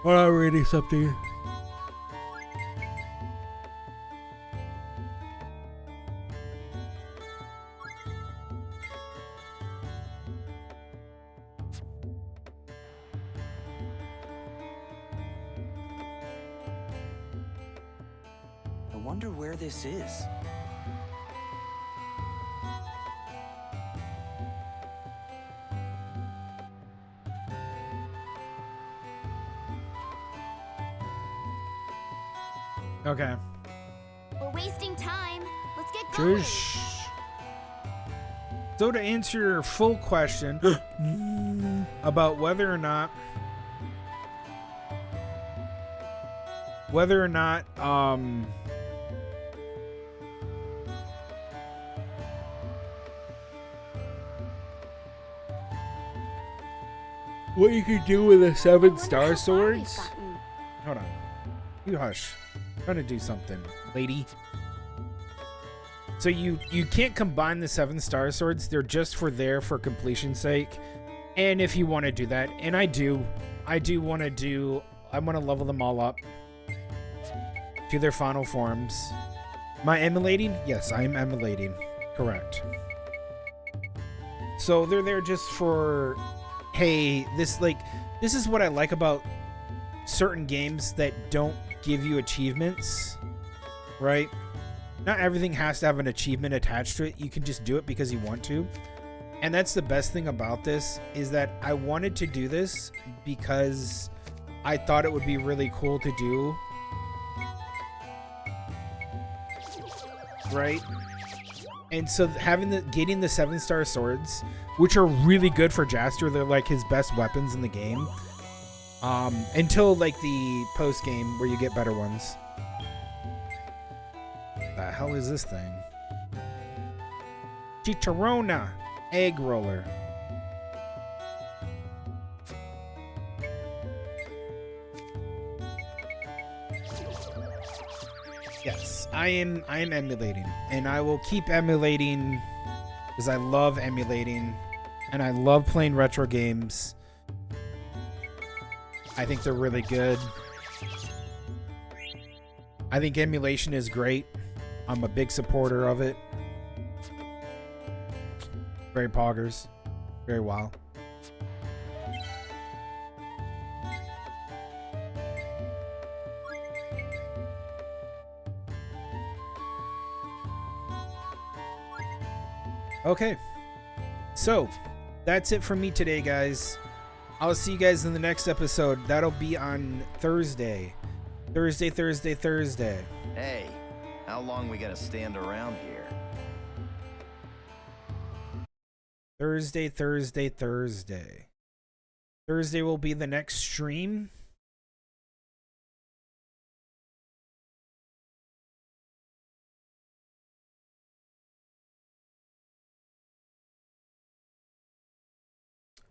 Well, I'm reading something. I wonder where this is. Okay. We're wasting time. Let's get going. So to answer your full question about whether or not what you could do with the 7-star swords. Hold on. You hush. I'm trying to do something, lady. So you can't combine the 7-star swords. They're just for completion's sake. And if you want to do that, and I want to level them all up to their final forms. Am I emulating? Yes, I am emulating. Correct. So they're there just for, hey, this is what I like about certain games that don't give you achievements, right? Not everything has to have an achievement attached to it. You can just do it because you want to. And that's the best thing about this, is that I wanted to do this because I thought it would be really cool to do. Right? And so getting the 7-star swords, which are really good for Jaster, they're like his best weapons in the game. Until like the post game where you get better ones. The hell is this thing? Chicharrona egg roller. Yes, I am emulating, and I will keep emulating because I love emulating and I love playing retro games. I think they're really good. I think emulation is great. I'm a big supporter of it. Very poggers. Very wow. Okay. So, that's it from me today, guys. I'll see you guys in the next episode. That'll be on Thursday. Thursday. Hey, how long we gonna stand around here? Thursday. Thursday will be the next stream.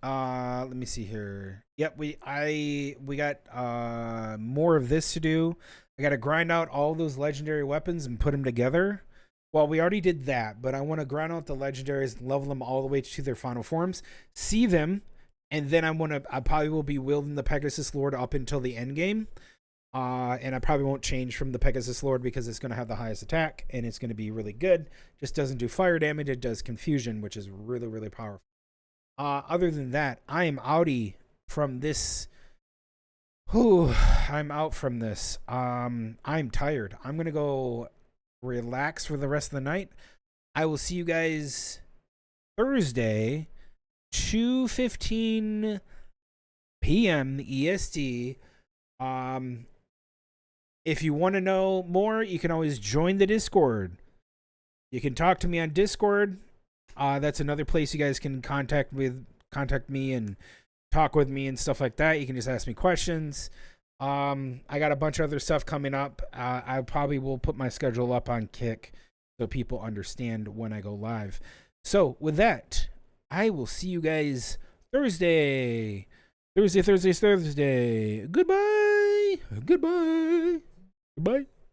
Let me see here. Yep, we got more of this to do. I got to grind out all those legendary weapons and put them together. Well, we already did that, but I want to grind out the legendaries and level them all the way to their final forms, see them, and then I probably will be wielding the Pegasus Lord up until the end game. And I probably won't change from the Pegasus Lord because it's going to have the highest attack and it's going to be really good. Just doesn't do fire damage. It does confusion, which is really, really powerful. Other than that, I am outie from this Whew, I'm out from this. I'm tired. I'm gonna go relax for the rest of the night. I will see you guys Thursday, 2:15 p.m. EST. If you want to know more, you can always join the Discord. You can talk to me on Discord. That's another place you guys can contact me and talk with me and stuff like that. You can just ask me questions. I got a bunch of other stuff coming up. I probably will put my schedule up on Kick so people understand when I go live. So with that, I will see you guys Thursday. Thursday. Goodbye. Goodbye.